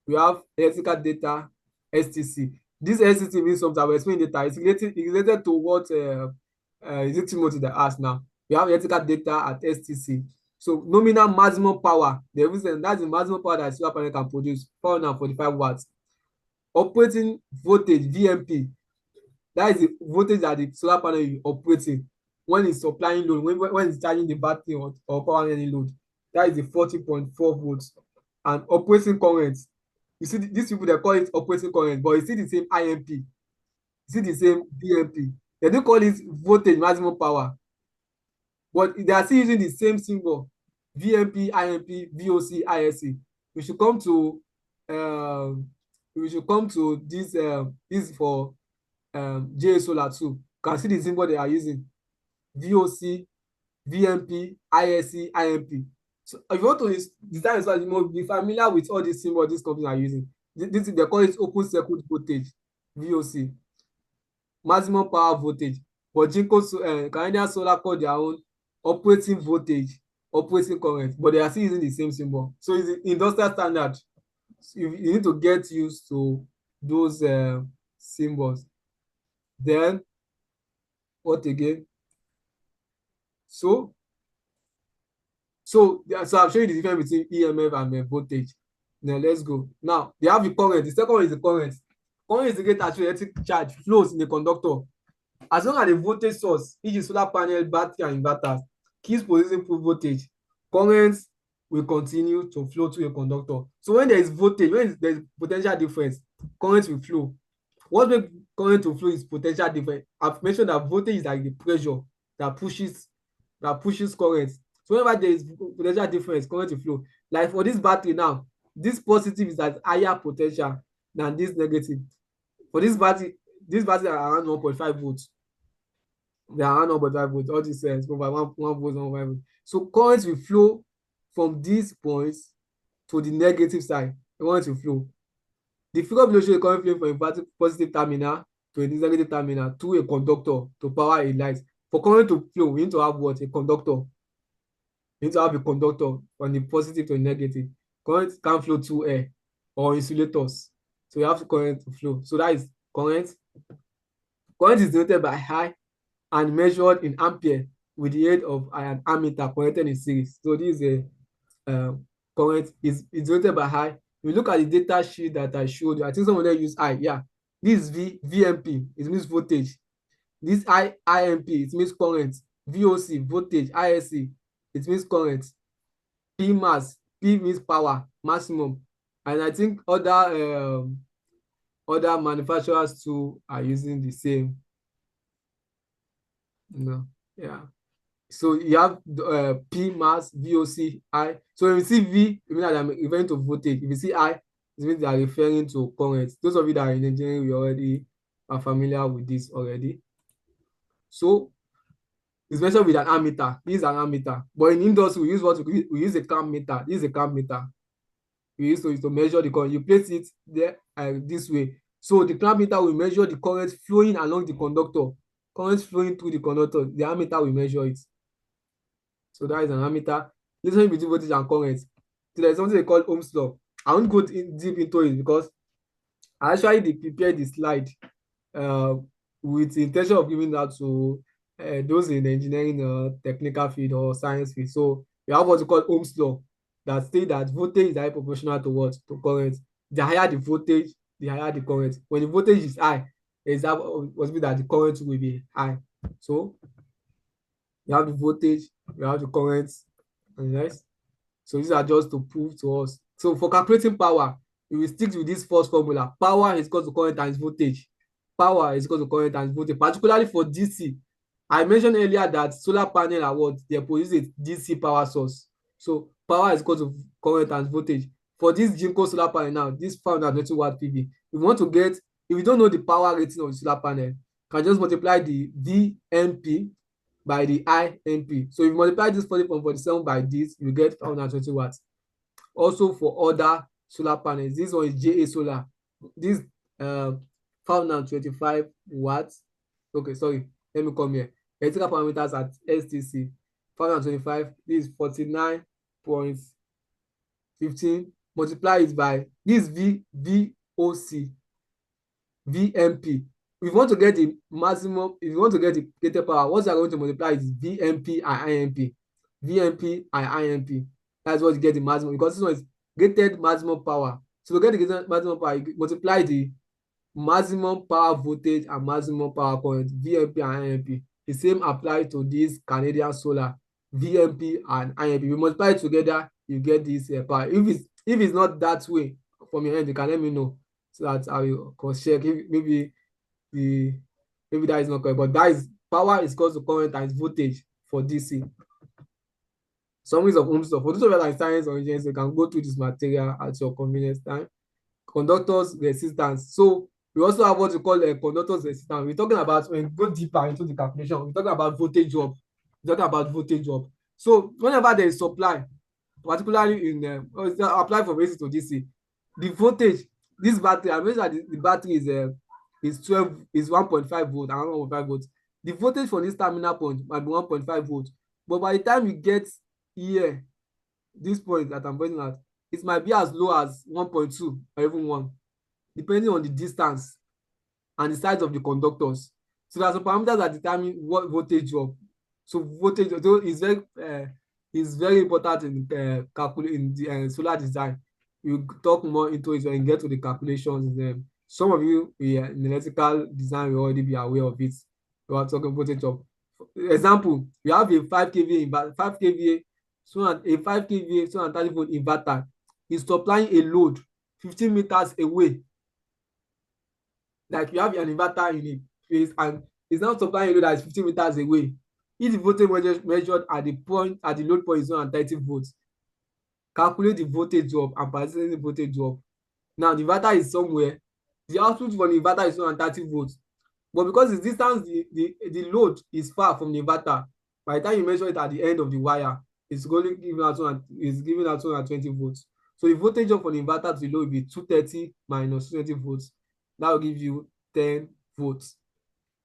we have electrical data, STC. This STC means something. I will explain data. It's related to what is it Timothy that asked now. We have electrical data at STC. So nominal maximum power, the reason that's the maximum power that solar panel can produce, 445 watts. Operating voltage, VMP, that is the voltage that the solar panel is operating when it's supplying load, when it's charging the battery or powering any load. That is the 40.4 volts. And operating current, you see these people, they call it operating current, but you see the same IMP, you see the same VMP. They don't call it voltage maximum power, but they are still using the same symbol, VMP, IMP, VOC, ISC. We should come to this. This is for GA Solar too. You can see the symbol they are using, VOC, VMP, ISC, IMP. So if you want to design solar, you must be familiar with all these symbols these companies are using. This they call it open circuit voltage, VOC, maximum power voltage. But Jinko Canadian Solar call their own operating voltage, operating current, but they are still using the same symbol. So it's the industrial standard. So you need to get used to those symbols. Then what again? So I've shown you the difference between EMF and voltage. Now let's go. Now they have the current. The second one is the current. Current is the rate at which electric charge flows in the conductor. As long as the voltage source, e.g. solar panel, battery, and inverters, keeps producing full voltage, current will continue to flow through a conductor. So when there is voltage, when there is potential difference, current will flow. What makes current to flow is potential difference. I've mentioned that voltage is like the pressure that pushes current. So whenever there is potential difference, current will flow. Like for this battery now, this positive is at higher potential than this negative. For this battery are around 1.5 volts. They are around 1.5 volts. All these over 1 volt, 1.5 volts. So current will flow from these points to the negative side. Current will flow. The figure below shows a current flowing from a battery positive terminal to a negative terminal to a conductor to power a light. For current to flow, we need to have what? A conductor. We need to have a conductor from the positive to the negative. Current can flow through air or insulators. So you have current to flow. So that is current. Current is denoted by I and measured in ampere with the aid of an ammeter connected in series. So this is a current is denoted by I. You look at the data sheet that I showed you. I think some of them use I. Yeah, this is VMP. It means voltage. This IMP, it means current. VOC, voltage. ISC, it means current. P mass. P means power, maximum. And I think other manufacturers too are using the same. Yeah. So you have P mass, VOC, I. So if you see V, it means that I'm referring to voltage. If you see I, it means they are referring to current. Those of you that are in engineering, we already are familiar with this already. So it's measured with an ammeter. This is an ammeter. But in industry, we use a clamp meter. This is a clamp meter. We use to measure the current. You place it there this way. So the clamp meter will measure the current flowing along the conductor. Current flowing through the conductor. The ammeter will measure it. So that is an ammeter. Relationship between voltage and current. So there's something they call Ohm's law. I won't go deep into it because I actually prepared the slide with the intention of giving that to those in the engineering technical field or science field. So we have what we call Ohm's law that states that voltage is highly proportional to what? To current. The higher the voltage, the higher the current. When the voltage is high, it's possible that the current will be high. So you have the voltage, you have the current, and yes. So these are just to prove to us. So for calculating power, we will stick with this first formula. Power is equal to current times voltage. Power is equal to current times voltage, particularly for DC. I mentioned earlier that solar panel are what? They produce a DC power source. So power is equal to current times voltage. For this Jinko solar panel now, this 520 watt PV, if you want to get, if you don't know the power rating of the solar panel, you can just multiply the VMP by the IMP. So if you multiply this 40.47 by this, you get 520 watts. Also for other solar panels, this one is JA Solar. This 525 watts. Okay, sorry. Let me come here. Electrical parameters at STC 525. This is 49.15. Multiply it by this VOC, VMP. If you want to get the maximum, if you want to get the rated power, what you are going to multiply is VMP and IMP. VMP and IMP. That's what you get the maximum, because this one is rated maximum power. So to get the rated maximum power, you multiply the maximum power voltage and maximum power current, VMP and IMP. The same applies to this Canadian solar, VMP and IMP. You multiply it together, you get this power. If it's not that way from your end, you can let me know so that I will cross check. Maybe that is not correct, but that is power is equal to current times voltage for DC. Summaries of Ohm's law. For those of you that are science or engineers, you can go through this material at your convenience time. Conductors resistance. So we also have what we call a conductor's resistance. We're talking about, when we go deeper into the calculation, we're talking about voltage drop. So whenever there is supply, particularly in apply from AC to DC, the voltage, this battery, I mentioned that the battery is 1.5 volt and 1.5 volts. The voltage for this terminal point might be 1.5 volts, but by the time you get here, this point that I'm pointing at, it might be as low as 1.2 or even 1, depending on the distance and the size of the conductors. So there are some parameters that determine what voltage drop. So voltage is very important in calculating the solar design. You talk more into it when you get to the calculations. Some of you in electrical design will already be aware of it. We are talking voltage drop. For example, we have a 5 kVA, 5 kVA, so a 5 kVA 230 volt inverter is supplying a load 15 meters away. Like you have an inverter in a place and it's now supplying a load that is 15 meters away. If the voltage measured at the load point is 130 volts, calculate the voltage drop and participate the voltage drop. Now the inverter is somewhere. The output for the inverter is 130 volts, but because the distance, the load is far from the inverter, by the time you measure it at the end of the wire, it's only giving out 220 volts. So the voltage drop for the inverter to the load will be 230 minus 220 volts. That will give you 10 volts.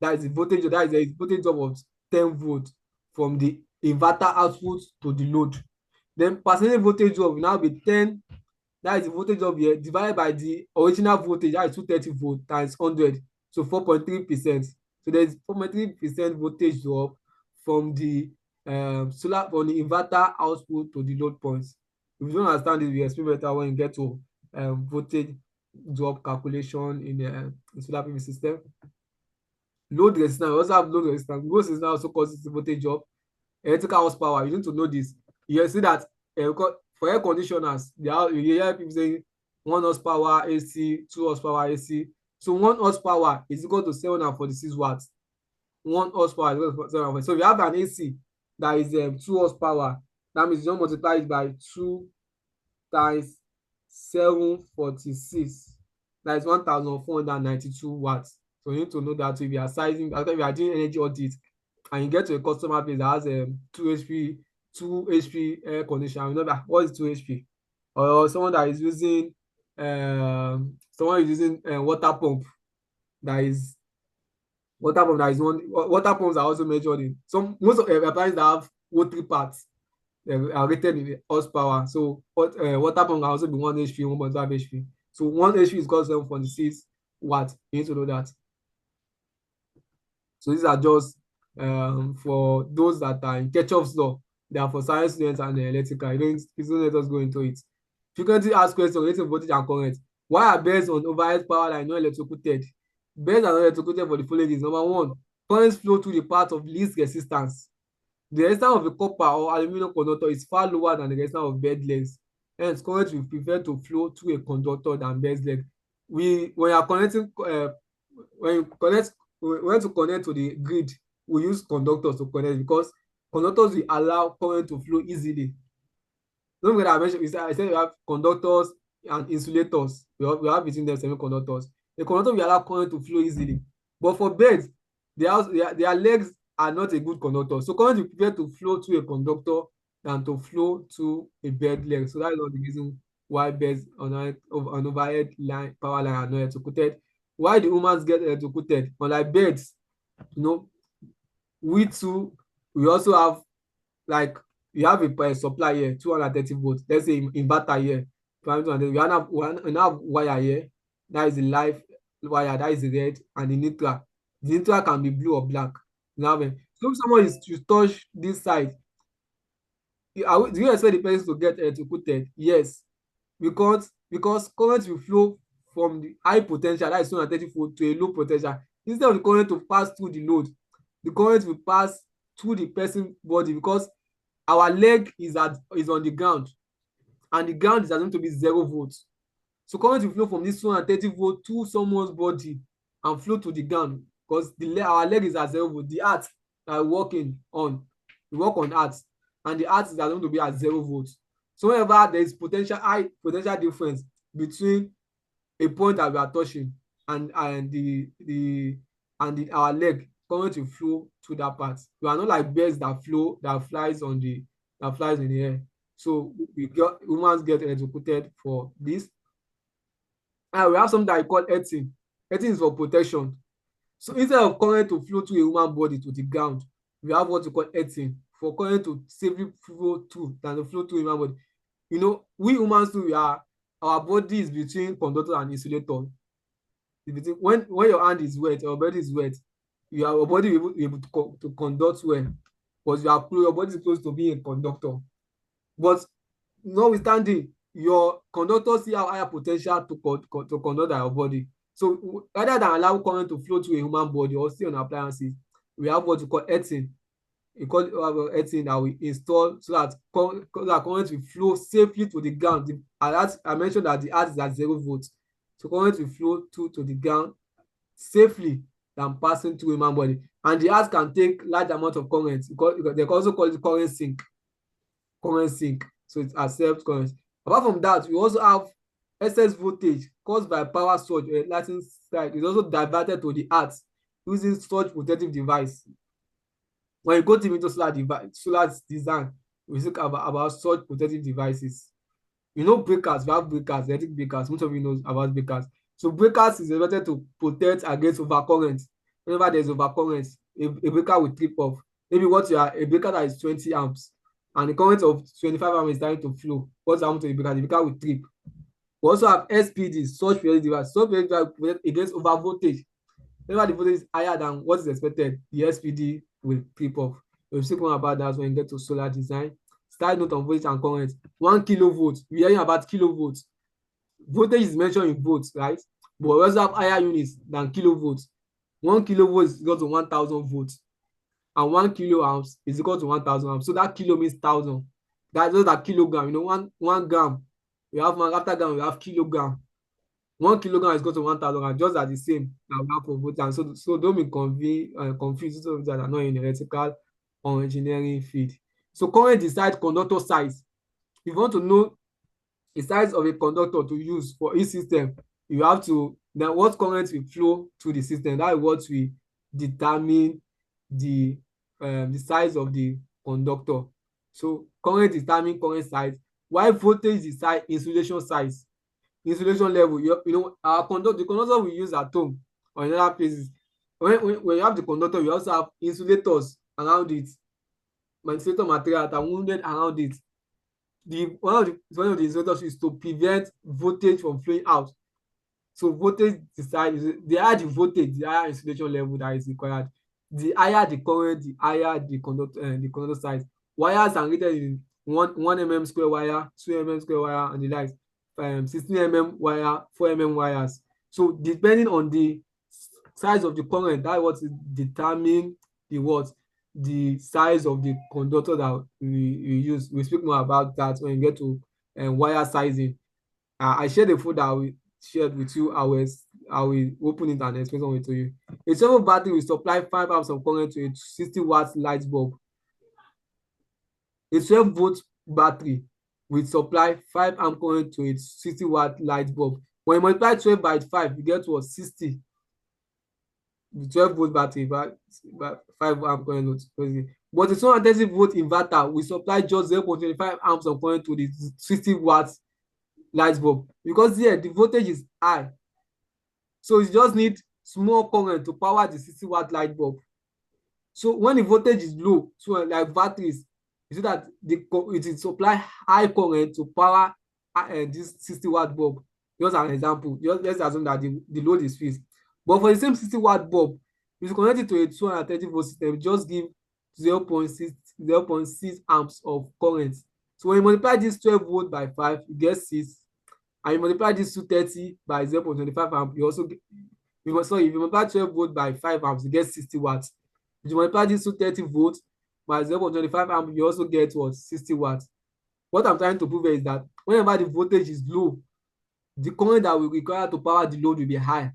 That is the voltage. That is a voltage drop of 10 volts from the inverter output to the load. Then percentage voltage drop will now be 10. That is the voltage drop here divided by the original voltage. That is 230 volts times 100. So 4.3%. So there is 4.3% voltage drop from the from the inverter output to the load points. If you don't understand this, we explain better when you get to voltage drop calculation in the solar PV system. Load resistance. We also have load resistance. Load resistance also causes the voltage drop. Electrical horsepower. You need to know this. You see that for air conditioners, you hear people saying 1 horsepower AC, 2 horsepower AC. So 1 horsepower is equal to 746 watts. 1 horsepower is equal to 746. So if you have an AC that is 2 horsepower, that means you don't multiply it by 2 times 746. That is 1,492 watts. So you need to know that if you are sizing, after you are doing energy audit, and you get to a customer base that has 2 HP air conditioner, you know that what is 2 HP? Or someone that is using water pump that is water pumps are also measured in most of appliances that have rotary parts, they are rated in horsepower. So water pump can also be 1 HP, 1.5 HP. So 1 HP is called 746 watts. You need to know that. So these are just for those that are in Kirchhoff's law. They are for science students and electrical. You don't let us go into it. Frequently asked questions related to voltage and current. Why are bells on overhead power line not electrocuted? Bells are not electrocuted for the following reasons. Number one, currents flow through the path of least resistance. The resistance of a copper or aluminum conductor is far lower than the resistance of bed legs. Hence, current will prefer to flow through a conductor than bed leg. When you are connecting, when to connect to the grid, we use conductors to connect because conductors will allow current to flow easily. Don't forget I mentioned, I said we have conductors and insulators. We have between them semiconductors. The conductor will allow current to flow easily. But for beds, their legs are not a good conductor. So current will prefer to flow to a conductor than to flow to a bed leg. So that is not the reason why beds on an overhead line, power line are not electrocuted. Why the humans get electrocuted? Unlike beds, we also have, like, you have a supply here, 230 volts. Let's say inverter here. We have wire here. That is the live wire. That is the red, and the neutral. The neutral can be blue or black. So if someone is to touch this side, do you expect the person to get electrocuted? Yes, because current will flow from the high potential, that is 230 volt, to a low potential. Instead of the current to pass through the load, the current will pass through the person's body because our leg is on the ground, and the ground is assumed to be 0 volts. So current will flow from this 230 volt to someone's body and flow to the ground because our leg is at 0 volt. The heart that we work on heart, and the heart is assumed to be at 0 volts. So whenever there is high potential difference between a point that we are touching and our leg, current will flow to that part. We are not like birds that flies in the air. So humans get electrocuted for this. And we have something that we call earthing. Earthing is for protection. So instead of current to flow to a human body to the ground, we have what we call earthing, for current to safely flow through than to flow to a human body. We humans too, our body is between conductor and insulator. When your hand is wet, your body is wet, your body will be able to conduct well, because your body is supposed to be a conductor. But notwithstanding, your conductor still have higher potential to conduct your body. So rather than allow current to flow to a human body or stay on appliances, we have what we call earthing. We call it earthing that we install so that current will flow safely to the ground. I mentioned that the heart is at 0 volts. So current will flow to the ground safely than passing through human body. And the heart can take large amount of current. They also call it current sink. So it accepts current. Apart from that, we also have excess voltage caused by power surge or lightning strike. It's also diverted to the heart using surge protective device. When you go into solar design, we talk about surge protective devices. Breakers, we have breakers, electric breakers. Most of you know about breakers. So breakers is expected to protect against overcurrent. Whenever there's overcurrent, a breaker will trip off. Maybe a breaker that is 20 amps and the current of 25 amps is starting to flow. What's happening to the breaker? The breaker will trip. We also have SPD, surge protective device. Surge protective device protect against overvoltage. Whenever the voltage is higher than what is expected, the SPD will trip off. We'll speak more about that when you get to solar design. Side note on voltage and current. 1 kilovolt. We're hearing about kilovolts. Voltage is mentioned in volts, right? But we also have higher units than kilovolts. 1 kilovolt is equal to 1,000 volts. And 1 kilo amps is equal to 1,000 amps. So that kilo means 1,000. Those are kilogram. You know, one gram. We have after gram, we have kilogram. 1 kilogram is equal to 1,000, and just at the same that we have for both. And so don't be confused so that are not in electrical or engineering field. So current decides conductor size. If you want to know the size of a conductor to use for each system, you have to now what current will flow through the system. That is what will determine the size of the conductor. So current determine current size, while voltage decide insulation size, insulation level. You know, the conductor we use at home or in other places. When you have the conductor, you also have insulators around it, insulator material that are wounded around it. One of the insulators is to prevent voltage from flowing out. So voltage decides, the higher the voltage, the higher insulation level that is required. The higher the current, the higher the conductor size. Wires are rated in 1 mm square wire, 2 mm square wire, and the likes. 16 mm wire, 4 mm wires. So depending on the size of the current, that is what determine the size of the conductor that we use. We speak more about that when we get to wire sizing. I shared a folder we shared with you. I will open it and explain something to you. A 12-volt battery will supply 5 amps of current to a 60 watt light bulb. A 12-volt battery will supply 5 amp current to a 60 watt light bulb. When you multiply 12 by 5, you get what? 60. The 12-volt battery by 5 amp current. But a 230-volt inverter will supply just 0.25 amps of current to the 60 watts light bulb, because here the voltage is high. So you just need small current to power the 60 watt light bulb. So when the voltage is low, so like batteries, you see that it will supply high current to power this 60 watt bulb. Just an example. Let's assume that the load is fixed. But for the same 60 watt bulb, if you connect it to a 230 volt system, just give 0.6 amps of current. So when you multiply this 12 volt by 5, you get 6. And you multiply this 230 by 0.25 amp, you also get, if you multiply 12 volt by 5 amps, you get 60 watts. If you multiply this 230 volt by 0.25 amp, you also get what? 60 watts. What I'm trying to prove is that whenever the voltage is low, the current that we require to power the load will be high.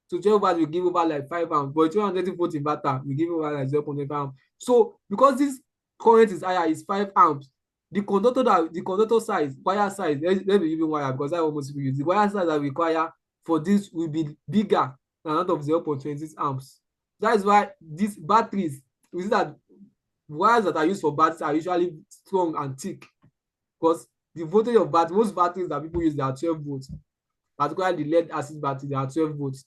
So 12 watts will give over like 5 amps, but 230 volt inverter will give over like 0.25 amps. So because this current is higher, is 5 amps, the conductor size, wire size, let me even wire because I almost use the wire size that we require for this will be bigger than that of 0.26 amps. That is why these batteries, we see that wires that are used for batteries are usually strong and thick, because the voltage of most batteries that people use, they are 12 volts. Particularly the lead acid battery, they are 12 volts.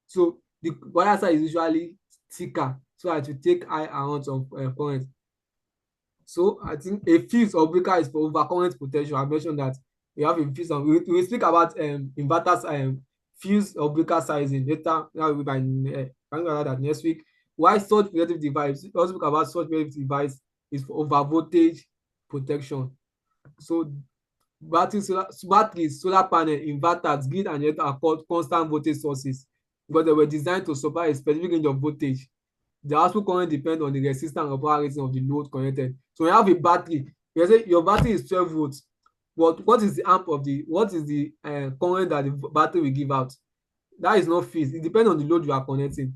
So the wire size is usually thicker, so that you take high amounts of current. So I think a fuse or breaker is for overcurrent protection. I mentioned that we have a fuse. We speak about inverters, fuse or breaker sizing later. Now we that next week. Why such protective device? We also speak about such protective device is for over voltage protection. So batteries, solar panel, inverters, grid, and yet are called constant voltage sources because they were designed to supply a specific range of voltage. The output current depends on the resistance or power rating of the load connected. So you have a battery. You say your battery is 12 volts, but what is the current that the battery will give out? That is not fixed. It depends on the load you are connecting.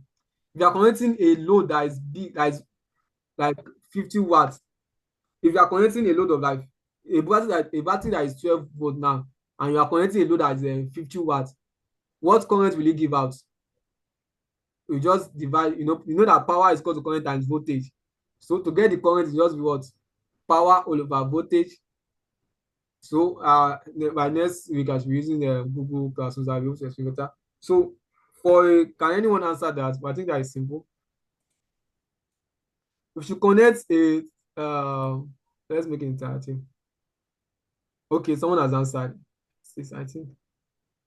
If you are connecting a load that is big, that is like 50 watts, if you are connecting a load of like a battery that is 12 volt now, and you are connecting a load that is 50 watts, what current will it give out? You just divide, you know that power is equal to current times voltage. So to get the current, you just be what? Power all over voltage. So by next week I should be using the Google Classroom. I'll be able to explain better. So can anyone answer that? But I think that is simple. If you connect a let's make it interactive. Okay, someone has answered. I think.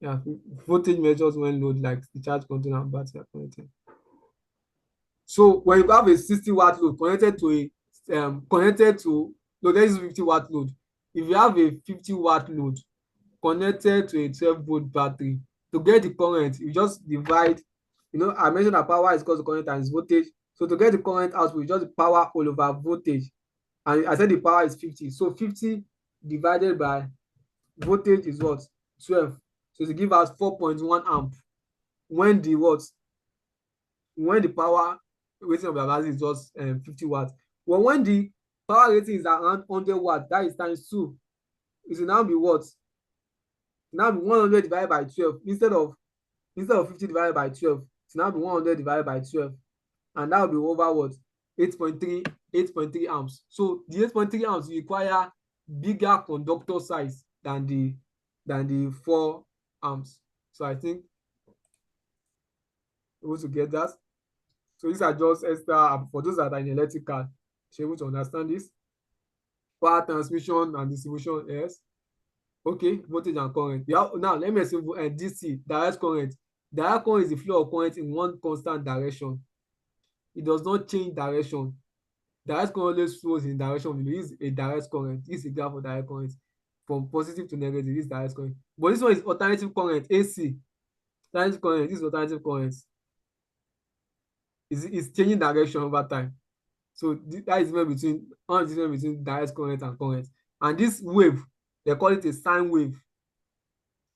Yeah, voltage measures when load like the charge container and battery are connected. So when you have a 60 watt load connected to there is 50 watt load. If you have a 50 watt load connected to a 12 volt battery, to get the current, you just divide. I mentioned that power is equal to current times voltage. So to get the current output, you just power all over voltage. And I said the power is 50. So 50 divided by voltage is what? 12. So to give us 4.1 amp when the what? When the power rating of the battery is just 50 watts. Well, when the power rating is around 100 watts, that is times 2. It will now be what? Now be 100 divided by 12 instead of 50 divided by 12. It will now be 100 divided by 12, and that will be over what? 8.3 amps. So the 8.3 amps require bigger conductor size than the 4 amps. So I think we're able to get that. So these are just extra for those that are in electrical. You're able to understand this. Power transmission and distribution, yes. Okay, voltage and current. Yeah, now let me explain DC, direct current. Direct current is the flow of current in one constant direction. It does not change direction. Direct current always flows in direction. This is a direct current. This is a graph of direct current. From positive to negative, this is direct current. But this one is alternative current, AC. Alternative current, this is alternative current. It's changing direction over time. So that is the difference between direct current and current. And this wave, they call it a sine wave.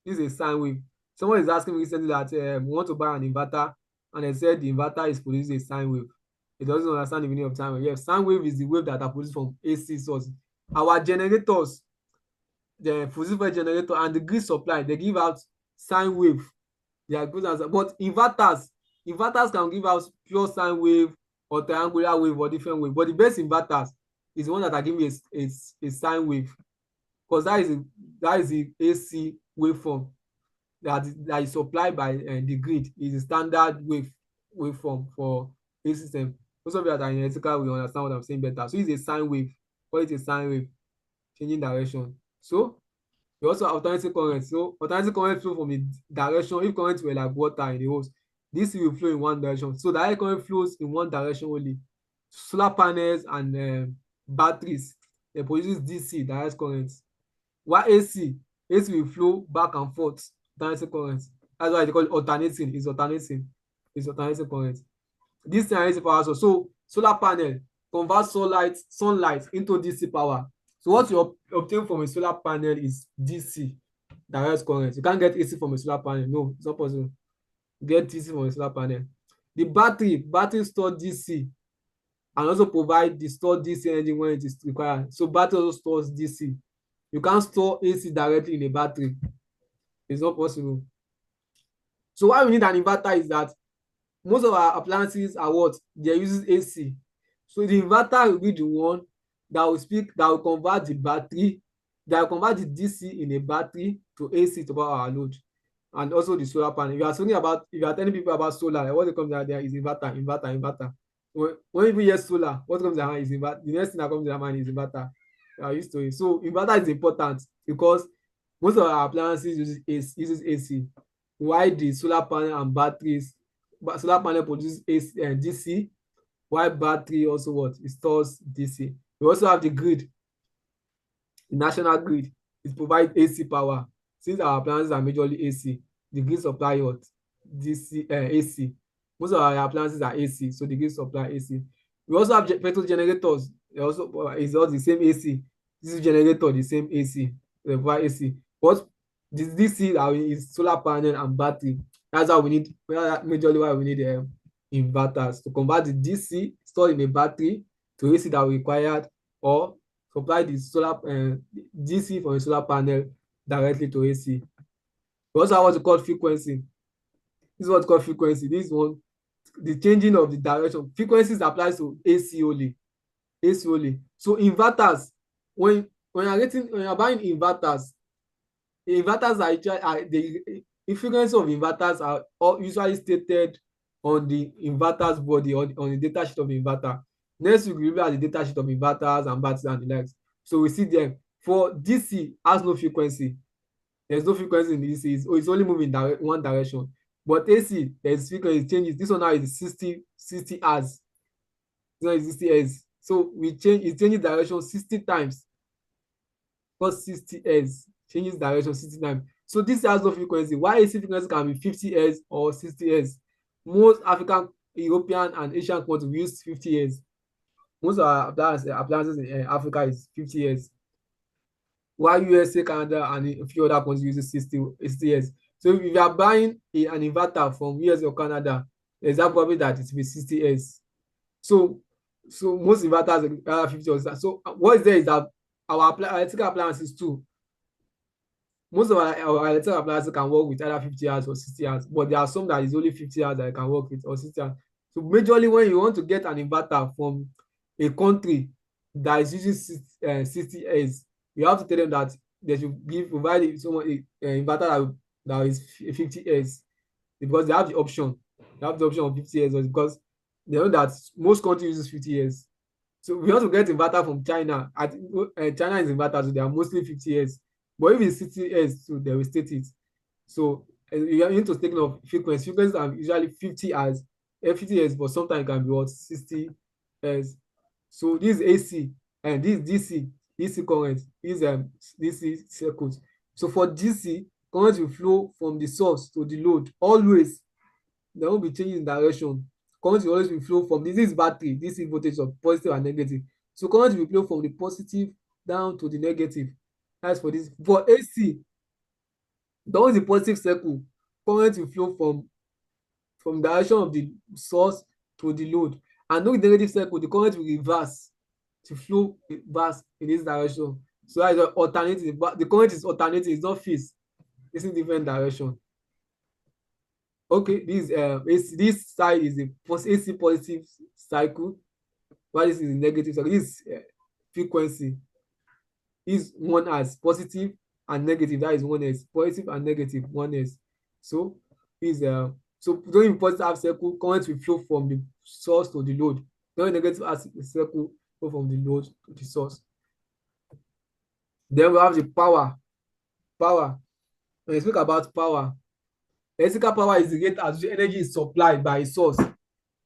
This is a sine wave. Someone is asking me recently that we want to buy an inverter, and they said the inverter is producing a sine wave. It doesn't understand the meaning of sine wave. Yes, sine wave is the wave that are produced from AC source. Our generators, the fossil generator and the grid supply, they give out sine wave. They are good answer. But inverters can give out pure sine wave or triangular wave or different wave. But the best inverters is the one that are giving a sine wave, because that is the AC waveform that is supplied by the grid. Is a standard waveform for AC system. Most of you that are in electrical will understand what I'm saying better. So it's a sine wave. Call it a sine wave, changing direction. So we also have alternating current. So alternating current flow from the direction. If current were like water in the hose, this will flow in one direction. So direct current flows in one direction only. Solar panels and batteries, they produce DC, direct current. While AC will flow back and forth, alternating current. That's why they call it alternating. It's alternating current. This generates power source. So solar panel converts sunlight into DC power. So what you obtain from a solar panel is DC, direct current. You can't get AC from a solar panel. No, it's not possible. You get DC from a solar panel. The battery store DC and also provide the stored DC energy when it is required. So battery also stores DC. You can't store AC directly in a battery. It's not possible. So why we need an inverter is that most of our appliances are what? They use AC. So the inverter will be the one that will convert the battery, that will convert the DC in a battery to AC to power our load. And also the solar panel. If you are telling people about solar, like what comes out there is inverter. When people hear solar, what comes to their mind is inverter. The next thing that comes to their mind is inverter. They are used to it. So inverter is important because most of our appliances uses AC. While the solar panel and batteries, solar panel produces AC and DC, while battery also what? It stores DC. We also have the grid, the national grid. It provides AC power. Since our appliances are majorly AC, the grid supply what? DC, AC. Most of our appliances are AC, so the grid supply AC. We also have petrol generators. They also is all the same AC. This is generator, the same AC, they provide AC. But this DC is solar panel and battery. That's how we need, majorly why we need inverters to convert the DC stored in a battery to AC that we required, or supply the solar DC from a solar panel directly to AC. We also have what we call frequency. This is what we call frequency. This one, the changing of the direction. Frequencies applies to AC only. AC only. So inverters, when you're buying inverters are the frequency of inverters are usually stated on the inverter's body, on the data sheet of the inverter. Next week we will look at the data sheet of inverters and batteries and the likes. So we see them. For DC has no frequency. There's no frequency in DC. It's only moving one direction. But AC, there's frequency changes. This one now is 60 Hz. This one is 60 Hz. So it changes direction 60 times. Plus 60 Hz changes direction 60 times. So this has no frequency. Why AC frequency can be 50 Hz or 60 Hz? Most African, European, and Asian countries use 50 Hz. most of our appliances in Africa is 50 years, while USA, Canada, and a few other countries use 60 years. So if you are buying an inverter from US or Canada, there's that probably that it will be 60 years. So most inverters are 50 years. So what is there is that our electrical appliances too. Most of our electrical appliances can work with either 50 hours or 60 hours, but there are some that is only 50 hours that I can work with, or 60 hours. So majorly when you want to get an inverter from a country that is using 60 hours, you have to tell them that they should provide someone an inverter that is 50 hours, because they have the option. They have the option of 50 years because they know that most countries uses 50 years. So we want to get inverter from China. China is inverter, so they are mostly 50 years. But if it's 60 years, so they will state it. So you need to take note of frequency. Frequencies are usually 50 hours, 50 years, but sometimes it can be what 60 years. So this is AC and this DC current, this DC circuit. So for DC, current will flow from the source to the load. Always, there won't be changes in direction. Current will always be flow from this is battery, DC voltage of positive and negative. So current will flow from the positive down to the negative. That's for this. For AC, down the positive circle, current will flow from direction of the source to the load. And during the negative circle, the current will reverse to flow reverse in this direction. So that is an alternative. But the current is alternative, it's not fixed. It's in different direction. Okay, this side is the AC positive cycle, while this is the negative cycle. This frequency is one as positive and negative. That is one as positive and negative one as. So during positive half circle, current will flow from the source to the load. During negative half circle, flow from the load to the source. Then we have the power. Power. When you speak about power, electrical power is the rate at which energy is supplied by a source,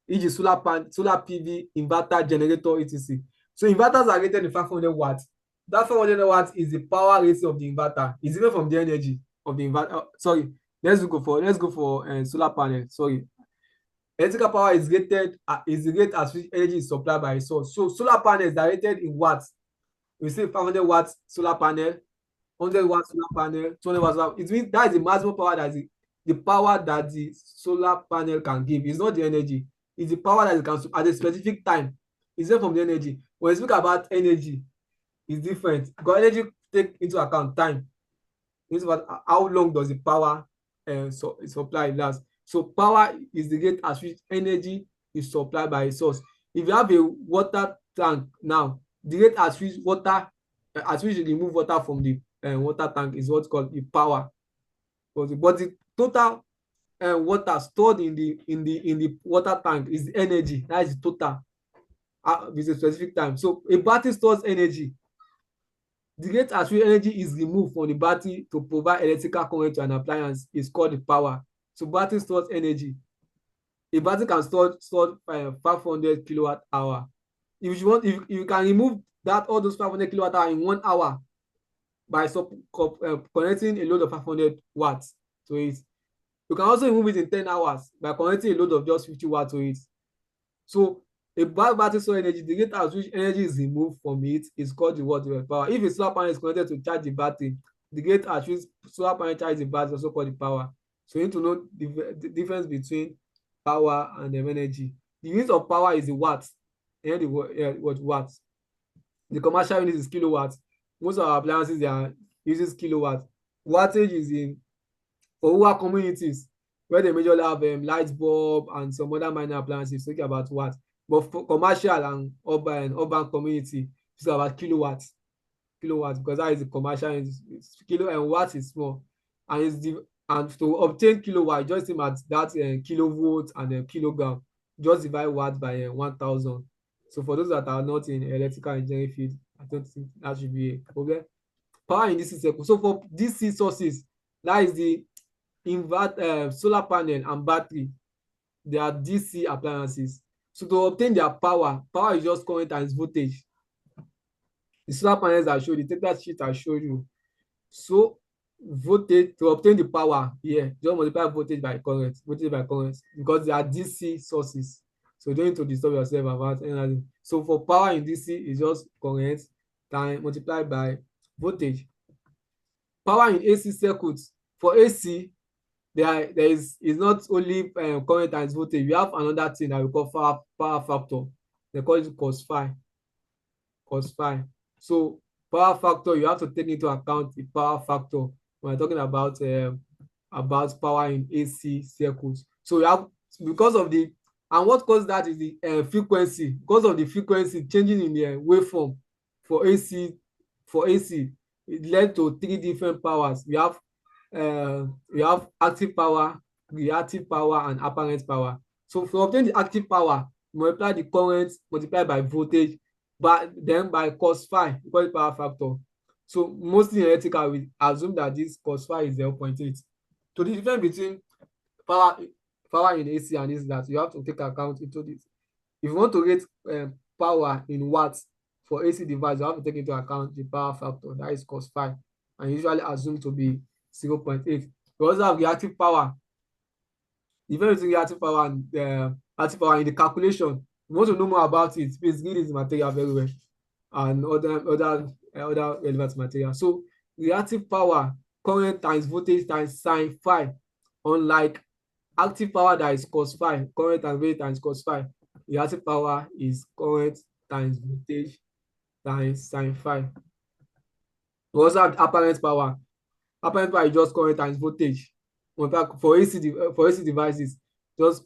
e.g. solar PV, inverter, generator, etc. So inverters are rated in 500 watts. That 500 watts is the power rating of the inverter. It's even from the energy of the inverter. Sorry, let's go for solar panel. Sorry, electrical power is the rate at which energy is supplied by a source. So solar panels are rated in watts. We say 500 watts solar panel, 100 watts solar panel, 200 watts solar. It means that is the maximum power, that is the power that the solar panel can give. It's not the energy, it's the power that it can at a specific time. It's not from the energy. When you speak about energy, it's different because energy take into account time. It's about how long does the power supply last. So power is the rate at which energy is supplied by a source. If you have a water tank now, the rate at which you remove water from the water tank is what's called the power. But the total water stored in the water tank is energy. That is the total with a specific time. So a battery stores energy. The rate at which energy is removed from the battery to provide electrical current to an appliance is called the power. So battery stores energy. A battery can store 500 kilowatt hour. If you can remove all those 500 kilowatt hour in 1 hour by connecting a load of 500 watts to it. You can also remove it in 10 hours by connecting a load of just 50 watts to it. So a battery store energy, the rate at which energy is removed from it is called the watt power. If a solar panel is connected to charge the battery, the rate at which solar panel charges the battery is also called the power. So you need to know the difference between power and energy. The unit of power is the watts. And the watts. The commercial unit is kilowatts. Most of our appliances uses kilowatts. Wattage is for rural communities where they majorly have light bulb and some other minor appliances, talking about watts. But for commercial and urban community, it's about kilowatts, because that is the commercial. Kilo and watts is small, and to obtain kilowatt, just same at that kilovolt and kilogram. Just divide watts by 1,000. So for those that are not in electrical engineering field, I don't think that should be a problem. Power in DC circle. So for DC sources, that is the solar panel and battery. They are DC appliances. So to obtain their power is just current and its voltage. The solar panels I showed you, take that sheet I showed you. So voltage, to obtain the power here, just multiply voltage by current, because they are DC sources. So So you don't need to disturb yourself about energy. So for power in DC, it's just current time multiplied by voltage. Power in AC circuits, for AC, there is not only current times voltage. We have another thing that we call power factor. They call it cos phi. Cos phi. So power factor, you have to take into account the power factor when we're talking about power in AC circuits. So you have, because of the, and what causes that is the frequency. Because of the frequency changing in the waveform for AC, it led to three different powers. We have active power, reactive power, and apparent power. So to obtain the active power, multiply the current multiplied by voltage, but then by cos phi, we call it power factor. So mostly in electrical, we assume that this cos phi is 0.8. So the difference between power in AC and this, that you have to take account into this. If you want to rate power in watts for AC device, you have to take into account the power factor, that is cos phi, and usually assumed to be 0.8. We also have reactive power. The difference between reactive power and active power in the calculation. If you want to know more about it, please read this material very well, and other relevant material. So reactive power, current times voltage times sine phi, unlike active power that is cos phi, current times voltage times cos phi. Reactive power is current times voltage times sine phi. We also have apparent power. Apparent power is just current times voltage. For AC devices, just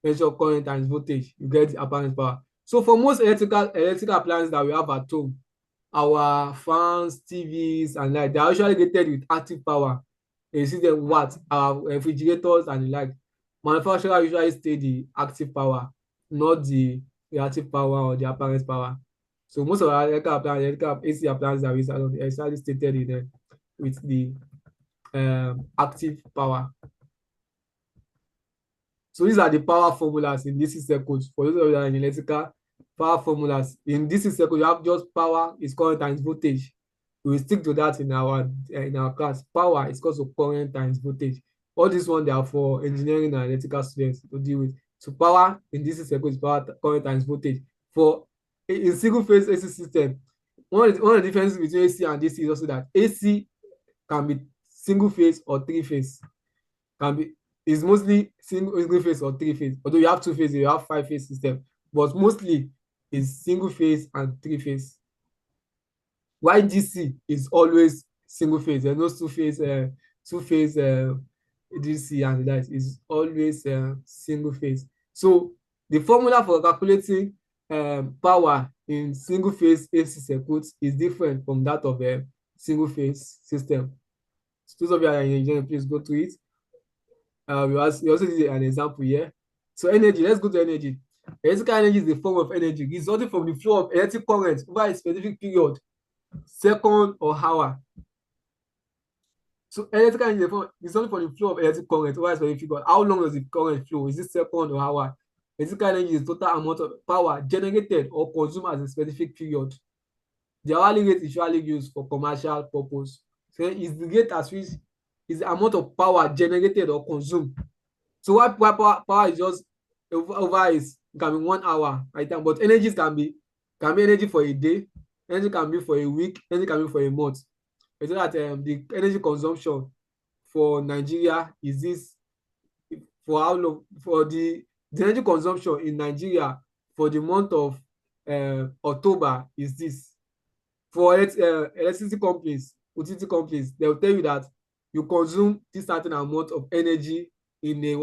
measure current times voltage, you get the apparent power. So for most electrical appliances that we have at home, our fans, TVs, and like, they are usually rated with active power. You see them what our refrigerators and the like. Manufacturer usually state the active power, not the reactive power or the apparent power. So most of our electrical AC appliances that we use are usually stated in with the active power. So these are the power formulas in DC circuits. For those of you that are in electrical, power formulas in DC circuit, you have just power is current times voltage. We will stick to that in our class. Power is equal to current times voltage. All these ones, they are for engineering and electrical students to deal with. So power in DC circuit is power current times voltage. For in single phase AC system, one of the differences between AC and DC is also that AC can be single phase or three phase. Is mostly single phase or three phase. Although you have two phases, you have 5-phase system, but mostly is single phase and three phase. Why DC is always single phase? There's no two phase DC, and that is always single phase. So the formula for calculating power in single phase AC circuits is different from that of a single phase system. So those of you that are in engineering, please go to it. We also did an example here. So energy, let's go to energy. Electrical energy is the form of energy resulting from the flow of electric current over a specific period, second or hour. So electrical energy is resulting from the flow of electric current over a specific period. How long does the current flow? Is it second or hour? Electrical energy is total amount of power generated or consumed as a specific period. The hourly rate is usually used for commercial purpose. So is the rate at which is the amount of power generated or consumed. So what power is just over is can be 1 hour, right? But energies can be energy for a day, energy can be for a week, energy can be for a month. So that the energy consumption for Nigeria is this, for how long, for the energy consumption in Nigeria for the month of October is this. For electricity companies, utility companies, they will tell you that you consume this certain amount of energy in a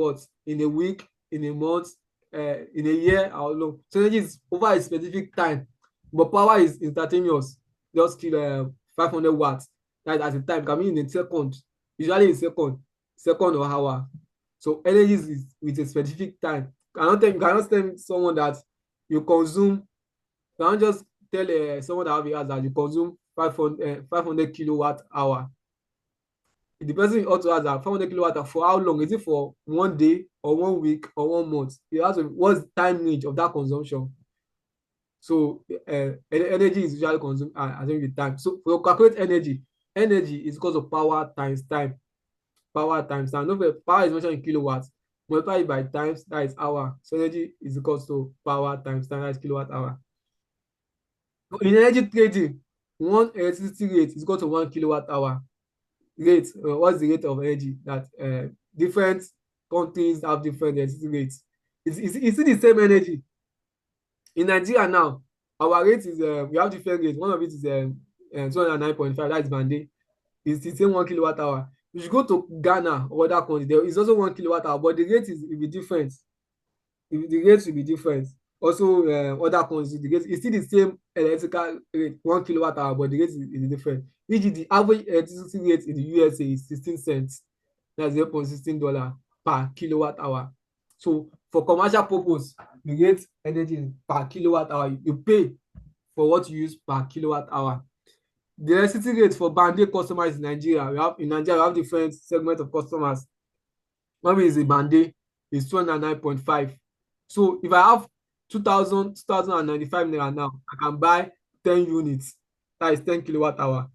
week, in a month, in a year, how long. So energy is over a specific time, but power is instantaneous. Just kill 500 watts. That at the time can be in a second, usually in second or hour. So energy is with a specific time. You cannot tell someone that you consume. You cannot just tell someone that have a house that you consume 500 kilowatt hour. The person also has that 500 kilowatt hour for how long? Is it for 1 day or 1 week or 1 month? It has to, what's the time range of that consumption? So energy is usually consumed at the time. So for calculate energy is because of power times time. Power times time. No, power is measured in kilowatts. multiply it by times, that is hour. So energy is equal to power times time, that is kilowatt hour. In energy trading, one electricity rate is equal to 1 kilowatt hour. Rate, what's the rate of energy that different countries have different electricity rates? It's the same energy. In Nigeria now, our rate is we have different rates. One of it is 209.5, that is Bande. It's the same 1 kilowatt hour. You should go to Ghana or other countries, there is also 1 kilowatt hour, but the rate will be different. The rate will be different. Also, other countries, the rate is still the same electrical rate, 1 kilowatt hour, but the rate is different. E.g., the average electricity rate in the USA is 16 cents. That's $0.16 per kilowatt hour. So for commercial purpose, you get energy per kilowatt hour. You pay for what you use per kilowatt hour. The electricity rate for Bande customers in Nigeria, we have different segments of customers. One is a Bande, is 209.5. So if I have 2,095 naira now, I can buy 10 units. That is 10 kilowatt hour.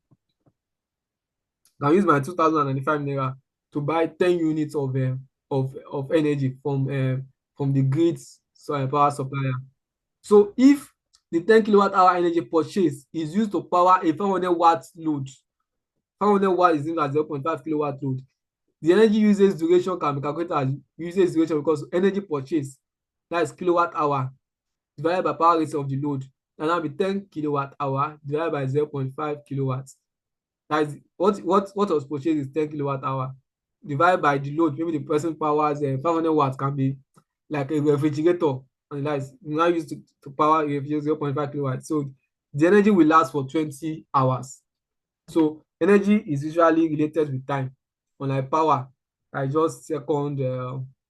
I can use my 2,095 naira to buy 10 units of energy from the grid power supplier. So if the 10 kilowatt hour energy purchase is used to power a 500 watt load, 500 watt is in as 0.5 kilowatt load, the energy usage duration can be calculated as usage duration because energy purchase, that is kilowatt hour, divided by power rating of the load, and that will be 10 kilowatt hour divided by 0.5 kilowatts. That is what was purchased is 10 kilowatt hour divided by the load. Maybe the person powers 500 watts, can be like a refrigerator, and that is now used to power a 0.5 kilowatts. So the energy will last for 20 hours. So energy is usually related with time, unlike power, like just second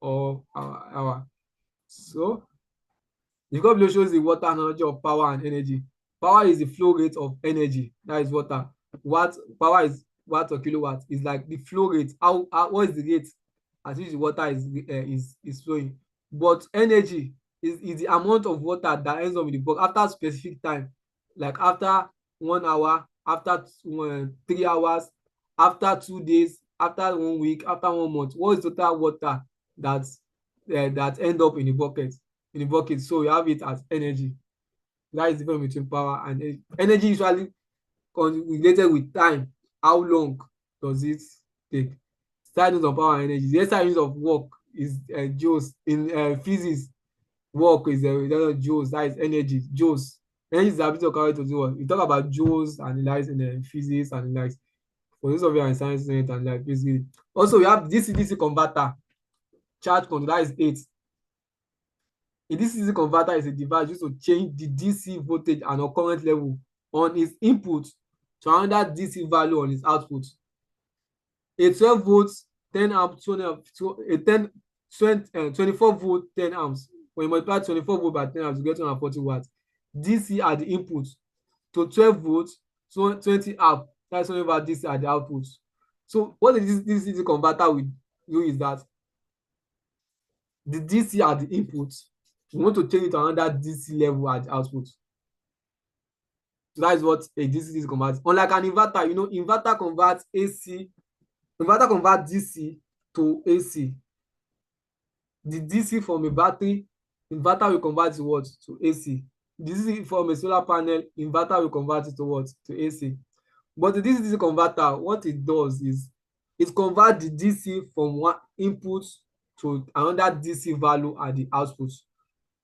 or hour. So the graph below shows the water analogy of power and energy. Power is the flow rate of energy, that is water. Power is watt or kilowatt, is like the flow rate. What is the rate at which the water is flowing? But energy is the amount of water that ends up in the bulk after a specific time, like after 1 hour, after 3 hours, after 2 days, after 1 week, after 1 month. What is total water that end up in the bucket? So you have it as energy. That is the difference between power and energy. Energy usually related with time. How long does it take? Side note of power and energy. The SI unit of work is joules. In physics, work is joules. That is energy. Joules. Energy is the ability of carry to do what? We talk about joules analyze in physics analyze. For those of you are in science and like basically. Also, we have DC-DC converter. Charge control, that is 8. A DC-DC converter is a device used to change the DC voltage and or current level on its input to another DC value on its output. A 12 volts 10 amp 24 volt 10 amps. When you multiply 24 volt by 10 amps, you get 240 watts. DC at the input to 12 volts 20 amp. That's only about DC at the output. So what the DC converter will do is that the DC at the input, we want to change it to another DC level at the output. So that is what a DC converts. Unlike an inverter, inverter converts DC to AC. The DC from a battery, inverter will convert to what? To AC. DC from a solar panel, inverter will convert it to what? To AC. But the DC converter, what it does is it converts the DC from one input to another DC value at the output.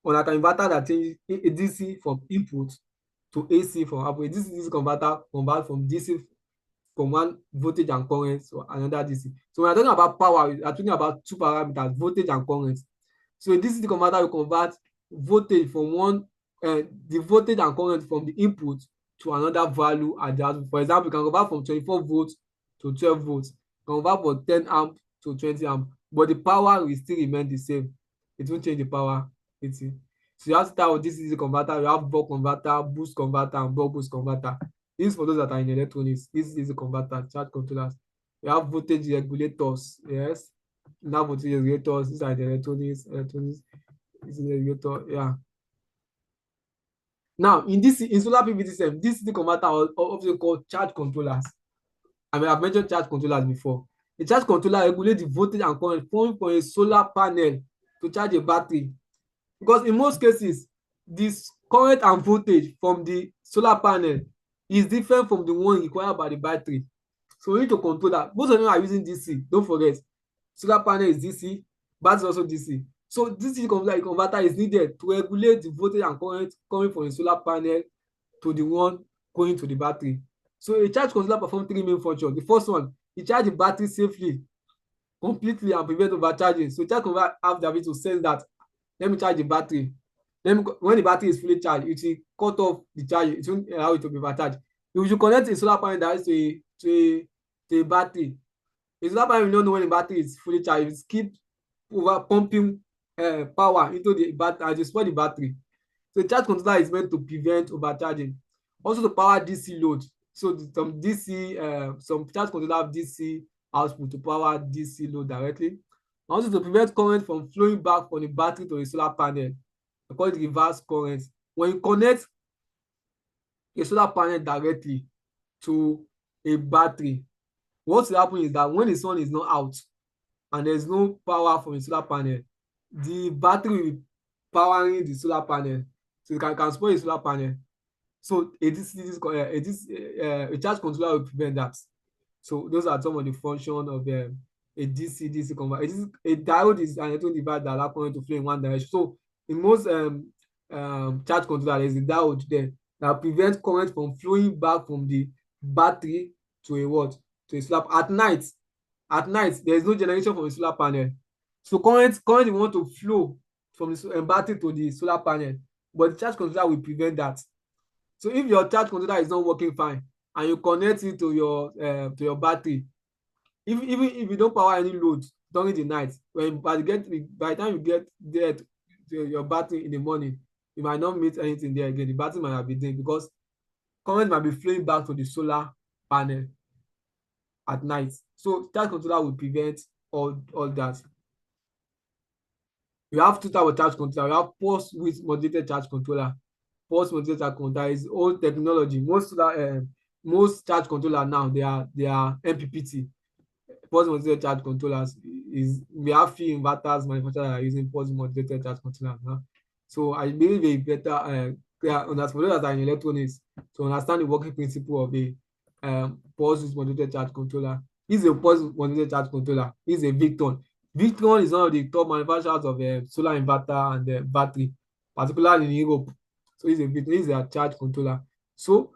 Unlike an inverter that changes a DC from input to AC from output, this DC converter converts from DC from one voltage and current to another DC. So when we're talking about power, we are talking about two parameters, voltage and current. So a DC converter will convert voltage from the voltage and current from the input to another value at the output. For example, you can convert from 24 volts to 12 volts, convert from 10 amp to 20 amp, but the power will still remain the same. It won't change the power. So you have to start with this DC converter. You have buck converter, boost converter, and buck boost converter. This is for those that are in electronics. This is a converter, charge controllers. You have voltage regulators. Yes. Now voltage regulators. These are the electronics. This is the regulator. Yeah. Now in solar PV system, this is the converter also called charge controllers. I mean, I've mentioned charge controllers before. A charge controller regulates the voltage and current flowing from a solar panel to charge a battery. Because in most cases, this current and voltage from the solar panel is different from the one required by the battery. So we need to control that. Most of them are using DC. Don't forget, solar panel is DC, battery is also DC. So DC converter is needed to regulate the voltage and current coming from the solar panel to the one going to the battery. So a charge controller performs three main functions. The first one, it charges the battery safely, completely, and prevent overcharging. So charge controller have the ability to sense that, let me charge the battery. Then when the battery is fully charged, it will cut off the charge. It won't allow it to be overcharged. If you connect a solar panel that is to a battery, a solar panel will not know when the battery is fully charged. It will keep over pumping power into the battery and destroy the battery. So the charge controller is meant to prevent overcharging. Also to power DC load. So some charge controller have DC output to power DC load directly. Also to prevent current from flowing back from the battery to the solar panel. We call it reverse current. When you connect a solar panel directly to a battery, what will happen is that when the sun is not out and there's no power from the solar panel, the battery will be powering the solar panel. So you can spoil the solar panel. So a charge controller will prevent that. So those are some of the functions of a DC converter. A diode is an electrical device that allows current to flow in one direction. So in most charge controller, there's a diode there that prevents current from flowing back from the battery to a solar. At night, there is no generation from the solar panel. So current will want to flow from the battery to the solar panel, but the charge controller will prevent that. So if your charge controller is not working fine and you connect it to your battery, even if you don't power any load during the night, by the time you get there to your battery in the morning, you might not meet anything there again. The battery might have been there because current might be flowing back to the solar panel at night. So charge controller will prevent all that. You have two types of charge controller. You have pulse width modulated charge controller. Pulse modulated charge controller is old technology. Most charge controller now they are MPPT. Pulse modulated charge controllers we have few inverters manufacturers that are using pulse modulated charge controllers now. So I believe a better for those that are in electronics to understand the working principle of a pulse modulated charge controller. This is a pulse modulated charge controller. This is a Victron. Victron is one of the top manufacturers of solar inverter and battery, particularly in Europe. So this is a charge controller. So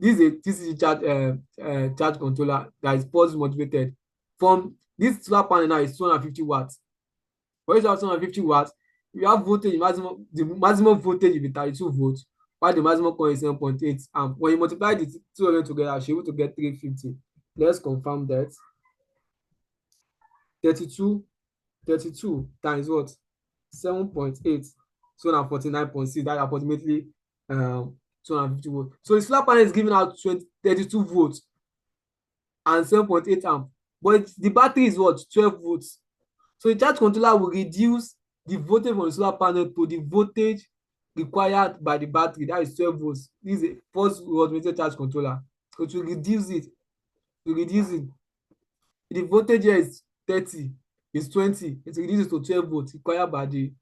this is a charge controller that is pulse motivated. From this solar panel now is 250 watts. For you have 250 watts, you have voltage, the maximum voltage will be 32 volts, while the maximum current is 7.8 amp. When you multiply the two of them together, you're able to get 350. Let's confirm that. 32 times what? 7.8. So now 49.6. That's approximately 250 volts. So the solar panel is giving out 32 volts and 7.8 amp. But the battery is what? 12 volts. So the charge controller will reduce the voltage from the solar panel to the voltage required by the battery. That is 12 volts. This is a pulse modulated charge controller. So to reduce it, the voltage here is 30, is 20. It reduces to 12 volts required by the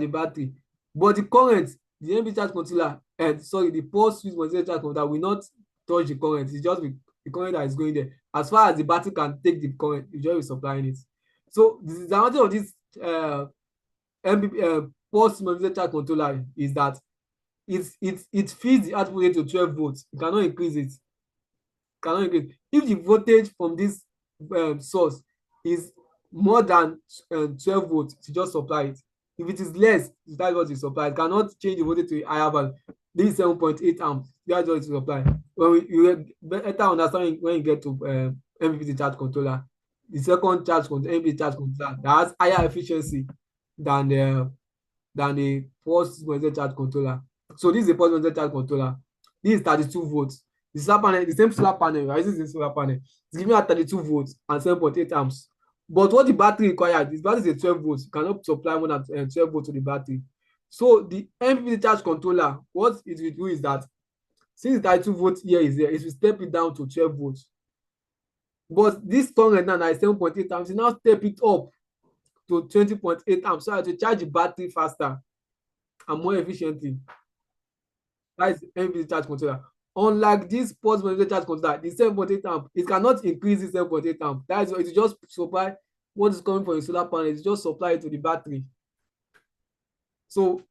battery. But the current, the MPPT charge controller, the pulse width modulated charge controller will not touch the current. It's just the current that is going there. As far as the battery can take the current, you just be supplying it. So the advantage of this pulse modulated charge controller is that it feeds the output rate to 12 volts. You cannot increase it. If the voltage from this source is more than 12 volts, to just supply it. If it is less, that's what you supply. It cannot change the voltage to a higher value. This is 7.8 amps. That's what you supply. When you better understand when you get to MPPT charge controller, the second MPPT charge controller that has higher efficiency than the pulse modulated charge controller. So this is a pulse modulated charge controller. This is 32 volts. The solar panel, the same solar panel, right? This is the solar panel. It's giving out 32 volts and 7.8 amps. But what the battery requires, this battery is a 12 volts. You cannot supply more than 12 volts to the battery. So the MPPT charge controller, what it will do is that since 32 volts here is there, it will step it down to 12 volts. But this current now is 7.8 amps. You now step it up to 20.8 amps so as to charge the battery faster and more efficiently. That is MPPT charge controller. Unlike this pulse modulated charge controller, the 7.8 amp, it cannot increase the 7.8 amp. That is, it just supply what is coming from the solar panel, it just supply it to the battery. So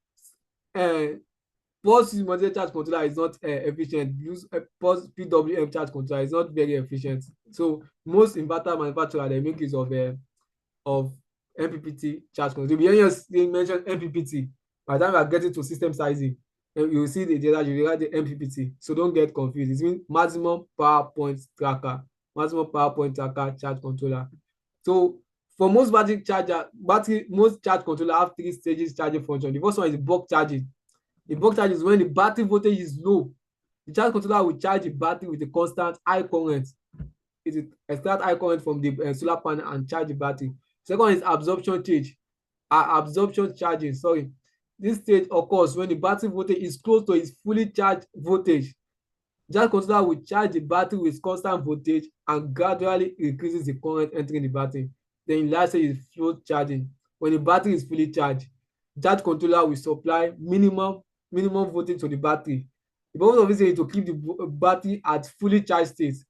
pulse modulated charge controller is not efficient. Use pulse PWM charge controller is not very efficient. So most inverter manufacturers, they make use of MPPT charge controller. You mentioned MPPT. By the time we are getting to system sizing, you will see the data, you will write the MPPT. So don't get confused. It means maximum power point tracker, charge controller. So for most most charge controller have 3 stages charging function. The first one is bulk charging. The bulk charge is when the battery voltage is low. The charge controller will charge the battery with a constant high current. It will extract high current from the solar panel and charge the battery. Second is absorption charging. Sorry. This stage occurs when the battery voltage is close to its fully charged voltage. Charge controller will charge the battery with constant voltage and gradually increases the current entering the battery. Then last stage is float charging. When the battery is fully charged, charge controller will supply minimum voltage to the battery. The purpose of this is to keep the battery at fully charged state.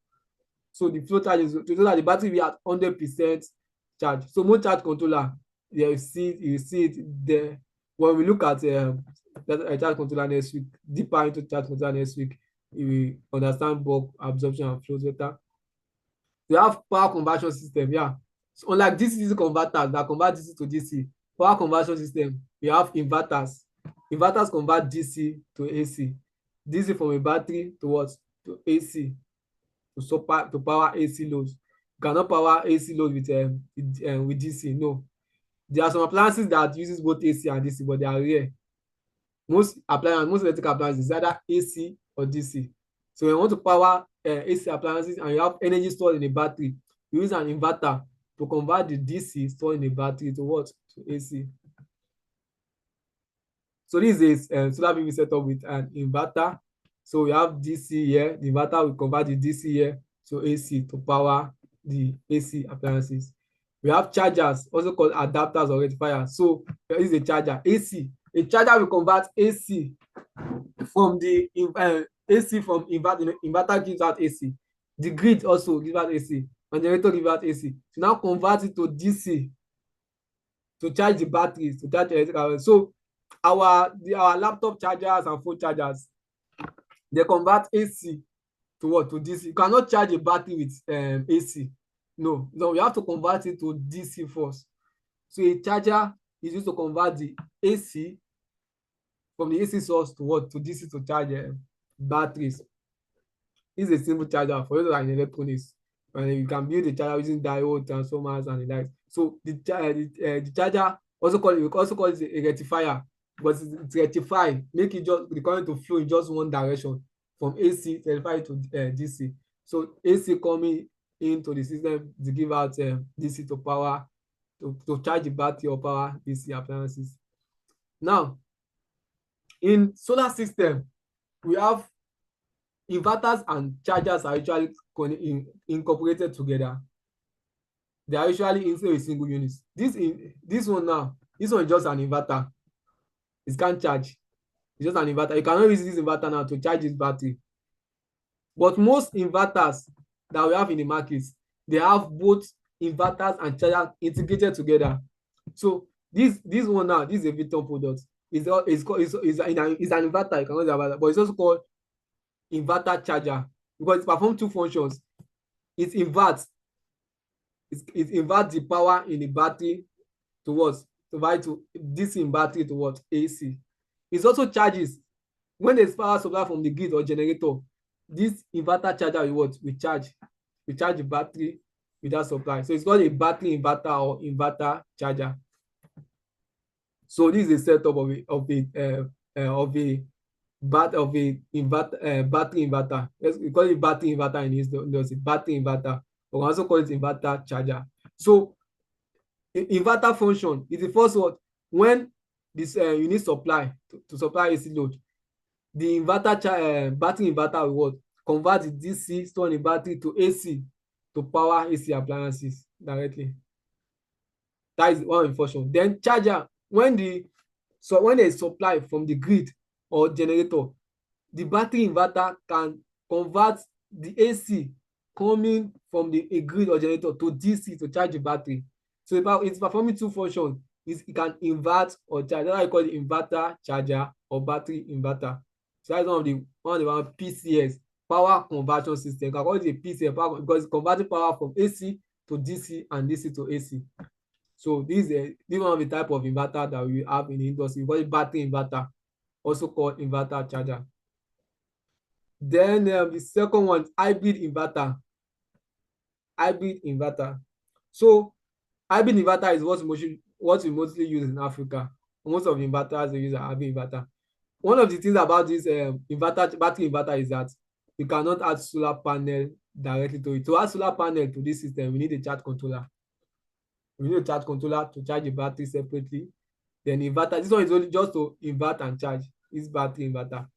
So the float charge is to so that the battery will be at 100% charge. So most charge controller, you see it there. When we look at charge controller next week, deeper into charge controller next week, you will understand bulk, absorption, and flow better. We have power conversion system. Yeah. So unlike DC converters that convert DC to DC, power conversion system, we have inverters. Inverters convert DC to AC. DC from a battery to what? To AC. To power AC loads. You cannot power AC load with DC. No. There are some appliances that uses both AC and DC, but they are rare. Most electric appliances is either AC or DC. So when you want to power AC appliances and you have energy stored in a battery, you use an inverter to convert the DC stored in a battery to what? To AC. So this is a solar PV setup with an inverter. So we have DC here. The inverter will convert the DC here to AC to power the AC appliances. We have chargers, also called adapters or rectifiers. So there is a charger, AC. A charger will convert AC from the AC from inverter. Inverter gives out AC. The grid also gives out AC. And generator gives out AC. So now convert it to DC to charge the batteries, to charge the electrical. So our laptop chargers and phone chargers, they convert AC to what? To DC. You cannot charge a battery with AC. No, you have to convert it to DC first. So a charger is used to convert the AC from the AC source to what? To DC to charge batteries. This is a simple charger for those that are in electronics. And you can build a charger using diode, transformers, and the like. So the charger we also call it a rectifier, but it's rectify, make it just the current to flow in just one direction from AC rectify to DC. So AC coming into the system to give out DC to power to charge the battery or power DC appliances. Now, in solar system, we have inverters and chargers are usually incorporated together. They are usually inside a single unit. This one is just an inverter. It can't charge. It's just an inverter. You cannot use this inverter now to charge this battery. But most inverters that we have in the market, they have both inverters and chargers integrated together. So this one now, this is a Victon product. It's an inverter. You cannot use inverter, but it's also called inverter charger because it performs two functions. It inverts the power in the battery towards to DC in battery towards AC. It also charges when there's power supply from the grid or generator. This inverter charger will charge the battery with that supply. So it's called a battery inverter or inverter charger. So this is a setup of a battery inverter. We call it battery inverter in this industry, battery inverter. We also call it inverter charger. So inverter function is the first one when this you need supply to supply AC load. The battery inverter will convert the DC stored in battery to AC to power AC appliances directly. That is one of the function. Then charger, when there is supply from the grid or generator, the battery inverter can convert the AC coming from a grid or generator to DC to charge the battery. So it's performing two functions. It can invert or charge. That's why I call it inverter charger or battery inverter. So that's one of the PCS, power conversion system. You can call it a PCS because it's converting power from AC to DC and DC to AC. So this is one of the type of inverter that we have in the industry. We call it battery inverter, also called inverter charger. Then the second one, hybrid inverter. Hybrid inverter. So hybrid inverter is what we mostly use in Africa. Most of the inverters they use a hybrid inverter. One of the things about this battery inverter is that you cannot add solar panel directly to it. To add solar panel to this system, we need a charge controller. We need a charge controller to charge the battery separately. Then inverter, this one is only just to invert and charge this battery inverter.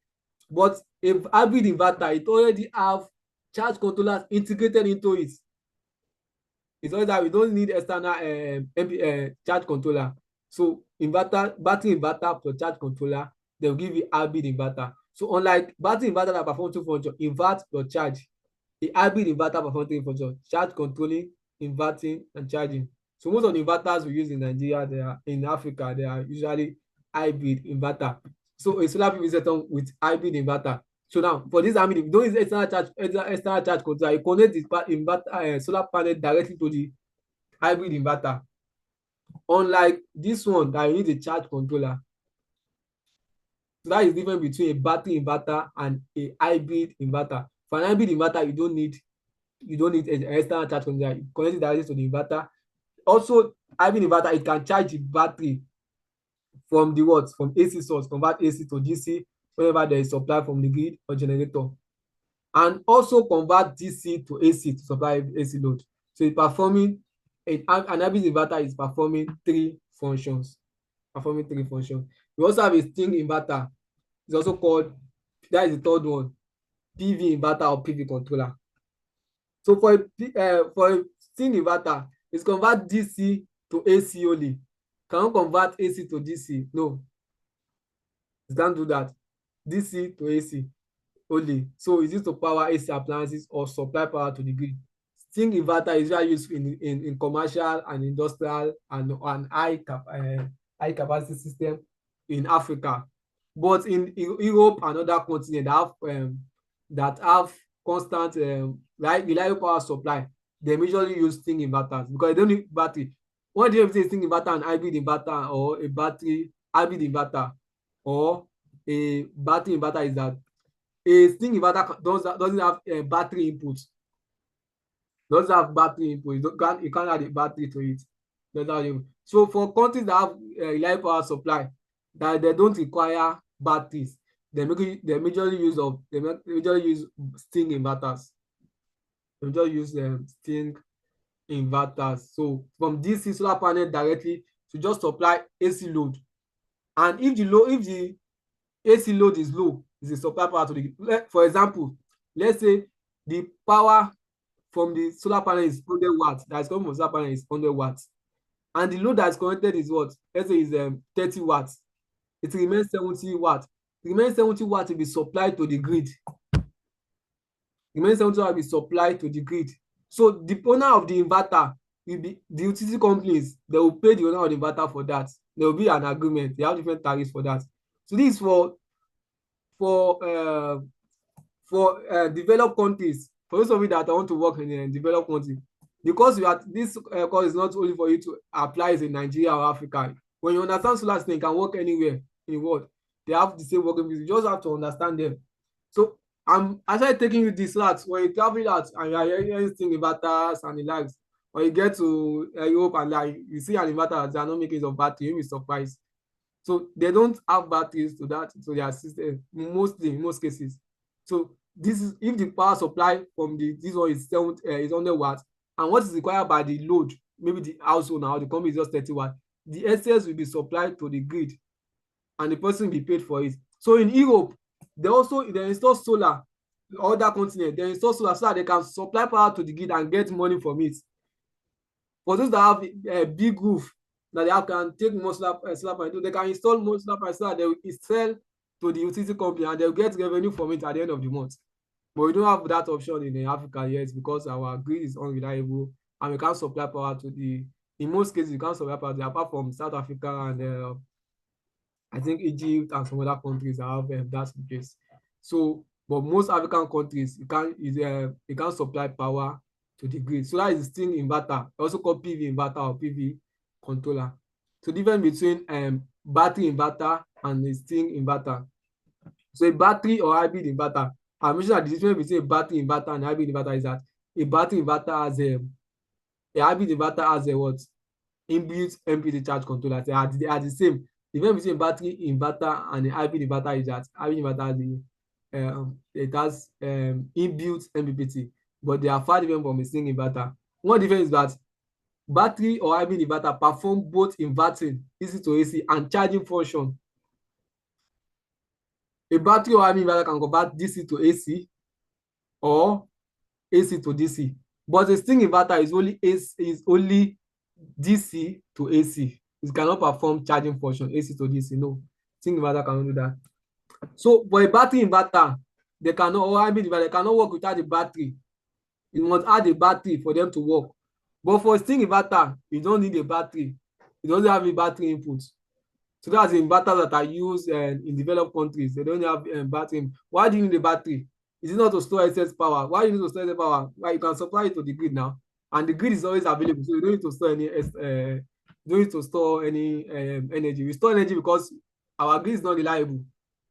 But a hybrid inverter, it already have charge controllers integrated into it. It's only that we don't need external charge controller. So battery inverter plus charge controller, they'll give you hybrid inverter. So unlike battery inverter that perform two functions, invert plus charge, the hybrid inverter perform three functions: charge controlling, inverting, and charging. So most of the inverters we use in Nigeria, in Africa, they are usually hybrid inverter. So a solar PV system with hybrid inverter. So now for this, if you don't use external charge controller, you connect the inverter solar panel directly to the hybrid inverter. Unlike this one that you need a charge controller. So that is different between a battery inverter and a hybrid inverter. For an hybrid inverter, you don't need an external charge controller. You connect it directly to the inverter. Also, hybrid inverter, it can charge the battery from from AC source, convert AC to DC whenever there is supply from the grid or generator, and also convert DC to AC to supply AC load. So it's performing an hybrid inverter is performing three functions. We also have a string inverter. It's also called, that is the third one, PV inverter or PV controller. So for a string inverter, it's convert DC to AC only. Cannot convert AC to DC. No, it can't do that. DC to AC only. So it's used to power AC appliances or supply power to the grid. String inverter is usually used in commercial and industrial and high capacity system in Africa. But in Europe and other continents that have constant reliable power supply, they usually use string inverters because they don't need battery. What do you say string inverter and hybrid inverter or a battery hybrid inverter or a battery inverter is that a string inverter doesn't have battery input. Doesn't have battery input. You can't add a battery to it. So for countries that have reliable power supply, that they don't require batteries, they majorly use string inverters. They majorly use string inverters. So from DC solar panel directly to just supply AC load. And if the AC load is low, is a supply power to the, for example, let's say the power from the solar panel is 100 watts, that is coming from solar panel is 100 watts. And the load that is connected is what? Let's say is 30 watts. It remains 70 watts. The remaining 70 watts will be supplied to the grid. So the owner of the inverter will be the utility companies. They will pay the owner of the inverter for that. There will be an agreement. They have different tariffs for that. So this is for developed countries. For those of you that want to work in a developed country, because this course is not only for you to apply in Nigeria or Africa. When you understand solar system, you can work anywhere in the world. They have the same working principles. You just have to understand them. So I started taking you this lot when you travel out and you are hearing inverters and the likes. When you get to Europe and you see an inverter, they are not making use of battery, you'll be surprised. So they don't have batteries to their system, in most cases. So this is if the power supply from this one is 100 watts, and what is required by the load, maybe the household now, the company is just 30 watts, the excess will be supplied to the grid and the person will be paid for it. So in Europe, they install solar other continent, they install solar so that they can supply power to the grid and get money from it. For those that have a big roof that they can take more solar panels, they can install more solar panels so that they will sell to the utility company and they'll get revenue from it at the end of the month. But we don't have that option in Africa yet because our grid is unreliable and we can't supply power to the, in most cases, we can't supply power to, apart from South Africa and I think Egypt and some other countries that have that in place. So, but most African countries, you can't supply power to the grid. So that is the Sting inverter, also called PV inverter or PV controller. So difference between battery inverter and a Sting inverter. So a battery or hybrid inverter, I mentioned that the difference between a battery inverter and a hybrid inverter is that a battery inverter has a hybrid inverter has a what? Inbuilt MPPT charge controller. They are the same. The difference between a battery inverter and a hybrid inverter is that hybrid inverter has inbuilt MPPT, but they are far different from a Sting inverter. One difference is that battery or hybrid inverter perform both inverting AC to AC and charging function. A battery or hybrid inverter can convert DC to AC or AC to DC, but a Sting inverter is only DC to AC. It cannot perform charging function AC to DC. No, Sting inverter cannot do that. So for a battery inverter, they cannot, or hybrid inverter, they cannot work without the battery. You must add a battery for them to work. But for a Sting inverter, you don't need a battery. It doesn't have a battery input. So that's the inverters that are used in developed countries. They don't have battery. Why do you need a battery? Is it not to store excess power? Why do you need to store excess power? Well, you can supply it to the grid now, and the grid is always available, so you don't need to store any energy. We store energy because our grid is not reliable.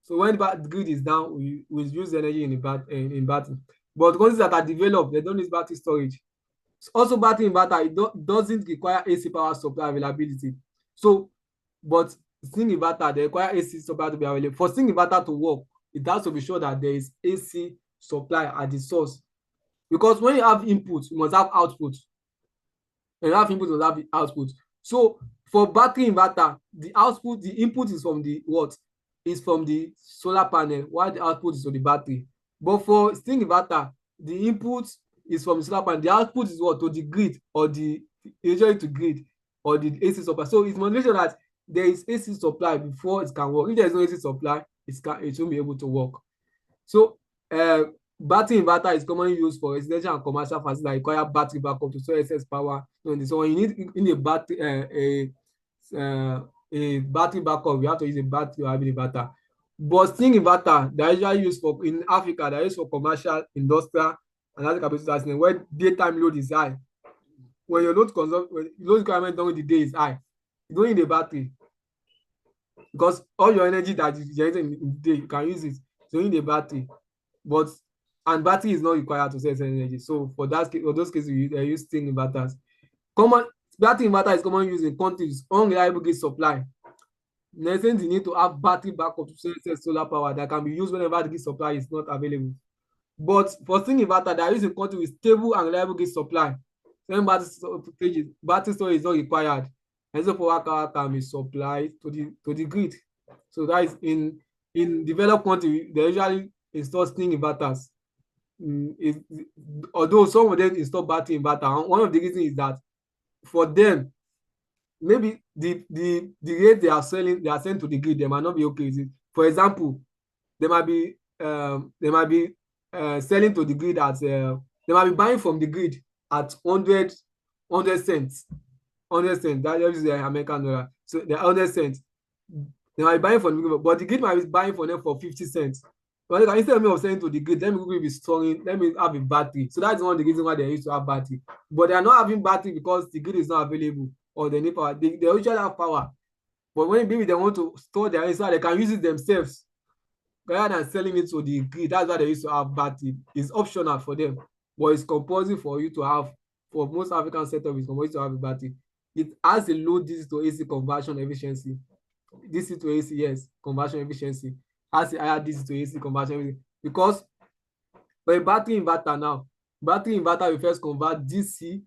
So when the grid is down, we use energy in battery. But countries that are developed, they don't use battery storage. Also, battery inverter doesn't require AC power supply availability. So, but Sting inverter, they require AC supply to be available. For Sting inverter to work, it has to be sure that there is AC supply at the source. Because when you have input, you must have output. When you have input, you must have output. So for battery inverter, the input is from the what? Is from the solar panel, while the output is from the battery. But for Sting inverter, the input is from the solar panel. The output is what? To the grid or usually to grid or the AC supply. So it's must make sure that there is AC supply before it can work. If there is no AC supply, it won't be able to work. So battery inverter is commonly used for residential and commercial facilities that require battery backup to store excess power. So when you need a battery backup, you have to use a battery or hybrid inverter. But Sting inverter, they are usually used for in Africa, they are used for commercial, industrial, and other capacity where daytime load is high. When your load requirement during the day is high, you don't need a battery because all your energy that is generated in the day, you can use it. So you need a battery, and battery is not required to sell energy. So for those cases, they use Sting inverters. Battery inverter is commonly used in countries with unreliable grid supply. There's the need to have battery backup to sell solar power that can be used whenever the grid supply is not available. But for Sting inverter, they are used in countries with stable and reliable grid supply. Then battery storage is not required. And so power can be supplied to the grid. So that is in developed countries, they usually install Sting inverters. Although some of them install battery inverter, one of the reasons is that for them, maybe the rate they are selling to the grid, they might not be okay with it. For example, they might be selling to the grid at they might be buying from the grid at 100 cents. 100 cents. That is the American dollar. So the 100 cents. They might be buying from the grid, but the grid might be buying for them for 50 cents. But instead of me selling to the grid, let me have a battery. So that's one of the reasons why they used to have battery. But they are not having battery because the grid is not available or they need power. They usually have power. But when maybe they want to store their energy, they can use it themselves rather than selling it to the grid. That's why they used to have battery. It's optional for them, but it's compulsory for you to have. For most African setups, it's compulsory to have a battery. It has a low DC to AC conversion efficiency. DC to AC, yes, conversion efficiency. Has a higher DC to AC conversion efficiency. Because for a battery inverter now, battery inverter will first convert DC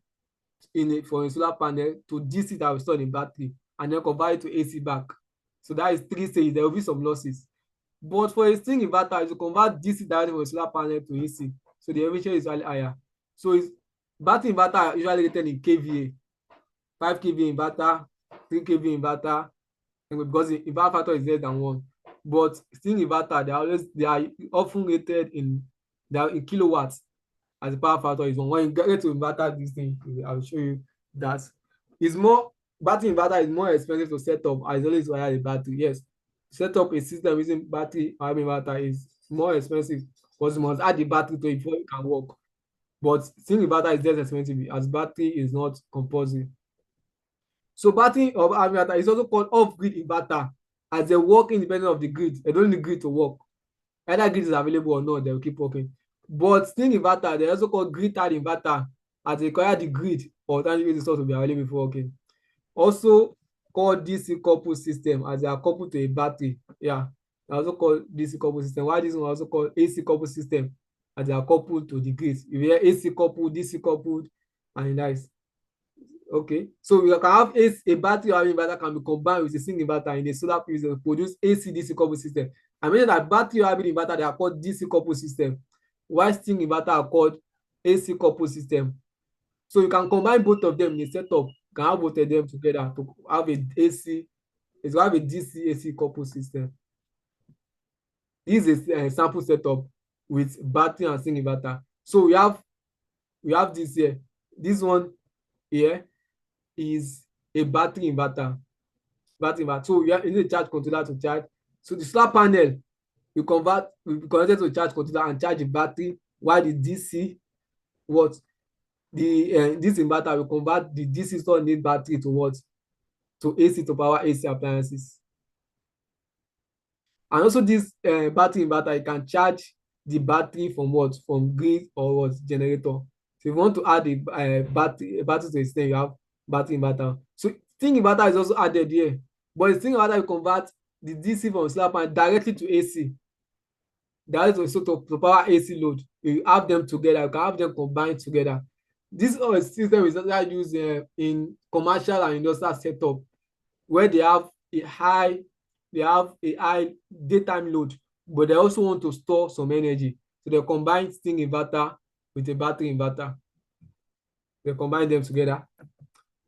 for a solar panel to DC that will store in battery and then convert it to AC back. So that is 3 stages. There will be some losses. But for a string inverter, to convert DC directly from a solar panel to AC, so the efficiency is usually higher. So battery inverter are usually rated in kVA, 5 kVA inverter, 3 kVA inverter, because the inverter factor is less than 1. But string inverter, they are often rated in kilowatts, as the power factor is 1. When you get to inverter this thing, I will show you that battery inverter is more expensive to set up, as always require a battery. Yes, set up a system using battery or inverter is more expensive because you must add the battery to it before it can work. But string inverter is less expensive as battery is not compulsory. So battery or inverter is also called off-grid inverter, as they work independent of the grid. They don't need grid to work. Either grid is available or not, they will keep working. But string inverter, they also called grid-tied inverter, as they require the grid or alternative source to be available before working. Also called DC coupled system, as they are coupled to a battery. Yeah, they also called DC coupled system. Why this one also called AC coupled system, as they are coupled to the grid. You hear AC coupled, DC coupled, and nice. Okay, so we can have a battery or inverter can be combined with a single inverter in a solar PV to produce AC DC coupled system. I mean that battery or inverter, they are called DC coupled system, while string inverter are called AC coupled system. So you can combine both of them in a setup. You can have both of them together to have a DC, to have a DC AC coupled system. This is a sample setup with battery and string inverter. So we have this here. This one here is a battery inverter. So you need a charge controller to charge. So the solar panel will be connected to a charge controller and charge the battery, while the DC this inverter will convert the DC stored in battery to AC to power AC appliances. And also this battery inverter, you can charge the battery from grid or generator. So if you want to add a battery to a system, you have battery inverter. So string inverter is also added here, but the string inverter will convert the DC from solar panel directly to AC. That is also to power AC load. You have them together. You can have them combined together. This system is also used in commercial and industrial setup, where they have a high daytime load, but they also want to store some energy. So they combine string inverter with a battery inverter. They combine them together.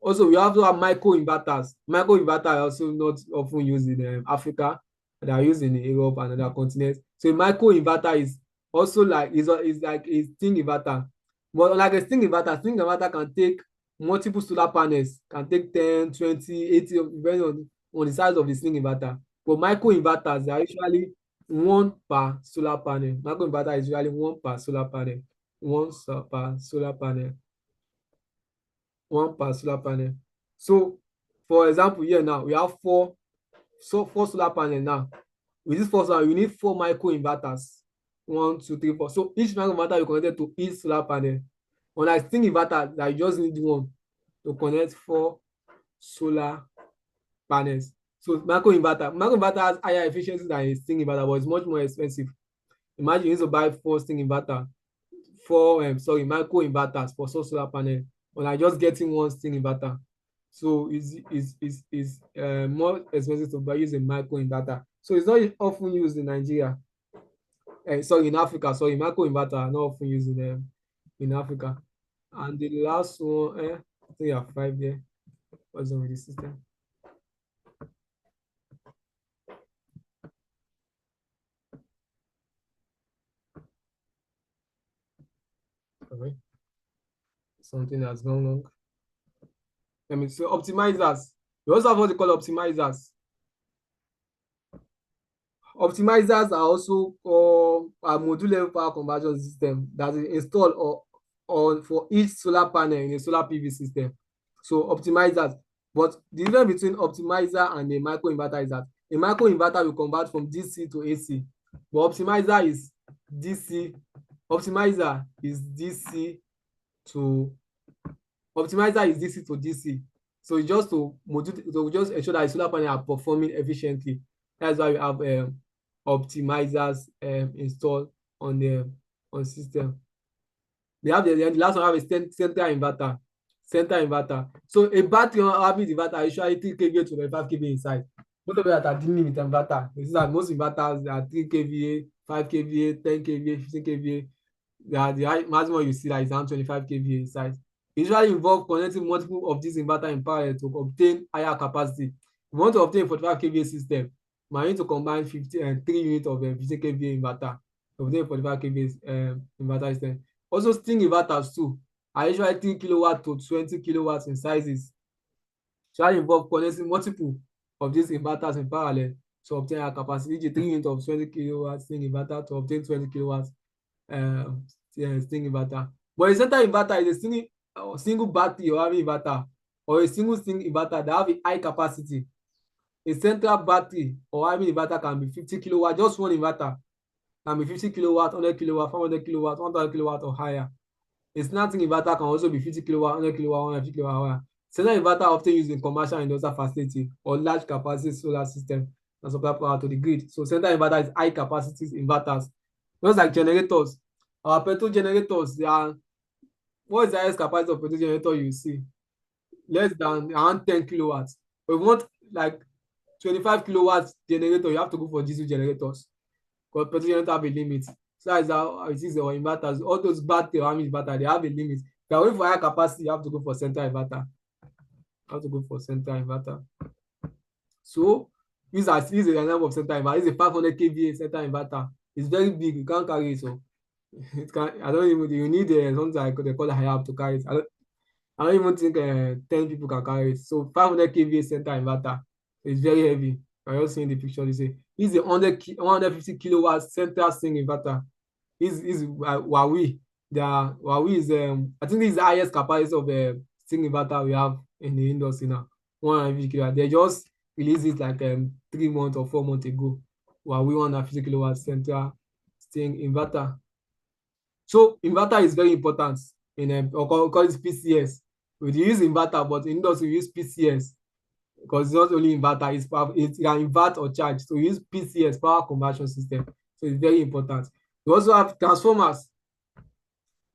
Also, we also have micro inverters. Micro inverters are also not often used in Africa. They are used in Europe and other continents. So a micro inverter is also like a string inverter. But unlike a string inverter can take multiple solar panels, can take 10, 20, 80, depending on the size of the string inverter. But micro inverters, they are usually one per solar panel. Micro inverter is usually one per solar panel. One per solar panel. So, for example, here now we have four solar panels now. With this four solar, you need 4 micro inverters. 1, 2, 3, 4. So each micro inverter you connected to each solar panel. Unlike string inverter, that you just need one to connect 4 solar panels. So micro inverter has higher efficiency than a string inverter, but it's much more expensive. Imagine you need to buy 4 micro inverters for solar panel, or just getting 1 string inverter. So it's more expensive to use a micro inverter. So it's not often used in Nigeria. In Africa. Micro inverter are not often used in Africa. And the last one, I think you have 5 there. What's on with the system? Okay. Something that's gone wrong. So optimizers. We also have what they call optimizers. Optimizers are also a module level power conversion system that is installed for each solar panel in a solar PV system. So optimizers. But the difference between optimizer and a micro inverter is that a micro inverter will convert from DC to AC, but optimizer is DC. Optimizer is DC to DC. So it's just to just ensure that the solar panel are performing efficiently. That's why we have optimizers installed on the system. We have the last one, have a center inverter. So a battery or hybrid inverter usually 3 kVA to 5 kVA inside. Most of them that are dealing with inverter, you see that most inverters are 3 kVA, 5 kVA, 10 kVA, 15 kVA. The maximum you see that is around 25 kVA in size. It usually involve connecting multiple of these inverter in parallel to obtain higher capacity. If you want to obtain a 45 kVA system, you might need to combine 3 units of 15 kVA inverter to obtain a 45 kVA inverter system. Also, string inverters too are usually 3 kilowatt to 20 kilowatts in sizes. Shall involve connecting multiple of these inverters in parallel to obtain a capacity, e.g. 3 units of 20 kilowatts string inverter to obtain 20 kilowatts string inverter. But a center inverter is a single battery or having inverter, or a single string inverter that have a high capacity. A central battery or having inverter can be 50 kilowatt, just one inverter can be 50 kilowatt, 100 kilowatt, 500 kilowatt, 1000 kilowatt or higher. A snapping inverter can also be 50 kilowatt, 100 kilowatt, 150 kilowatt hour. Central inverter are often used in commercial and industrial facility or large capacity solar system and supply power to the grid. So central inverter is high capacity inverters. Just like generators, our petrol generators, they are, what is the highest capacity of petrol generator you see? Less than around 10 kilowatts. But if you want like 25 kilowatts generator, you have to go for diesel generators because petrol generator have a limit. So that is how it is our inverters. All those battery or inverter, they have a limit. If you are going for higher capacity, you have to go for central inverter. So this is a number of central inverter. This is a 500 kVA central inverter. It's very big. You can't carry it. So it can. I don't even. You need something like they call a high up to carry it. I don't even think 10 people can carry it. So 500 kVA central inverter. It's very heavy. I just seeing the picture. They say this is a 150 kilowatt central string inverter. Is Huawei. Huawei is I think this is the highest capacity of string inverter we have in the industry now. 150 kilowatt. They just released it like 3 months or 4 months ago. Huawei 150 kilowatt central string inverter. So inverter is very important in or call it PCS. We use inverter, but in industry we use PCS because it's not only inverter, it can invert or charge. So we use PCS, power conversion system. So it's very important. We also have transformers.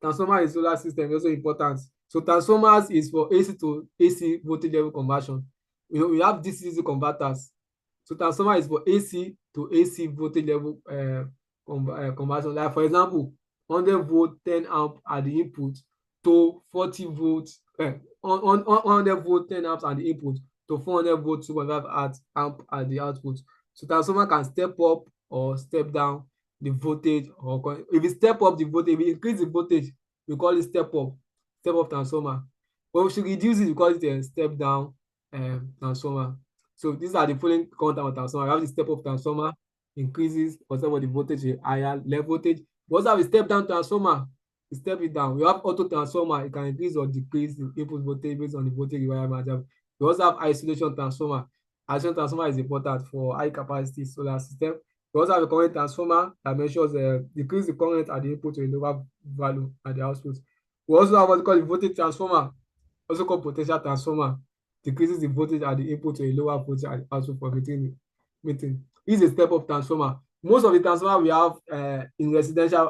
Transformer in solar system is also important. So transformers is for AC to AC voltage level conversion. We have DC converters. So transformer is for AC to AC voltage level conversion. Like for example, 100 volt 10 amp at the input to 40 volts, 100 volt 10 amps at the input to 400 volt 2.5 amp at the output. So transformer can step up or step down the voltage, or if you step up the voltage, if you increase the voltage, we call it step up transformer. But we should reduce it, we call it a step down transformer. So these are the following content of transformer. We have the step up transformer, increases whatever the voltage is higher, level voltage. We also have a step down transformer, you step it down. We have auto transformer, it can increase or decrease the input voltage based on the voltage requirement. We also have isolation transformer. Isolation transformer is important for high capacity solar system. We also have a current transformer that measures decrease the current at the input to a lower value at the output. We also have what we call the voltage transformer, also called potential transformer, decreases the voltage at the input to a lower voltage at the output for meeting. This is a step-up transformer. Most of the transformer we have in residential,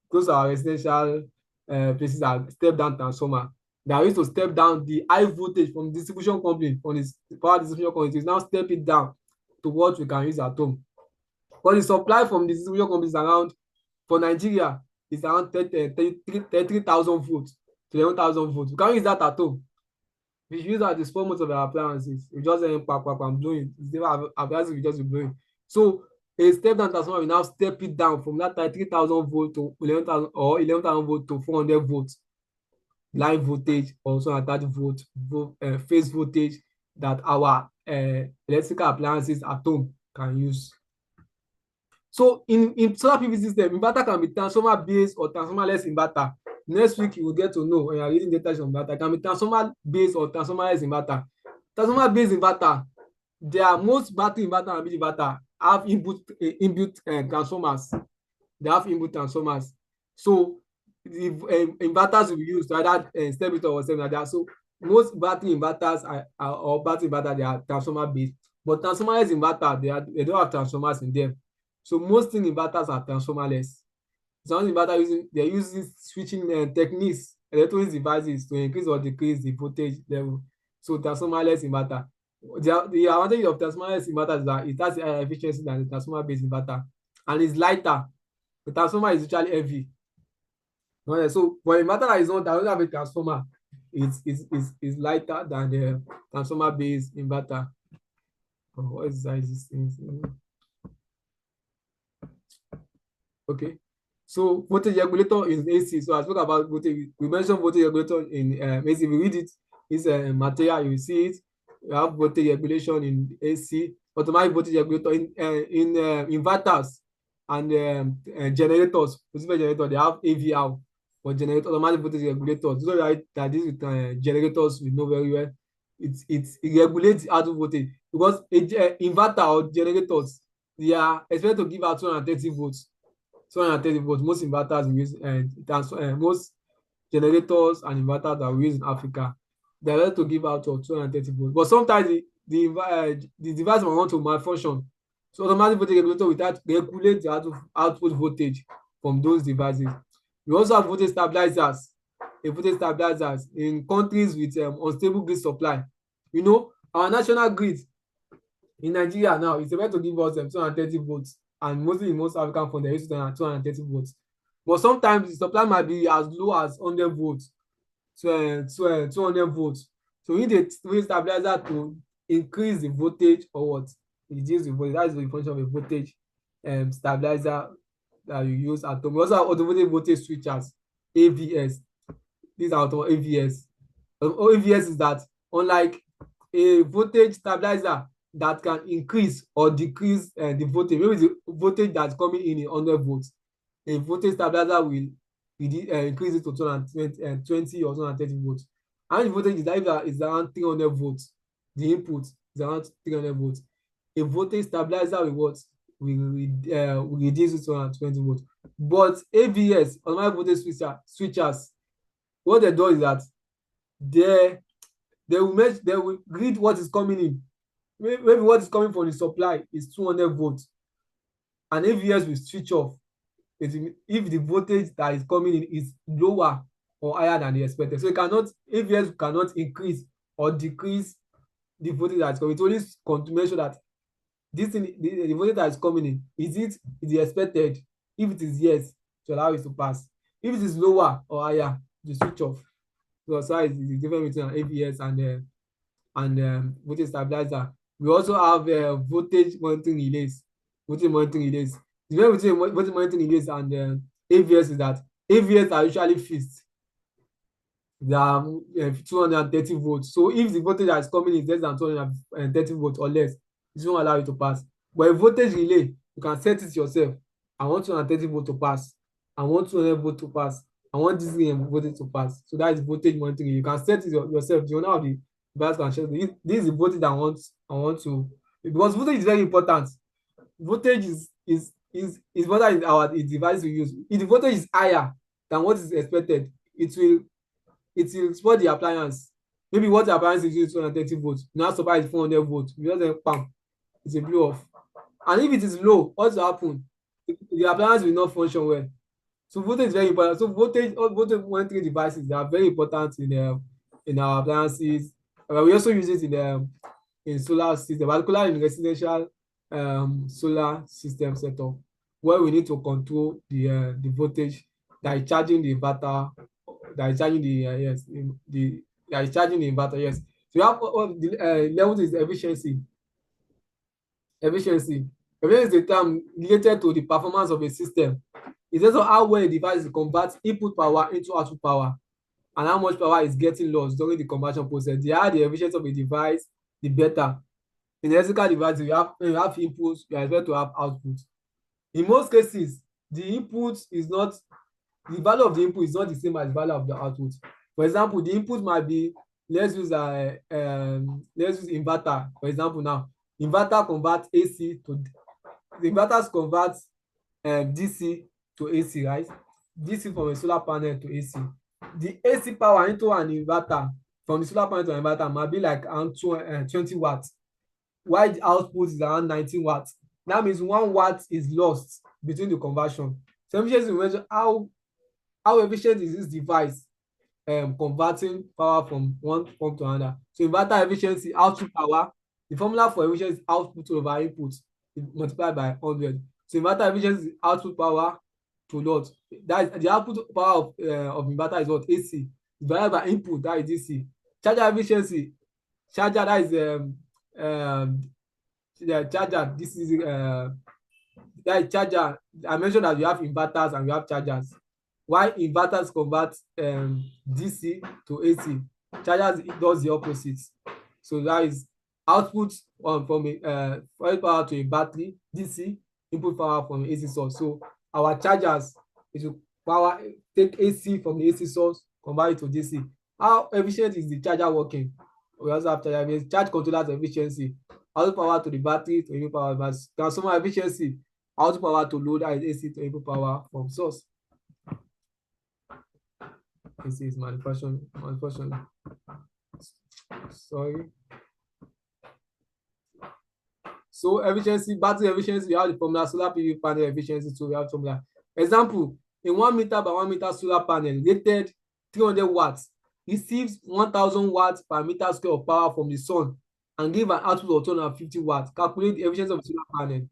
close to our residential places are step-down transformer. They are used to step down the high voltage from distribution company, from this power distribution company. Now step it down to what we can use at home. But the supply from the distribution companies around, for Nigeria, is around 33,000 volts to 11,000 volts. We can use that at home. We use that at the small most of our appliances. We just I'm blowing. Appliances we just be blowing. So a step down transformer will now step it down from that 33,000 volt to 11,000 or 11,000 volt to 400 volts. Line voltage, also at that volt phase voltage that our electrical appliances at home can use. So in solar PV system, inverter can be transformer based or transformer less inverter. Next week you will get to know when you are reading data on inverter. It can be transformer based or transformer less inverter. Transformer based inverter, most battery inverter and big inverter have inbuilt transformers. They have inbuilt transformers. So the inverters will be used to either step it or something like that. So most battery inverters or battery inverter, they are transformer based. But transformer-less inverter, they don't have transformers in them. So most thing inverters are transformerless. Some inverter they're using switching techniques, electronic devices to increase or decrease the voltage level. So transformerless inverter. The advantage of transformer-based inverter is that it has a higher efficiency than the transformer-based inverter, and it's lighter. The transformer is usually heavy. Okay, so for a inverter that doesn't have a transformer, it's lighter than the transformer-based inverter. Oh, what is this thing? Okay. So voltage regulator is AC. So I spoke about voltage. We mentioned voltage regulator in AC. If you read it, it's a material. You see it. You have voltage regulation in AC. Automatic voltage regulator in inverters and generators. Specific generator, they have AVR for generator, automatic voltage regulators. So that this with generators we know very well. It regulates output voltage because inverter or generators, they are expected to give out 230 volts. 230 volts. Most inverters we use, most generators and inverters that we use in Africa, they're able to give out of 230 volts. But sometimes the device will want to malfunction. So automatic voltage regulator will regulate the output voltage from those devices. We also have voltage stabilizers. Voltage stabilizers in countries with unstable grid supply. You know, our national grid in Nigeria now is able to give us 230 volts, and mostly in most African countries, they use 230 volts. But sometimes the supply might be as low as 100 volts to 200 volts. So we need a stabilizer to increase the voltage or what? Reduce the voltage. That is the function of a voltage stabilizer that you use at home. We also have automatic voltage switchers, AVS. These are AVS. AVS is that unlike a voltage stabilizer that can increase or decrease the voltage, maybe the voltage that's coming in 100 volts, a voltage stabilizer will increase it to 220 or 230 volts. And the voltage is around 300 volts. The input is around 300 volts. A voltage stabilizer will what? Will reduce it to 220 volts. But AVS, automatic voltage switchers, what they do is that they will read what is coming in. Maybe what is coming from the supply is 200 volts, and AVS will switch off if the voltage that is coming in is lower or higher than the expected. So AVS cannot increase or decrease the voltage that is coming. It only to make sure that this thing, the voltage that is coming in, is the expected? If it is yes, to allow it to pass. If it is lower or higher, to switch off. So is the difference between AVS and voltage stabilizer. We also have voltage monitoring relays. Voltage monitoring relays. The difference between voltage monitoring relays and AVS is that AVS are usually fixed. They are 230 volts. So if the voltage that is coming is less than 230 volts or less, it won't allow it to pass. But a voltage relay, you can set it yourself. I want 230 volts to pass. I want 200 volts to pass. I want this voltage to pass. So that is voltage monitoring. You can set it yourself. You know how the device can check. This is the voltage I want to, because voltage is very important. Voltage is whether it's our device we use. If the voltage is higher than what is expected, it will spoil the appliance. Maybe what the appliance is using 230 volts. Now supply is 400 volts. You just then bam, it's a blow off. And if it is low, what will happen? The appliance will not function well. So voltage is very important. So voltage monitoring devices, they are very important in our appliances. We also use it in solar system, particularly in residential solar system setup, where we need to control the voltage that is charging the inverter, that is charging that is charging the inverter. Yes. So you have the level is efficiency. Efficiency is the term related to the performance of a system. It's also how well a device converts input power into output power, and how much power is getting lost during the conversion process. The higher the efficiency of a device, the better. In electrical devices, you have inputs, you are expected to have output. In most cases, the value of the input is not the same as the value of the output. For example, the input might be, let's use inverter. For example, now inverter converts AC to the inverters convert DC to AC, right? DC from a solar panel to AC. The AC power into an inverter from the solar panel to an inverter might be like around 20 watts, while the output is around 19 watts. That means 1 watt is lost between the conversion. So efficiency will measure how efficient is this device converting power from one form to another. So inverter efficiency, output power, The formula for efficiency is output over input multiplied by 100. So inverter efficiency is output power to load. That is the output power of inverter is what? AC divided by input, that is DC. Charger efficiency, charger, that is the charger. This is that is charger. I mentioned that you have inverters and you have chargers. Why inverters convert DC to AC, chargers does the opposite. So that is output from a power to a battery, DC, input power from AC source. So our chargers is to power take AC from the AC source, convert it to DC. How efficient is the charger working? We also have charger, charge controllers efficiency, output power to the battery to input power, but transformer efficiency, output power to load, that is AC to input power from source. This is manufacturing. Sorry. So efficiency, battery efficiency, we have the formula. Solar PV panel efficiency, so we have formula. Example, a 1 meter by 1 meter solar panel rated 300 watts receives 1000 watts per meter square of power from the sun and give an output of 250 watts. Calculate the efficiency of the solar panel.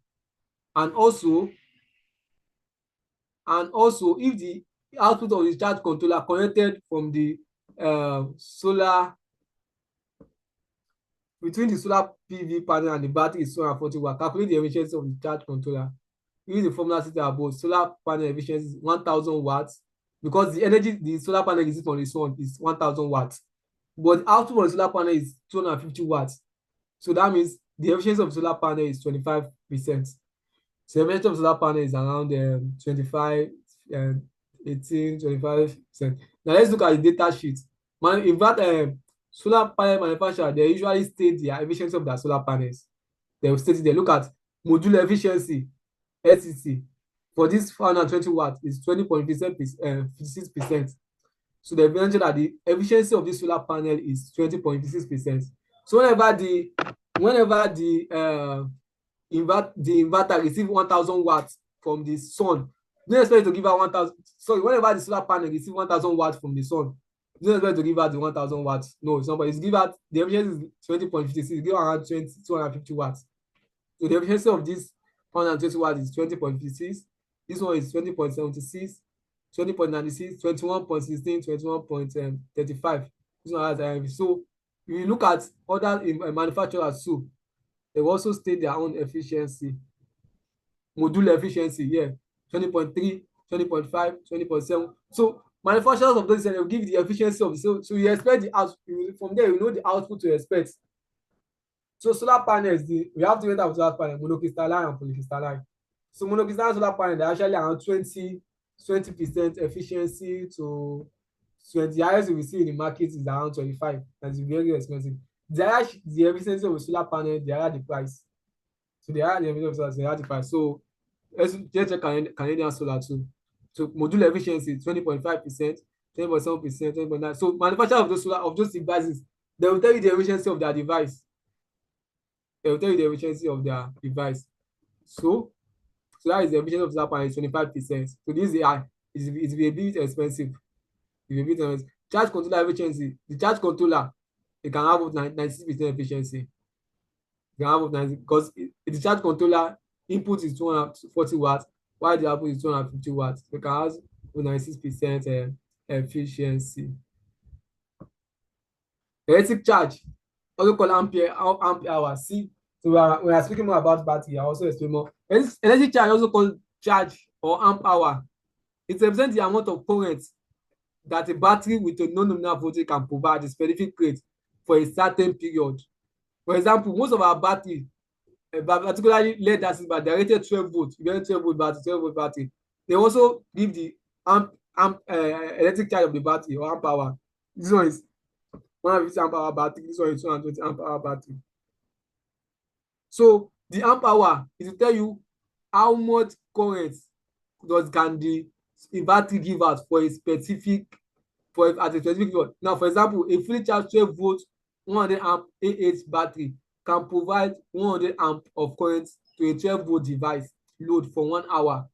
And also if the output of the charge controller connected from the solar, between the solar PV panel and the battery is 240 watts. Calculate the efficiency of the charge controller. Use the formula stated above. Solar panel efficiency is 1000 watts because the energy the solar panel receives from the sun is 1000 watts, but the output of the solar panel is 250 watts. So that means the efficiency of the solar panel is 25%. So the efficiency of the solar panel is around 25, 18, 25%. Now let's look at the data sheet. In fact, solar panel manufacturer, they usually state the efficiency of their solar panels. They will state it. They look at module efficiency, SEC, for this 420 watts is 20.56%. So they mentioned that the efficiency of this solar panel is 20.56%. So whenever the inverter receives 1000 watts from the sun, don't expect to give her 1000. Sorry, whenever the solar panel receives 1000 watts from the sun, don't expect to give her the 1000 watts. No, it's not, but it's give her the efficiency is 20.56, give her around 250 watts. So the efficiency of this 120 watts is 20.56. This one is 20.76, 20.96, 21.16, 21.35. This one has so if you look at other manufacturers too, they also state their own efficiency. Module efficiency, yeah, 20.3, 20.5, 20.7. So manufacturers of those will give the efficiency of the so you expect the output from there, you know the output to expect. So solar panels, we have to enter solar panel, monocrystalline and polycrystalline. So monocrystalline solar panel, they're actually around 20% efficiency to 20. The highest we see in the market is around 25. That's very expensive. The efficiency of a solar panel, they are the price. So they are the efficiency of solar, they are the price. So let's check Canadian solar too. So module efficiency 20.5%, 20.7%, 20.9%. So manufacturers of those solar of those devices, they will tell you the efficiency of their device. They will tell you the efficiency of their device. So that is the efficiency of solar panel is 25%. So this is high. It's a bit expensive. It's a bit expensive. Charge controller efficiency. The charge controller, it can have 96% efficiency. It can have 90 because the charge controller input is 240 watts, while the output is 250 watts. So it can have 96% efficiency. Electric charge, also called ampere hour. See, so we are speaking more about battery. I also explain more. Electric charge, also called charge or amp hour. It represents the amount of current that a battery with a non-nominal voltage can provide a specific rate for a certain period. For example, most of our battery, particularly lead acid battery, they're rated 12 volts. You get 12 volt battery. They also give the electric charge of the battery or amp hour. This one is 150 amp hour battery. This one is 220 amp hour battery. So the amp hour is to tell you how much current can the battery give out for a specific period. Now, for example, a fully charged 12 volt 100 amp AH battery can provide 100 amp of current to a 12 volt device load for 1 hour.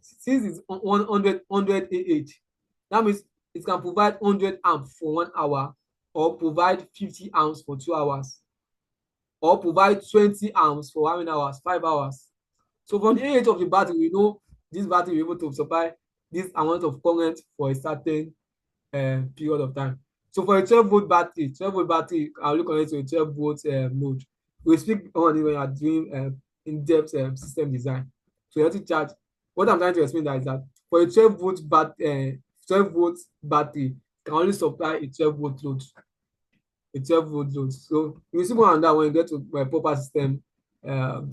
Since it's 100 AH, that means it can provide 100 amp for 1 hour or provide 50 amps for 2 hours or provide 20 amps for how many hours? 5 hours. So from the age of the battery, we know this battery will be able to supply this amount of current for a certain period of time. So for a 12-volt battery, I will connect to a 12-volt load. We speak on it when you are doing in-depth system design. So electric charge, what I'm trying to explain that is that for a 12-volt battery can only supply a 12-volt load. A 12-volt load. So you will see more on that when you get to my proper system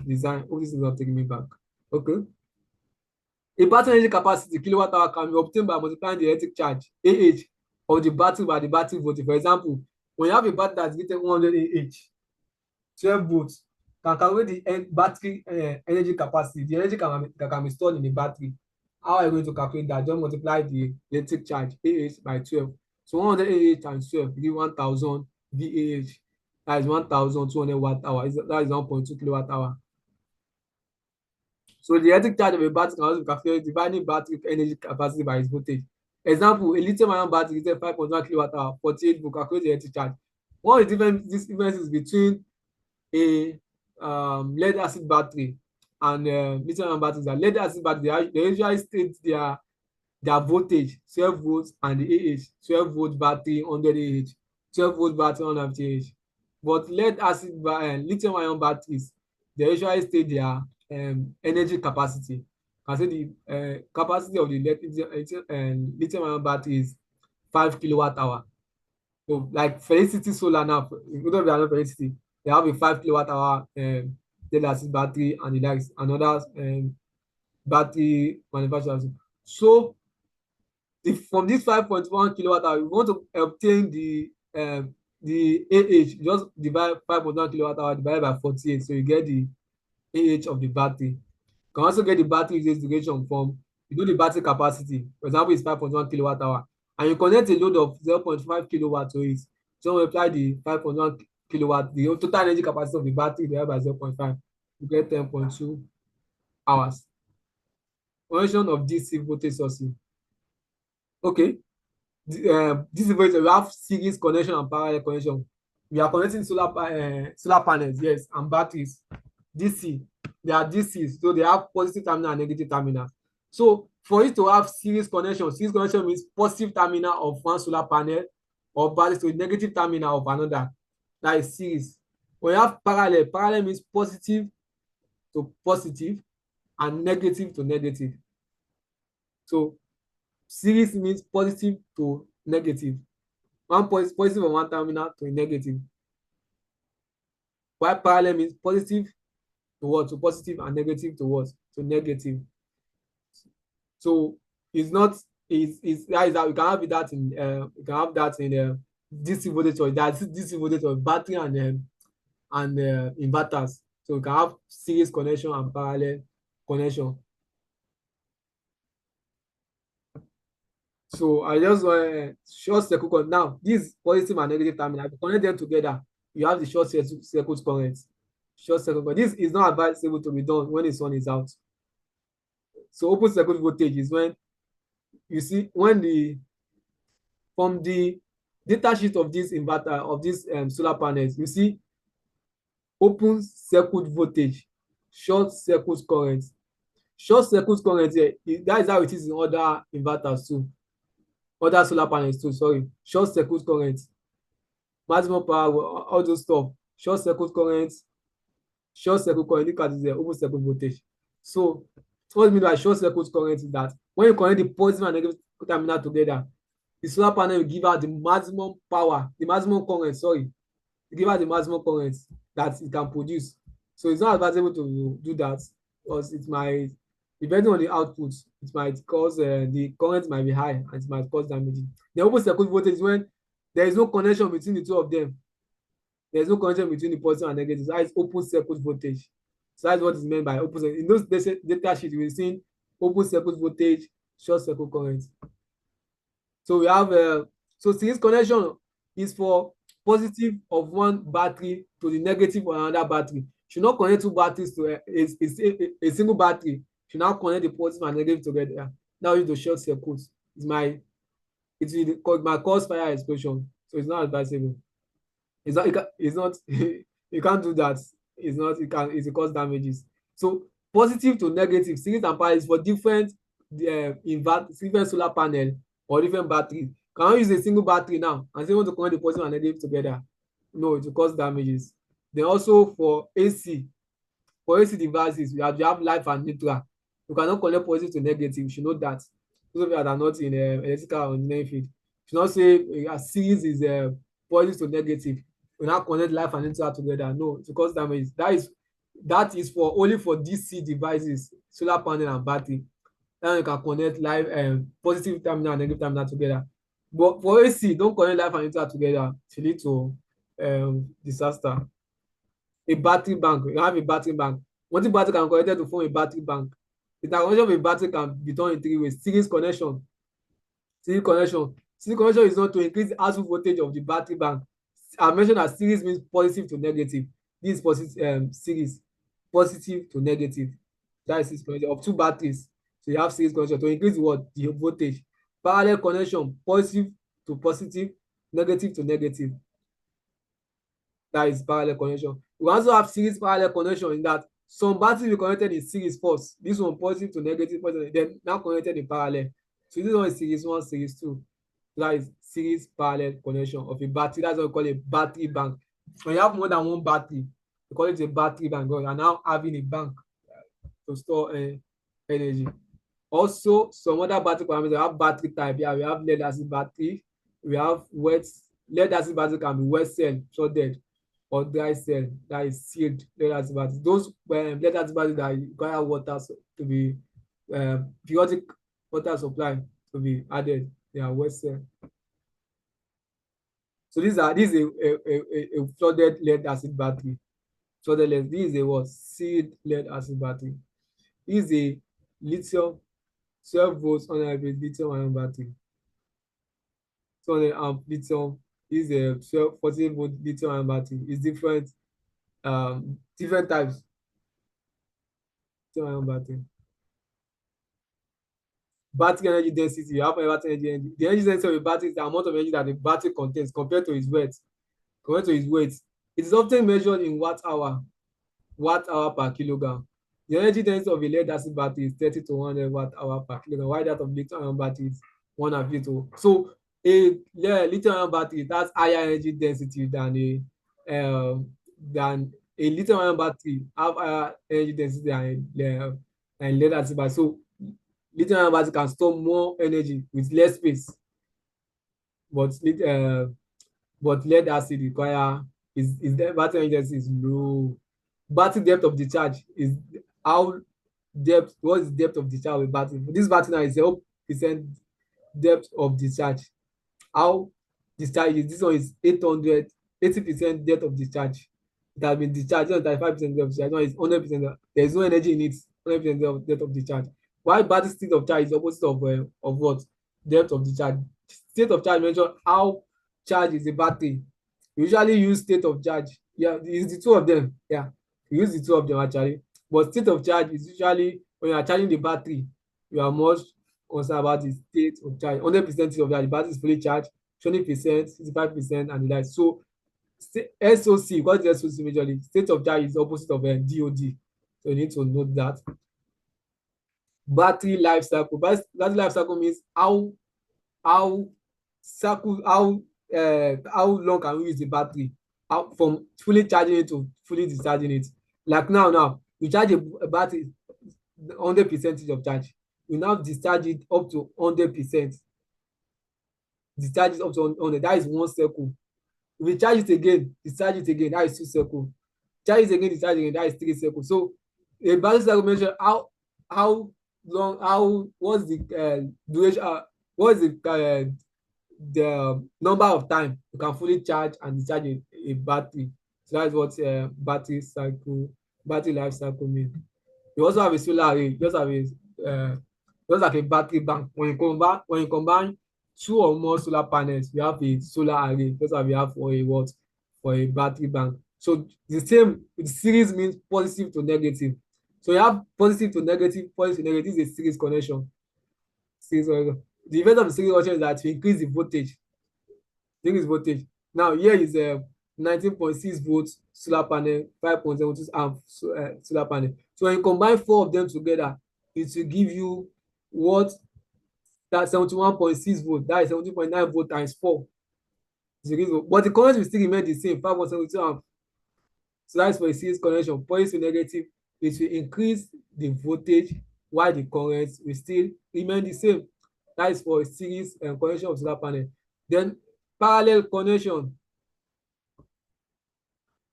design. Oh, this is not taking me back. Okay. A battery energy capacity kilowatt hour can be obtained by multiplying the electric charge AH of the battery by the battery voltage. For example, when you have a battery that's getting 100 AH, 12 volts, can calculate the battery energy capacity. The energy that can be stored in the battery. How are you going to calculate that? Just multiply the electric charge AH by 12. So 100 AH times 12 give 1000 VAH. That is 1200 watt hour. That is 1.2 kilowatt hour. So the electric charge of a battery can also be calculated dividing battery energy capacity by its voltage. Example, a lithium-ion battery is 5.1 kilowatt hour, 48 volt. Calculate the electric charge. One of the differences between a lead acid battery and lithium-ion batteries are lead acid battery, they usually state their voltage 12 volts and the AH 12 volt battery 100 AH, 12 volt battery 150 AH. But lead acid lithium-ion batteries, they usually state their energy capacity. I say the capacity of the lithium-ion battery is 5 kilowatt hour. So like Felicity Solar now, even though Felicity, they have a 5 kilowatt hour lead acid battery, and the likes another battery manufacturers. So if from this 5.1 kilowatt hour, we want to obtain the AH, just divide 5.1 kilowatt hour divided by 48, so you get the AH of the battery. You can also get the battery usage duration from, you know, the battery capacity. For example, it's 5.1 kilowatt hour, and you connect a load of 0.5 kilowatt to it. So we apply the 5.1 kilowatt, the total energy capacity of the battery divided by 0.5, you get 10.2 hours. Connection of DC voltage sources. Okay. DC voltage, we have series connection and parallel connection. We are connecting solar panels, yes, and batteries. DC, they are DCs, so they have positive terminal and negative terminal. So for you to have series connection means positive terminal of one solar panel or battery to negative terminal of another. That is series. When you have parallel means positive to positive and negative to negative. So series means positive to negative. One positive on one terminal to a negative. While parallel means positive to what? To positive, and negative to what? To negative. So it's not, it's that is that we can have that in DC voltage, or that's DC voltage of battery and inverters. So we can have series connection and parallel connection. So I just want short circuit. Now, these positive and negative terminal, if you connect them together, you have the short circuit current. Short circuit, but this is not advisable to be done when the sun is out. So open circuit voltage is when you see from the data sheet of this inverter, of these solar panels, you see open circuit voltage, short circuit current. Short circuit current here, that is how it is in other inverters too. Other solar panels too, sorry. Short circuit current, maximum power, all those stuff. Short circuit current, look at this open circuit voltage. So what I mean by short circuit current is that when you connect the positive and negative terminal together, the solar panel will give out the maximum power, the maximum current, sorry. To give out the maximum current that it can produce. So it's not advisable to do that, because it might, depending on the output, it might cause the current might be high and it might cause damage. The open circuit voltage is when there is no connection between the two of them. There is no connection between the positive and negative. So that is open circuit voltage. So that's what is meant by open circuit. In those data sheet, we've seen open circuit voltage, short circuit current. So we have so series connection is for positive of one battery to the negative of another battery. Should not connect two batteries to a single battery. Should not connect the positive and negative together. Now use the short circuit. It might cause fire explosion. So it's not advisable. It's not You can't do that. It's not, it will cause damages. So positive to negative, series and parallel is for different different solar panel or different battery. Cannot use a single battery now and say you want to connect the positive and negative together. No, it will cause damages. Then also for AC devices, you have live and neutral. You cannot connect positive to negative. You should know that. Those of you that are not in electrical or engineering field, you should not say a series is positive to negative. You now connect live and neutral together. No, it will cause damage. That is for only for DC devices, solar panel and battery. Then you can connect live positive terminal and negative terminal together. But for AC, don't connect live and neutral together. It will lead to disaster. A battery bank, you have a battery bank. One battery can connect to form a battery bank. The connection of a battery can be done in 3 ways. Series connection. Series connection is not to increase the output voltage of the battery bank. I mentioned that series means positive to negative. This is positive series, positive to negative. That is series connection of 2 batteries. So you have series connection to increase the voltage. Parallel connection, positive to positive, negative to negative. That is parallel connection. We also have series parallel connection in that some batteries will be connected in series first. This one positive to negative, positive, then now connected in parallel. So this one is series 1, series 2. That is series parallel connection of a battery. That's what we call a battery bank. When you have more than one battery, we call it a battery bank. You are now having a bank to store energy. Also, some other battery parameters, we have battery type. Yeah, we have lead acid battery. We have lead acid battery can be wet cell, shorted, or dry cell, that is sealed lead acid battery. Those lead acid batteries that require water to be periodic water supply to be added, they are wet cell. So this is a flooded lead acid battery. Flooded lead. This is a what? Sealed lead acid battery. This is a lithium 12 volts 100 amp lithium ion battery. 200 amp lithium is a 14 volt lithium ion battery. It's different types. Lithium ion battery. Battery energy density. You have battery energy. The energy density of a battery is the amount of energy that the battery contains compared to its weight. It is often measured in watt hour per kilogram. The energy density of a lead acid battery is 30 to 100 watt hour per kilogram, while that of lithium ion battery is 1 amp to. So a lithium ion battery has higher energy density than a lithium ion battery have higher energy density than lead acid battery. So lithium ion battery can store more energy with less space, but lead acid require the battery energy density is low. Battery depth of discharge is what is the depth of discharge of a battery? For this battery now is 0% depth of discharge. How discharge is this one is 80% depth of discharge. It has been discharged, 35% depth of discharge. No, it's 100%. There is no energy in it, 100% depth of discharge. While battery state of charge is opposite of what? Depth of discharge. State of charge measures how charged is the battery. We usually use state of charge. Yeah, it's the two of them. Yeah, we use the two of them actually. But state of charge is usually when you are charging the battery, you are more concerned about the state of charge. 100% of that, the battery is fully charged, 20%, 65%, and the like. So SOC, what is SOC majorly? State of charge is opposite of DOD. So you need to note that. Battery life cycle. Battery life cycle means how long can we use the battery from fully charging it to fully discharging it. Like now you charge a battery 100% of charge, you now discharge it up to 100%. Discharge it up to 100, that is 1 cycle. If you charge it again, discharge it again, that is 2 cycles. Charge it again, discharge again, that is 3 cycles. So a battery cycle measures how long, what's the duration, what is the number of time you can fully charge and discharge a battery. So that's what battery life cycle means. You also have a solar array. Just like a battery bank. When you combine 2 or more solar panels, you have a solar array. That's what we have for a battery bank. So the same series means positive to negative. So you have positive to negative is a series connection. The effect of the series connection is that to increase the voltage. Now here is 19.6 volts solar panel, 5.72 amp solar panel. So when you combine 4 of them together, it will give you what, that 71.6 volt, that is 17.9 volt times 4. But the current will still remain the same, 5.72 amp. So that's for a series connection. Positive to negative, it will increase the voltage while the current will still remain the same. That is for a series connection of solar panel. Then parallel connection.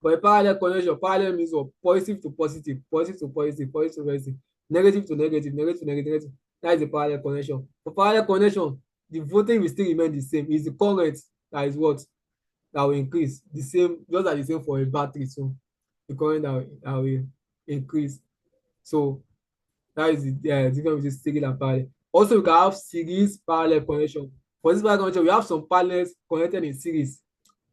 For a parallel connection, parallel means what? Positive to positive, positive to positive, positive to positive, negative to negative, negative to negative. That is a parallel connection. For parallel connection, the voltage will still remain the same. It's the current that is what? That will increase. The same, just like the same for a battery. So the current that will increase. So that is the difference between series and parallel. Also, we can have series parallel connection. For this parallel connection, we have some parallels connected in series,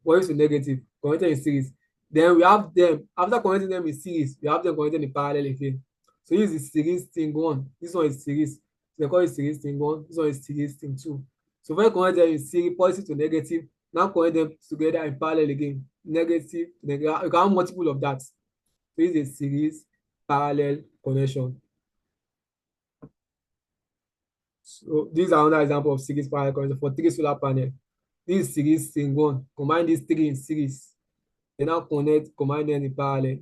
positive to negative, connected in series. Then we have them, after connecting them in series, we have them connected in parallel again. So this is series thing 1. This one is series. So they call it series thing 1. This one is series thing 2. So when you connect them in series, positive to negative, now connect them together in parallel again. Negative to negative. You can have multiple of that. So this is a series parallel connection. So these are another example of series parallel connection for 3 solar panel. This is series thing 1. Combine these 3 in series. They now combine them in parallel.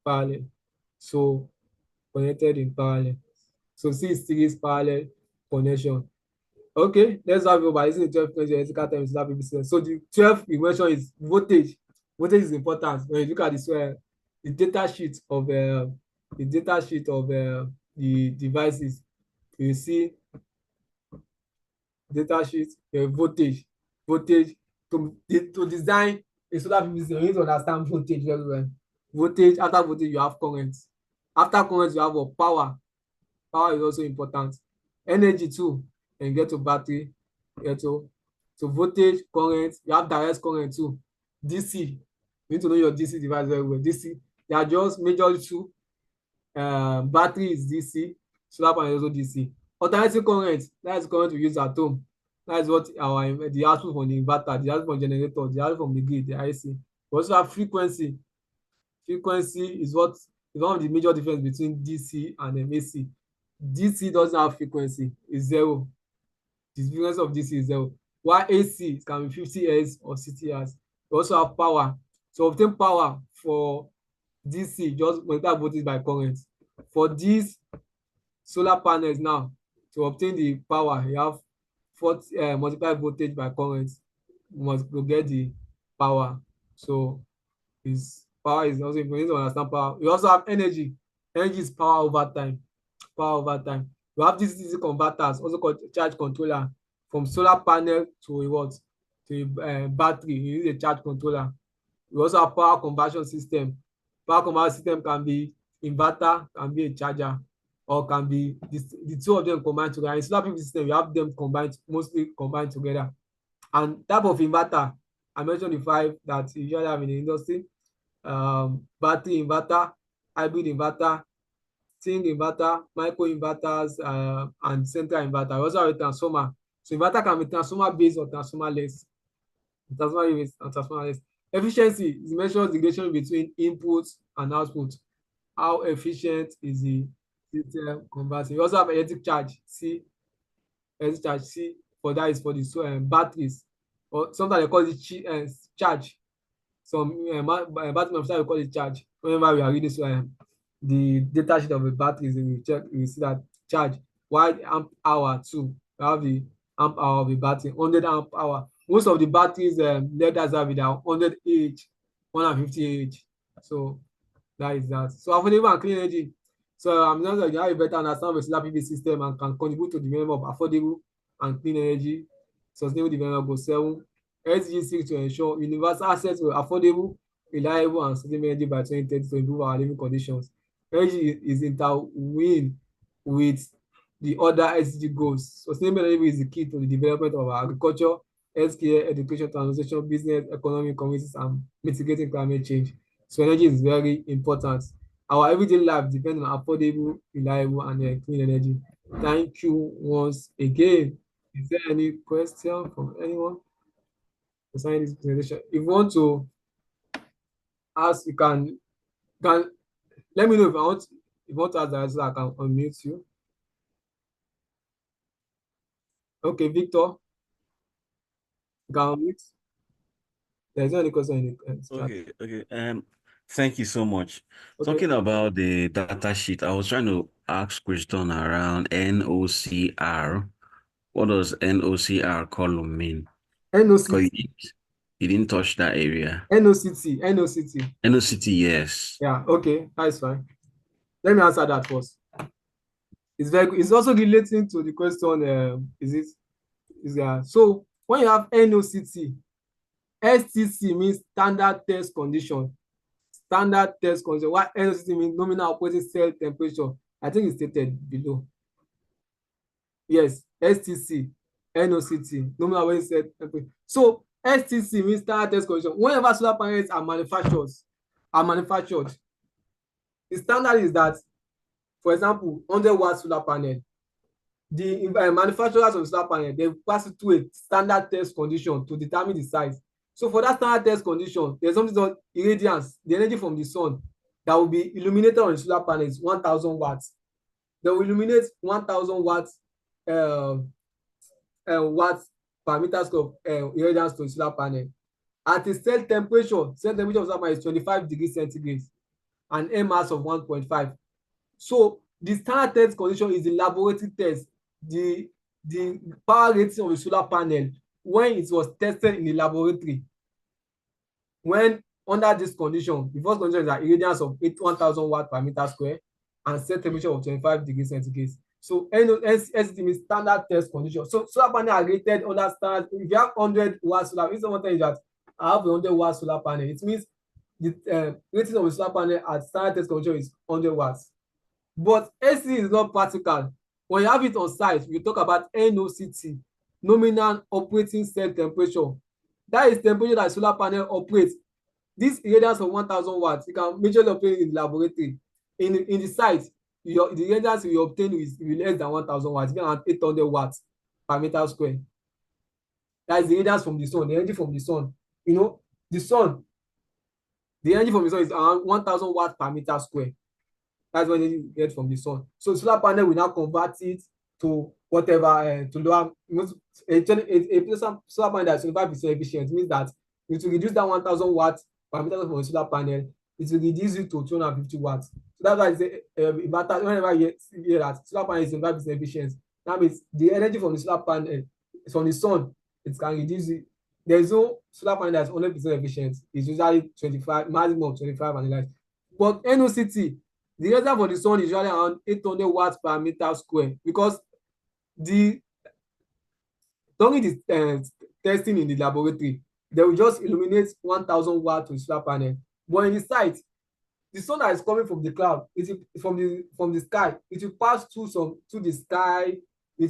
Parallel. So connected in parallel. So see series parallel connection. Okay, let's have it by using the 12 frequency electrical terms. So the 12 we mentioned is voltage. Voltage is important. When you look at this, the data sheet of the devices, you see data sheet, voltage to design a solar PV system. You need to understand voltage very well. Voltage, after voltage you have current. After current you have what? Power. Power is also important. Energy too, and get to battery, get to voltage, current. You have direct current too. DC, you need to know your DC device very well. DC, they are just majorly two. Battery is DC, solar panel is also DC. Alternating current, that is current we use at home. That is what the output from the inverter, the output from the generator, the output from the grid, the IC. We also have frequency. Frequency is one of the major difference between DC and AC. DC doesn't have frequency, it's 0. The frequency of DC is 0. While AC can be 50 Hz or 60 Hz. We also have power. To obtain power for DC, just multiply voltage by current. For these solar panels now, to obtain the power, you have 40 multiply voltage by current. You must go get the power. So power is also important to understand power. We also have energy. Energy is power over time. Power over time. We have these DC converters, also called charge controller, from solar panel to a what? To a battery. You use a charge controller. We also have power conversion system. Power conversion system can be inverter, can be a charger, or can be the two of them combined together. In solar PV system, you have them mostly combined together. And type of inverter, I mentioned the 5 that you usually have in the industry. Battery inverter, hybrid inverter, string inverter, micro inverters, and central inverter. We also have a transformer. So inverter can be transformer based or transformer less. Transformer based and transformer less. Efficiency is measured the relation between input and output. How efficient is the system converting? We also have electric charge, C. Electric charge, C. For that is for the batteries, or sometimes they call it charge. Some battery manufacturers call it charge. Whenever we are reading the data sheet of the batteries, we check, we see that charge. While the amp hour too, we have the amp hour of the battery, 100 amp hour. Most of the batteries, let us have it at 100 Ah, 150 Ah. So that is that. So affordable and clean energy. So I'm not going to have a better understanding of the solar PV system and can contribute to the development of affordable and clean energy, sustainable development goal 7. SDG 6 to ensure universal access to affordable, reliable, and sustainable energy by 2030 to improve our living conditions. Energy is intertwined with the other SDG goals. Sustainable energy is the key to the development of our agriculture, healthcare, education, transportation, business, economic communities, and mitigating climate change. So energy is very important. Our everyday life depends on affordable, reliable, and clean energy. Thank you once again. Is there any question from anyone? concerning this presentation. If you want to ask, you can let me know if you want to ask that, so I can unmute you. Okay, Victor, you can unmute. There's no any question in the chat. Okay. Thank you so much. Okay. Talking about the data sheet, I was trying to ask question around NOCR. What does NOCR column mean? Because NOCT, you didn't touch that area. NOCT. NOCT, yes. Yeah, okay, that's fine. Let me answer that first. It's very good. It's also relating to the question, so when you have NOCT, STC means standard test condition. Standard test condition. What NOCT means nominal operating cell temperature. I think it's stated below. Yes, STC, NOCT, nominal operating cell temperature. So STC means standard test condition. Whenever solar panels are manufactured, the standard is that, for example, 100-watt solar panel, the manufacturers of the solar panel, they pass it through a standard test condition to determine the size. So for that standard test condition, there's something called irradiance, the energy from the sun that will be illuminated on the solar panel is 1,000 watts. They will illuminate 1,000 watts watts per meter square of irradiance to the solar panel. At a cell temperature of solar panel is 25 degrees centigrade and air mass of 1.5. So the standard test condition is the laboratory test, the power rating of the solar panel when it was tested in the laboratory. When under this condition, the first condition is that irradiance of 1,000 watts per meter square and cell temperature of 25 degrees centigrade. So SCT means standard test condition. So solar panel are rated under standard. If you have 100-watt solar, if someone tells you that I have a 100-watt solar panel, it means the rating of the solar panel at standard test condition is 100 watts. But SC is not practical. When you have it on site, we talk about NOCT, nominal operating cell temperature. That is temperature that solar panel operates. This irradiance of 1,000 watts, you can majorly obtain in the laboratory. In the site, the irradiance you obtain is less than 1,000 watts, you can have 800 watts per meter square. That is the irradiance from the sun, the energy from the sun. You know, the energy from the sun is around 1,000 watts per meter square. That's what you get from the sun. So solar panel will now convert it to whatever to lower. A solar panel that is 25% efficient means that it will reduce that 1,000 watts per meter from a solar panel. It will reduce it to 250 watts. So that's why I say whenever you hear that solar panel is 25% efficient, that means the energy from the solar panel, from the sun, it can reduce it. There is no solar panel that is 100% efficient. It's usually 25, maximum 25 and the like. But NOCT, the reservoir for the sun is usually around 800 watts per meter square because during the testing in the laboratory, they will just illuminate 1,000 watts to the solar panel. But in the site, the sun that is coming from the cloud, from the sky, it will pass through the sky. The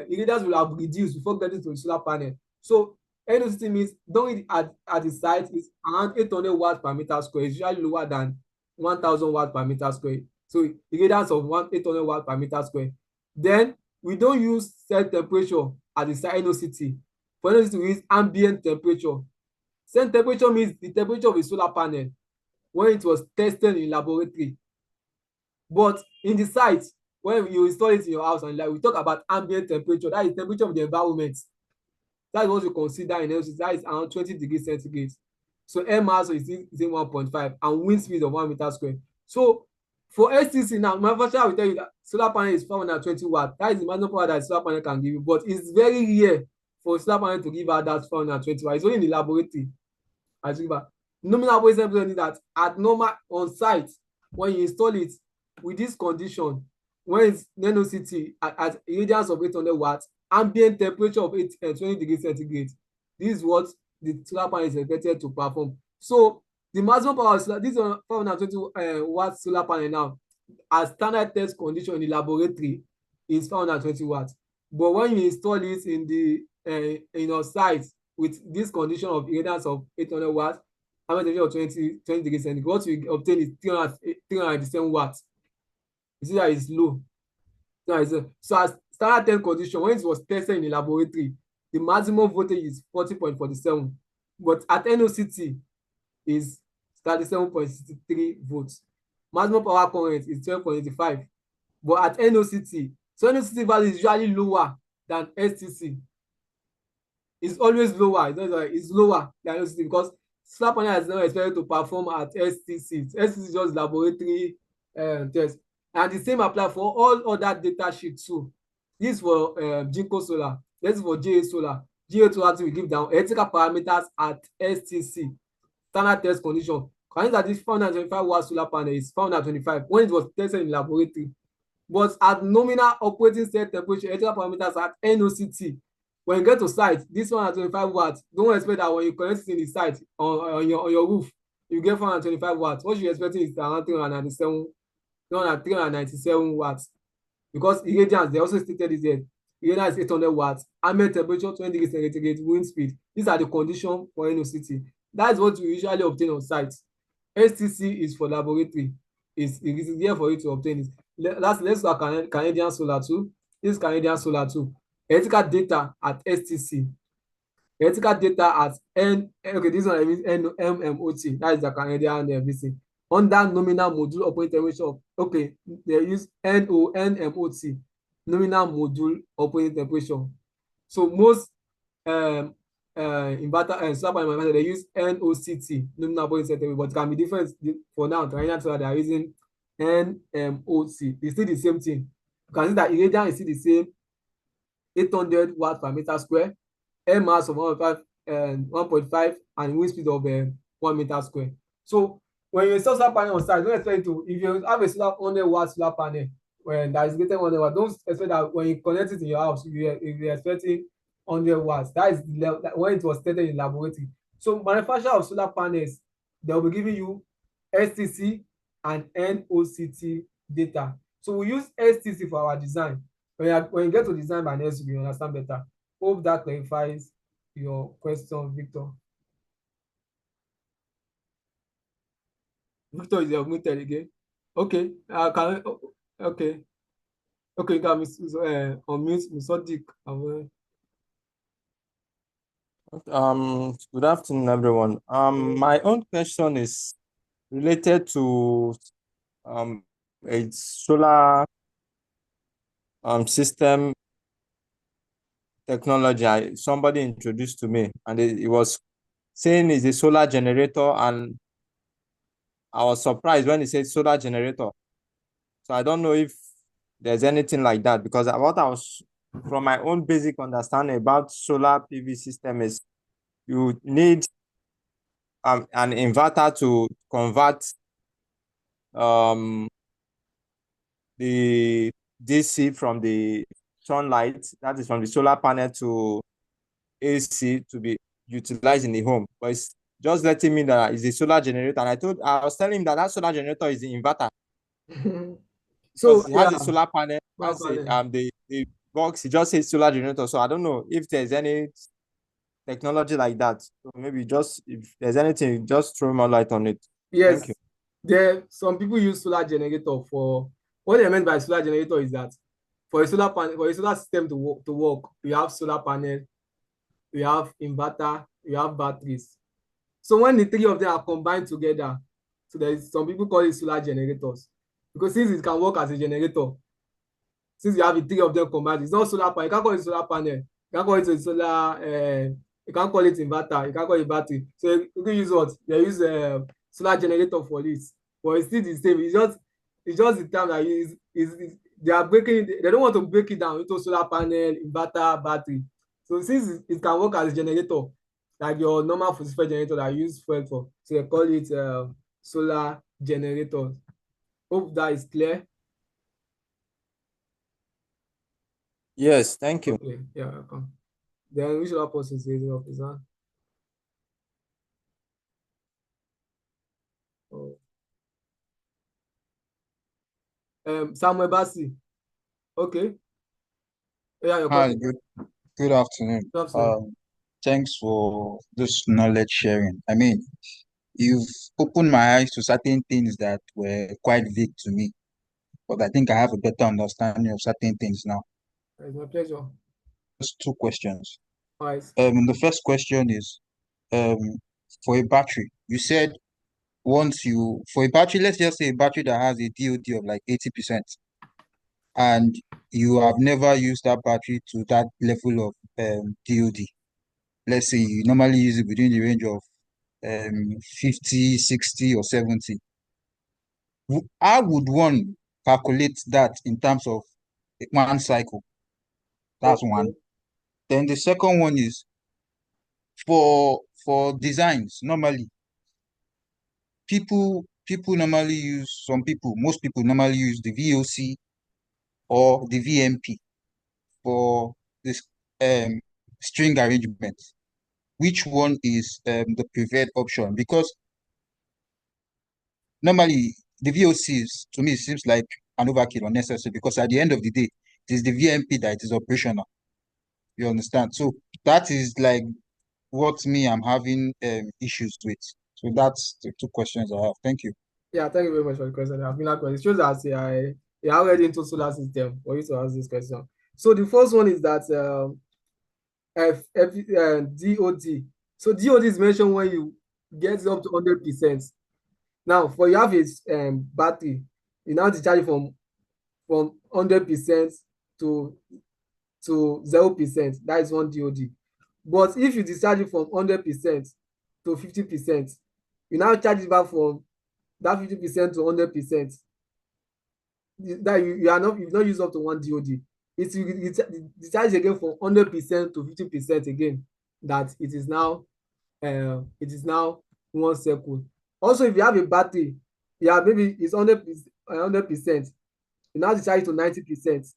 irradiance will have reduced before getting to the solar panel. So NOCT means during at the site is around 800 watts per meter square. It's usually lower than 1,000 watts per meter square. So irradiance of 800 watts per meter square. Then we don't use cell temperature at the site NOCT. For NOCT, we use ambient temperature. Cell temperature means the temperature of a solar panel when it was tested in laboratory. But in the site, when you install it in your house and we talk about ambient temperature, that is temperature of the environment. That is what we consider in NOCT. That is around 20 degrees centigrade. So air mass is 1.5 and wind speed of 1 meter square. So for STC now, manufacturer will tell you that solar panel is 420 watts. That is the maximum power that solar panel can give you, but it's very rare for solar panel to give out that 420 watts. It's only in the laboratory. Nominal operating temperature is that at normal on site, when you install it with this condition, when it's NOCT at irradiance of 800 watts, ambient temperature of 20 degrees centigrade. This is what the solar panel is expected to perform. So the maximum power of this 420 watt solar panel now, as standard test condition in the laboratory, is 420 watts. But when you install it in your site with this condition of irradiance of 800 watts, ambient temperature of 20 degrees centigrade, what you obtain is 387 watts. You see that it's low. So as standard test condition, when it was tested in the laboratory, the maximum voltage is 40.47, but at NOCT is 37.63 volts. Maximum power current is 12.85, but at NOCT, so NOCT value is usually lower than STC. It's always lower. It's lower than NOCT because solar panel is not expected to perform at STC. STC is just laboratory test, and the same apply for all other data sheets too. This for Jinko Solar. This is for GA Solar. GA Solar will give down electrical parameters at STC. Standard test condition. Consider that this 425 watt solar panel is 425 when it was tested in laboratory. But at nominal operating set temperature, electrical parameters at NOCT, when you get to site, this 425 watts, don't expect that when you connect it in the site on your roof, you get 425 watts. What you're expecting is around 397 watts. Because irradiance, they also stated this here. Irradiance is 800 watts, ambient temperature 20 degrees centigrade, wind speed. These are the conditions for NOCT. That is what we usually obtain on site. STC is for laboratory. It is there for you to obtain it. Let's look at Canadian Solar 2. This is Canadian Solar 2. Electrical data at STC. Electrical data at this one is MMOT. That is the Canadian BC. Under nominal module operating temperature. Okay, they use NMOT, nominal module operating temperature. So most inverter solar panel manufacturer, they use NOCT, nominal operating temperature, but it can be different for now. Canadian Solar, they are using NMOT. It's still the same thing. You can see that irradiance is still the same, 800 watts per meter square, air mass of 1.5 and wind speed of 1 meter square. So when you install solar panel on site, don't expect to, if you have a 100 watt solar panel when that is greater than 100 watts, don't expect that when you connect it in your house, you're expecting 100 watts. That is the level that when it was tested in laboratory. So manufacturer of solar panels, they will be giving you STC and NOCT data. So we use STC for our design. When you get to design by next week, you understand better. Hope that clarifies your question, Victor. Victor is muted again. Okay. Okay. Okay, you can unmute Musodik. Good afternoon, everyone. My own question is related to a solar system technology somebody introduced to me, and it was saying it's a solar generator, and I was surprised when he said solar generator. So I don't know if there's anything like that, because what I was, from my own basic understanding about solar PV system, is you need an inverter to convert the DC from the sunlight, that is from the solar panel, to AC to be utilized in the home. But it's just letting me that it's a solar generator, and I was telling him that solar generator is the inverter. So it has a solar panel. The box, it just says solar generator. So I don't know if there's any technology like that. So maybe just if there's anything, just throw more light on it. Yes. Some people use solar generator for what they meant by solar generator is that for a solar panel, for a solar system to work, you have solar panel, you have inverter, you have batteries. So when the three of them are combined together, so there's some people call it solar generators, because since it can work as a generator, since you have the three of them combined, it's not solar panel. You can't call it solar panel. You can't call it a solar. You can't call it inverter. You can't call it battery. So you can use what? They use solar generator for this, but it's still the same. It's just the term that they are breaking. They don't want to break it down into solar panel, inverter, battery. So since it can work as a generator, like your normal fossil fuel generator that you use fuel for, so they call it solar generator. Hope that is clear. Yes, thank you. Okay, yeah, welcome. Then which other person is raising up his hand? Oh. Samuel Bassi. Okay. Yeah, your Hi, question. good afternoon. Good afternoon. Thanks for this knowledge sharing. I mean, you've opened my eyes to certain things that were quite vague to me, but I think I have a better understanding of certain things now. It's my pleasure. Just two questions. Right. The first question is for a battery. You said for a battery, let's just say a battery that has a DOD of like 80%, and you have never used that battery to that level of DOD. Let's say you normally use it within the range of 50, 60, or 70. How would one calculate that in terms of one cycle? That's one. Okay. Then the second one is for designs. Normally, most people normally use the VOC or the VMP for this string arrangement. Which one is the preferred option? Because normally the VOCs, to me, it seems like an overkill, unnecessary, because at the end of the day, it is the VMP that is operational. You understand? So that is like what me I'm having issues with. So that's the two questions I have. Thank you. Yeah, thank you very much for the question. I've been that question. It shows that I already into solar system for you to ask this question. So the first one is that DOD. So DOD is mentioned when you get up to 100%. Now, for you have a battery, you now discharge it from 100% to 0%. That is one DOD. But if you discharge it from 100% to 50%, you now charge it back from that 50% to 100%. That you've not used up to one DOD. It discharge again from 100% to 50% again. That it is now one cycle. Also, if you have a battery, maybe it's 100%, you now discharge it to 90%.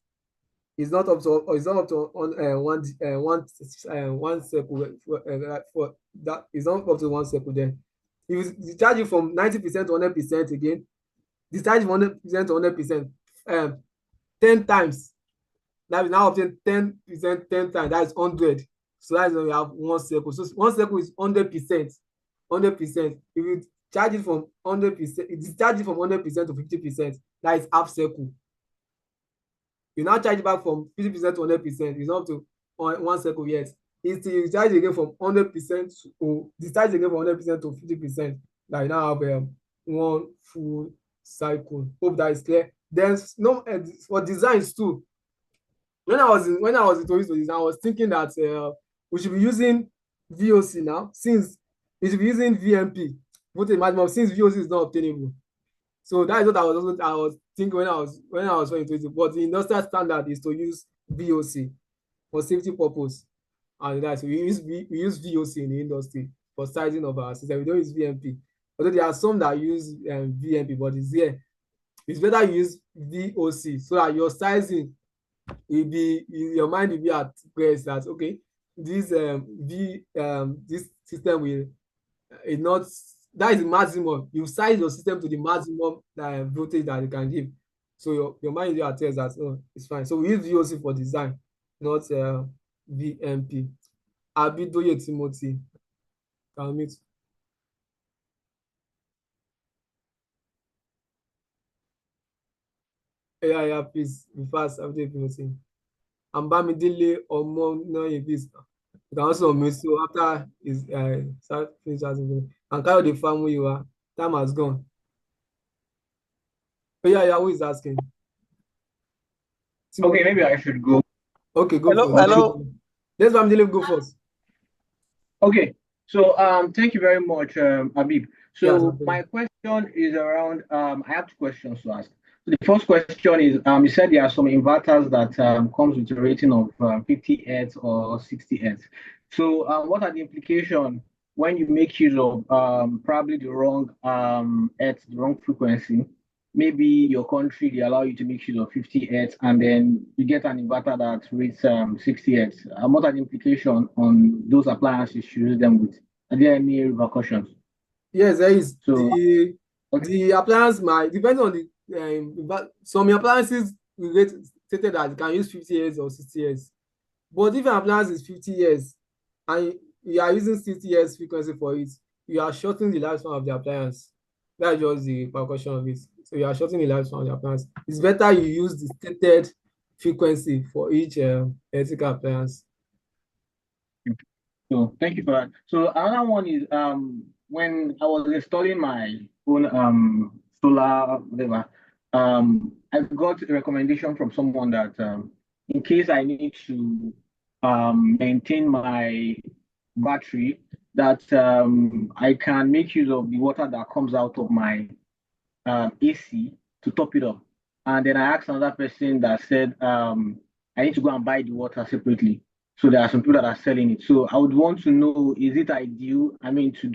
It's not up to one cycle for that. It's not up to one cycle. Then if you discharge it from 90% to 100% again, discharge from 100% to 100% 10 times. That is now obtain 10% 10 times. That is 100. So that's when we have one cycle. So one cycle is 100%. 100%. If you charge it from 100%, it discharge it from 100% to 50%. That is half cycle. You now charge it back from 50% to 100%. It's not up to one cycle yet. It's you charge again from 100% to discharge again from 100% to 50%. That you now have one full cycle. Hope that is clear. Then for designs too. When I was introduced to this, I was thinking that we should be using VOC now, since we should be using VMP, voting maximum, since VOC is not obtainable. So that is what I was thinking when I was going into it. But the industrial standard is to use VOC for safety purpose, and that's we use VOC in the industry for sizing of our system. We don't use VMP. Although there are some that use VMP, but it's better you use VOC so that your sizing your mind will be at rest that okay, this this system will not, that is the maximum. You size your system to the maximum voltage that you can give. So your mind will be at rest that oh, it's fine. So we use VOC for design, not VMP. Abidoye Timothy, can meet. Yeah, please be fast. Abidoye Timothy. And Bamidele Omonoye, please. You can also meet. So after his finish asking, and carry the farm where you are. Time has gone. Oh, yeah, who is asking? Okay, maybe I should go. Okay, go Hello, for it. hello. Let's Bamidele go first. Okay, so thank you very much, Abib. So Yes, my question is around I have two questions to ask. So the first question is you said there are some inverters that comes with a rating of 50 Hertz or 60 Hertz. So what are the implications when you make use of probably the wrong Hertz, the wrong frequency? Maybe your country, they allow you to make use of 50 Hertz and then you get an inverter that rates 60 Hertz. What are the implications on those appliances you use them with? Are there any repercussions? Yes, there is. So, The appliance might depend on the some appliances stated that you can use 50 years or 60 years. But if an appliance is 50 years and you are using 60 years frequency for it, you are shortening the lifespan of the appliance. That's just the precaution of it. So you are shortening the lifespan of the appliance. It's better you use the stated frequency for each electrical appliance. So thank you for that. So another one is when I was installing my own solar whatever, I got a recommendation from someone that in case I need to maintain my battery, that I can make use of the water that comes out of my AC to top it up. And then I asked another person that said I need to go and buy the water separately. So there are some people that are selling it. So I would want to know, is it ideal? I mean, to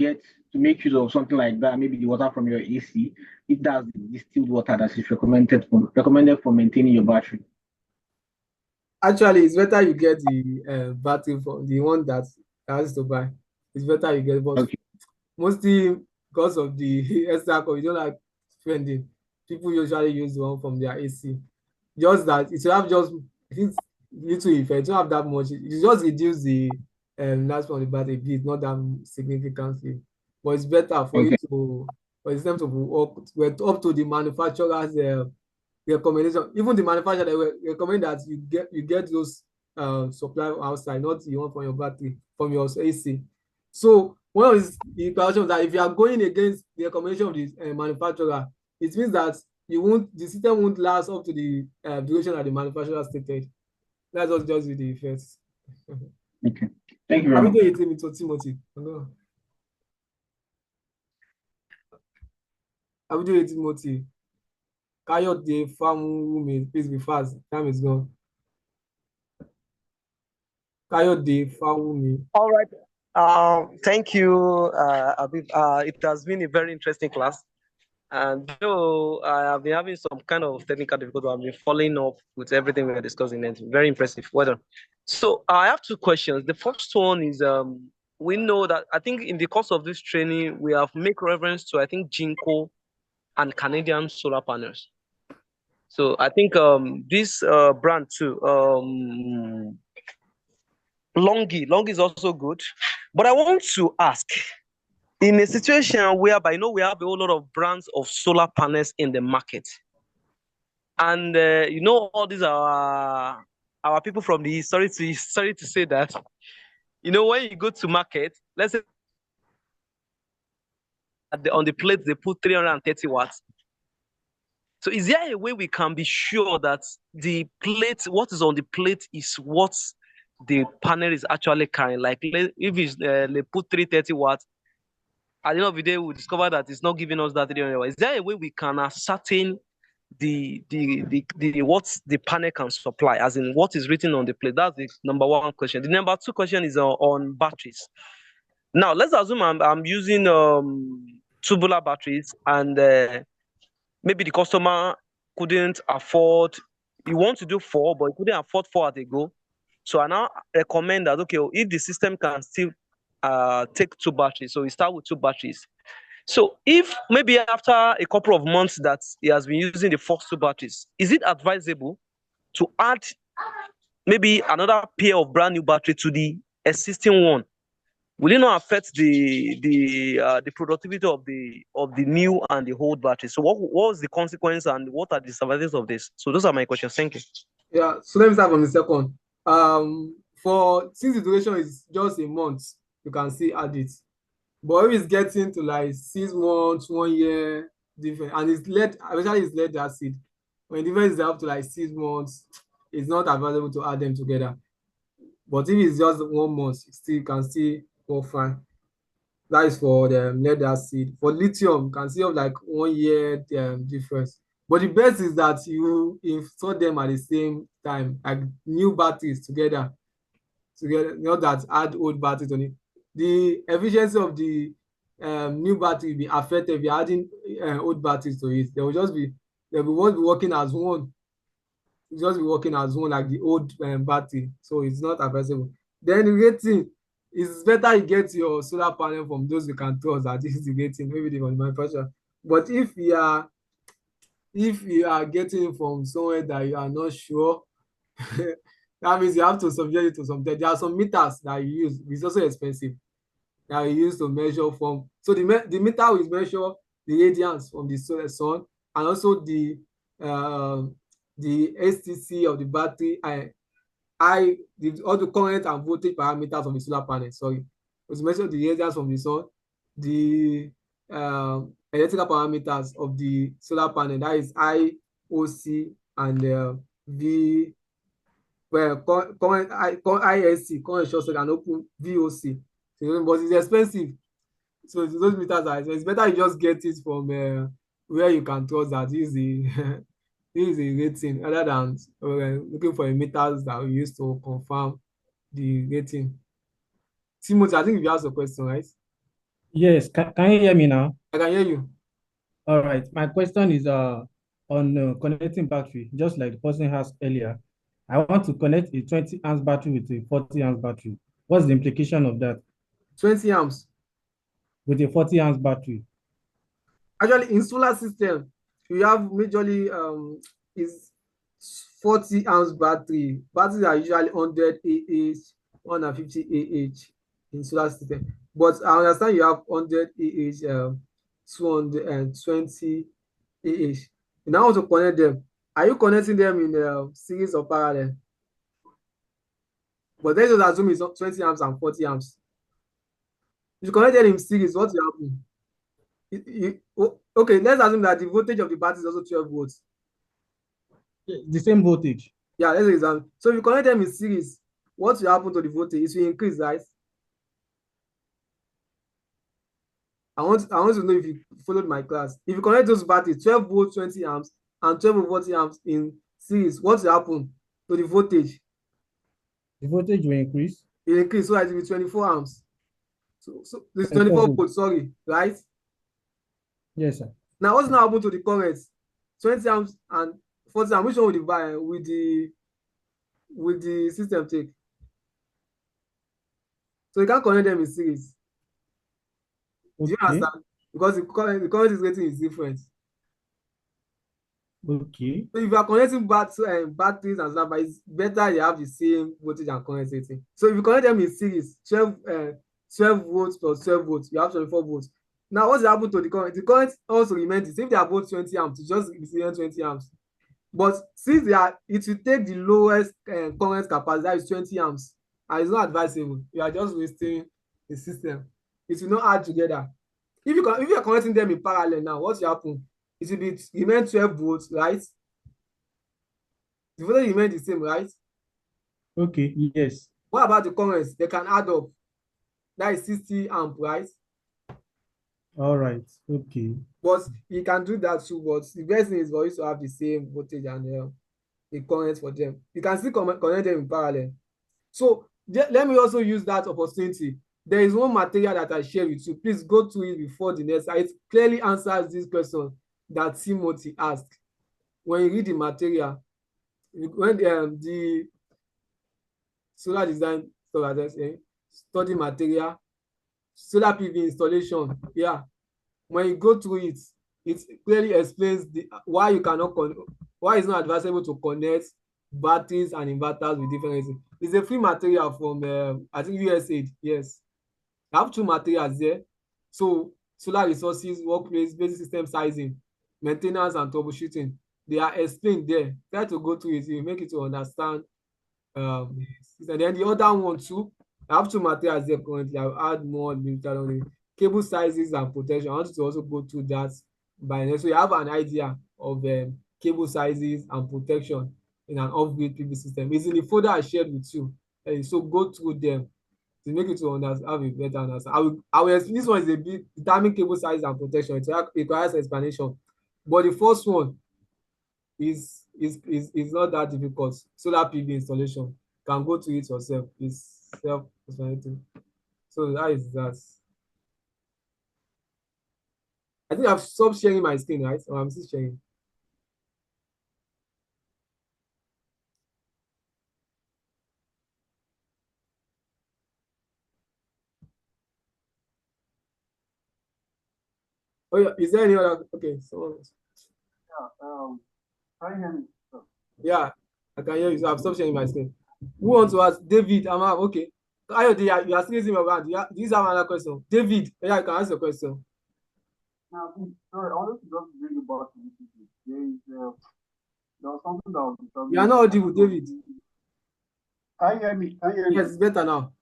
make use of something like that, maybe the water from your AC, if that's the distilled water that is recommended for maintaining your battery. Actually, it's better you get the battery for the one that has to buy. It's better you get, but Okay. mostly because of the extra cost, you don't like spending. People usually use the one from their AC. Just that it will have just little effect. It don't have that much. It just reduce the last from the battery bit, not that significantly. But it's better for you Okay. to for the system to work up to the manufacturer's recommendation. Even the manufacturer, they will recommend that you get those supply outside, not the one from your battery, from your AC. So one of the implications that if you are going against the recommendation of the manufacturer, it means that the system won't last up to the duration that the manufacturer stated. That's just the effects. Okay. Thank you very Have much. you done it with Timothy? Have you done it, Timothy? Kayode Famumi, please be fast. Time is gone. Kayode Famumi. All right. Thank you, Abib. It has been a very interesting class. And though I have been having some kind of technical difficulty, I've been following up with everything we are discussing. It's very impressive. Well done. So I have two questions. The first one is we know that I think in the course of this training, we have make reference to, I think, Jinko and Canadian solar panels. So I think this brand too, Longi is also good. But I want to ask, in a situation whereby we have a whole lot of brands of solar panels in the market, and all these are our people from the east. Sorry to say that. When you go to market, let's say on the plate they put 330 watts. So is there a way we can be sure that the plate, what is on the plate, is what the panel is actually carrying? Like if it's they put 330 watts, at the end of the day, we discover that it's not giving us that 300 watts. Is there a way we can ascertain the what the panel can supply, as in what is written on the plate? That's the number one question. The number two question is on batteries. Now let's assume I'm using tubular batteries, and maybe the customer couldn't afford, he wants to do 4, but he couldn't afford 4 at a go. So I now recommend that, okay, if the system can still take 2 batteries, so we start with 2 batteries. So if maybe after a couple of months that he has been using the first 2 batteries, is it advisable to add maybe another pair of brand new battery to the existing one? Will it not affect the productivity of the new and the old battery? So what was the consequence and what are the disadvantages of this? So those are my questions. Thank you. Yeah, so let me start from the second. Since the duration is just a month, you can still add it. But if it's getting to like 6 months, 1 year different, and it's especially it's lead acid, when the difference is up to like 6 months, it's not advisable to add them together. But if it's just 1 month, it can still work fine. That is for the lead acid. For lithium, you can see of like 1 year difference. But the best is that you install them at the same time, like new batteries together, not that add old batteries on it. The efficiency of the new battery will be affected if you're adding old batteries to it. They'll be working as one. Just be working as one like the old battery, so it's not advisable. Then the rating, it's better you get your solar panel from those you can trust, that this is the rating, maybe the manufacturer. But if you are getting from somewhere that you are not sure, that means you have to subject it to some test. There are some meters that you use, it's also expensive, that you use to measure from. So the meter will measure the radiance from the sun, and also the STC of the battery, all the current and voltage parameters of the solar panel. Sorry, was mentioned the radius from the sun, the electrical parameters of the solar panel, that is IOC and V. Well, current ISC, current short circuit, and open VOC. So, but it's expensive. So those meters are expensive. It's better you just get it from where you can trust that this is the this is a rating, other than looking for a meters that we use to confirm the rating. Timothy, I think you asked a question, right? Yes, can you hear me now? I can hear you. All right. My question is on connecting battery, just like the person asked earlier. I want to connect a 20 amps battery with a 40 amps battery. What's the implication of that 20 amps. with a 40 amps battery? Actually, in solar system, we have majorly is 40 amps battery. Batteries are usually 100 AH, 150 AH in solar system. But I understand you have 100 AH, 220 AH. You now want to connect them. Are you connecting them in a series or parallel? But let's just assume it's 20 amps and 40 amps. If you connect them in series, what will happen? Okay, let's assume that the voltage of the battery is also 12 volts. The same voltage. Yeah, let's examine. So if you connect them in series, what will happen to the voltage? It will increase, right? I want to know if you followed my class. If you connect those batteries, 12 volts, 20 amps, and 12 volt 40 amps in series, what will happen to the voltage? The voltage will increase. It will increase, so it will be 24 amps. So this is 24 volts, sorry, right? Yes, sir. Now, what's now happen to the current? 20 amps and 40 amps, which one will the system take? So you can't connect them in series. Okay. Do you understand? Because the current is rating is different. Okay. So if you are connecting batteries and stuff, but it's better you have the same voltage and current rating. So if you connect them in series, 12 volts plus 12 volts, you have 24 volts. Now, what's happened to the current? The current also remains the same. If they are both 20 amps, it's just 20 amps. But since it will take the lowest current capacity, that is 20 amps, and it's not advisable. You are just wasting the system. It will not add together. If you are connecting them in parallel now, what will happen? It will remain 12 volts, right? The voltage remain the same, right? Okay, yes. What about the currents? They can add up. That is 60 amp, right? All right, okay. But you can do that too, but the best thing is for you to have the same voltage and the current for them. You can still connect them in parallel. So let me also use that opportunity. There is one material that I share with you. Please go to it before the next. It clearly answers this question that Timothy asked. When you read the material, when the solar design study material, solar PV installation, yeah. When you go through it, it clearly explains why it's not advisable to connect batteries and inverters with different reasons. It's a free material from I think USAID. Yes, I have two materials there. So solar resources, workplace, basic system sizing, maintenance, and troubleshooting. They are explained there. Try to go through it. You make it to understand. And then the other one too, I have two materials there currently. I'll add more later on. Cable sizes and protection. I want you to also go through that by next. So you have an idea of cable sizes and protection in an off-grid PV system. It's in the folder I shared with you. So go through them to make it to understand, have a better understanding. I will explain. This one is a bit determine cable size and protection. It requires explanation. But the first one is not that difficult. Solar PV installation. You can go to it yourself. It's self-explanatory. So that is that. I think I've stopped sharing my screen, right? Or I'm still sharing. Oh yeah, is there any other? Okay, someone else. Can you hear me? Yeah, I can hear you. So I've stopped sharing my screen. Who wants to ask? David, okay. Ayode, you are still raising your hand. Do you have another question? David, yeah, you can ask your question. Now, sorry, I wanted to just bring about there was something that was disturbing. You are not audible, David. Can you hear me? Can you hear me? Yes, it's better now.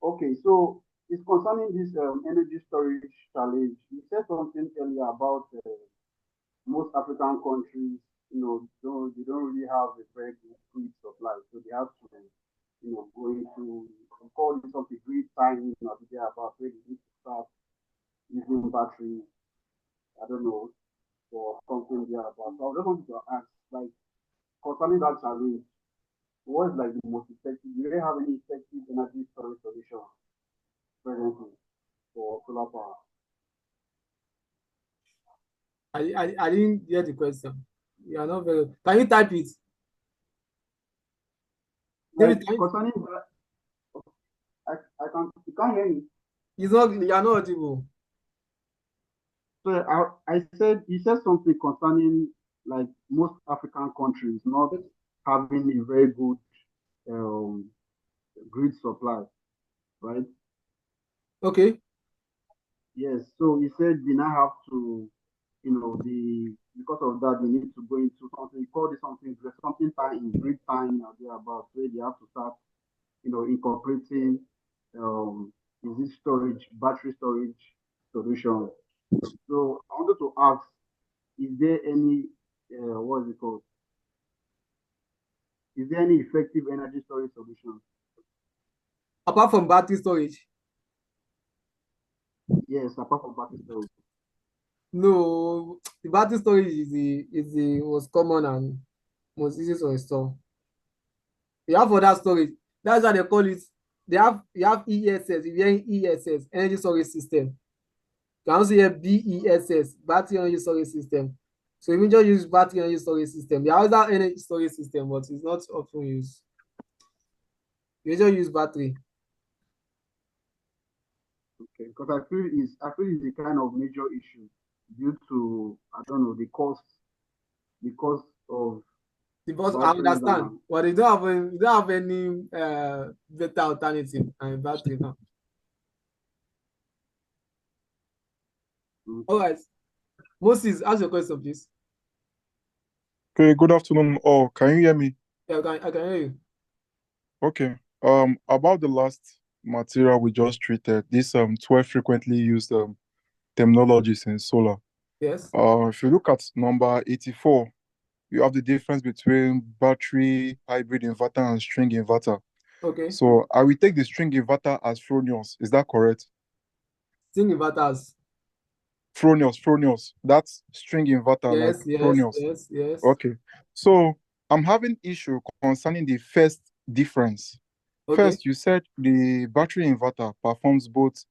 Okay, so it's concerning this energy storage challenge. You said something earlier about most African countries, they don't really have a very good food supply, so they have to, go into, we call it something grid timing or there about where they need to start using batteries. I don't know, or something there about. So I just wanted to ask, like, concerning that challenge, what is like the most effective? Do they have any effective energy storage solution presently for solar power? I didn't hear the question. You are not very. Can you type it? Like David, concerning that, I can't, you can't hear me. it's not. You are not audible. So I said, you said something concerning like most African countries not having a very good um, grid supply, right? Okay. Yes. So he said they now have to, because of that they need to go into something. He called it something time in grid time or thereabouts, where they have to start, incorporating is it storage, battery storage solution. So I wanted to ask, is there any what is it called? Is there any effective energy storage solution? Apart from battery storage, Yes, apart from battery storage. no. The battery storage is the most common and most easy to install. You have other storage. That's why they call it. You have ESS. If you're in ESS, energy storage system. You can also hear BESS, battery energy storage system. So if you just use battery energy storage system, there are other energy storage system, but it's not often used. You just use battery. Okay, because I feel it's a kind of major issue due to, I don't know, the cost of Because I batteries understand, but they don't have any better alternative than battery now. All right. Moses, ask your question, please. Okay, good afternoon all. Can you hear me? Yeah, I can hear you. Okay. About the last material we just treated, this 12 frequently used terminologies in solar. Yes. If you look at number 84, you have the difference between battery, hybrid inverter, and string inverter. Okay. So I will take the string inverter as Fronius. Is that correct? String inverters. Fronius. That's string inverter, like Yes. Fronius. Okay. So I'm having issue concerning the first difference. Okay. First, you said the battery inverter performs both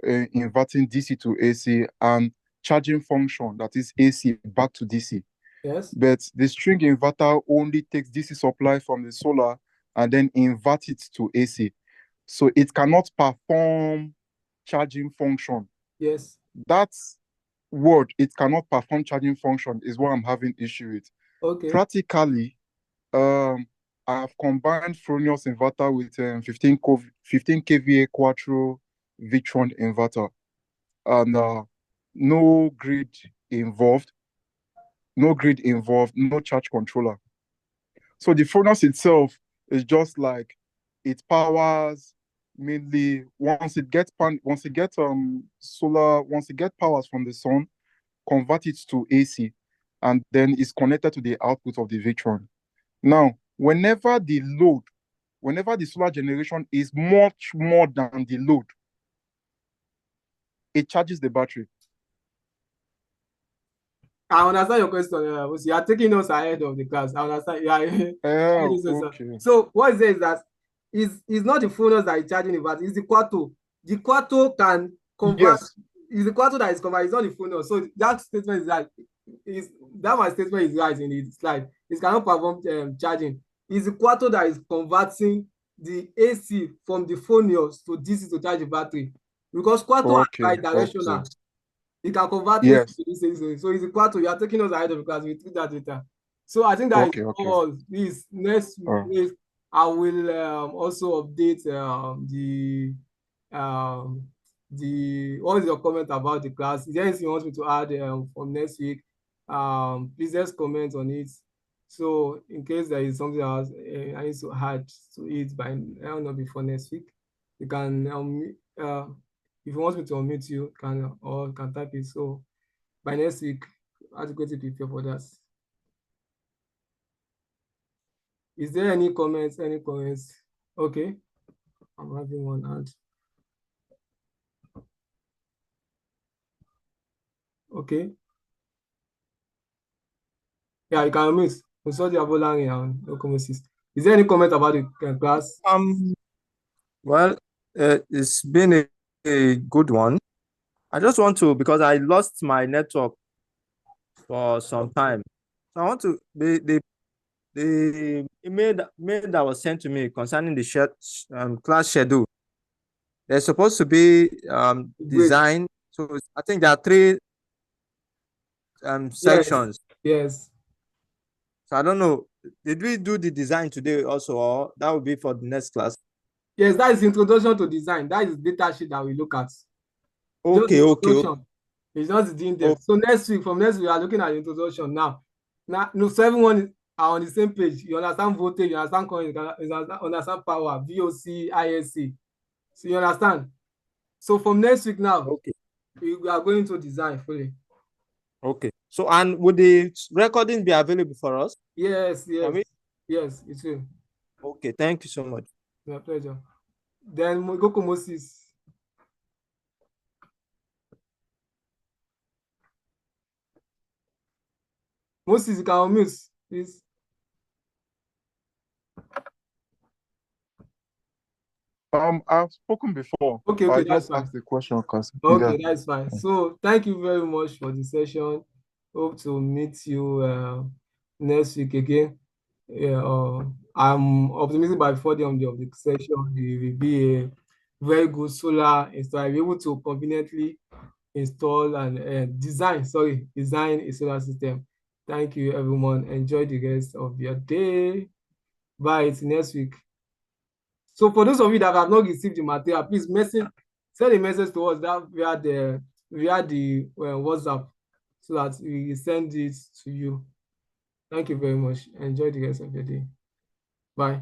inverting DC to AC and charging function, that is AC back to DC. Yes. But the string inverter only takes DC supply from the solar and then invert it to AC. So it cannot perform charging function. Yes. That word, it cannot perform charging function, is what I'm having issue with. Okay. Practically, I've combined Fronius inverter with 15 kVA Quattro Victron inverter, and no grid involved, no charge controller. So the Fronius itself is just like it powers mainly once it gets solar, once it gets powers from the sun, convert it to AC, and then is connected to the output of the Victron. Now, whenever the solar generation is much more than the load, it charges the battery. I understand your question. You are taking us ahead of the class. I understand. Okay. So what it says is that is not the Fronius that is charging the battery, it's the Quattro. The Quattro can convert. Yes. It's the Quattro that is converted. It's not the Fronius. So that statement is right. My statement is right in the slide. It cannot perform charging. It's the Quattro that is converting the AC from the Fronius to DC to charge the battery. Because Quattro are bidirectional. It can convert it to DC. So it's the Quattro. You are taking us ahead of the class. We treat that later. So I think that is all. This next week, I will also update what is your comment about the class? Is there anything you want me to add from next week? Please just comment on it So in case there is something else I need to add to it by, I don't know, before next week, you can, if you want me to unmute you, can type it. So by next week, adequately prepare for that. Is there any comments? Any comments? Okay, I'm having one hand. Okay. Yeah, you can unmute. Is there any comment about the class? Well, it's been a good one. I just want to, because I lost my network for some time. So I want to, the mail that was sent to me concerning the class schedule, there's supposed to be design. So I think there are three sections. Yes. So I don't know, did we do the design today also, or that will be for the next class? Yes, that is introduction to design. That is data sheet that we look at. Okay, okay. It's just the in-depth. So from next week, we are looking at introduction now. No, so everyone are on the same page. You understand voltage, you understand current, you understand power, VOC, ISC. So you understand? So from next week now, okay, we are going to design fully. Okay. So, and would the recording be available for us? Yes, yes, it will. Okay, thank you so much. My pleasure. Then we go to Moses. Moses, you can unmute, please. I've spoken before. Okay, I that's just fine. asked the question because Okay, that's fine. So thank you very much for the session. Hope to meet you next week again. Yeah, I'm optimistic by before the end of the session, it will be a very good solar installer. I'll be able to conveniently install and design a solar system. Thank you, everyone. Enjoy the rest of your day. Bye. It's next week. So for those of you that have not received the material, please send a message to us that via the WhatsApp so that we send it to you. Thank you very much. Enjoy the rest of your day. Bye.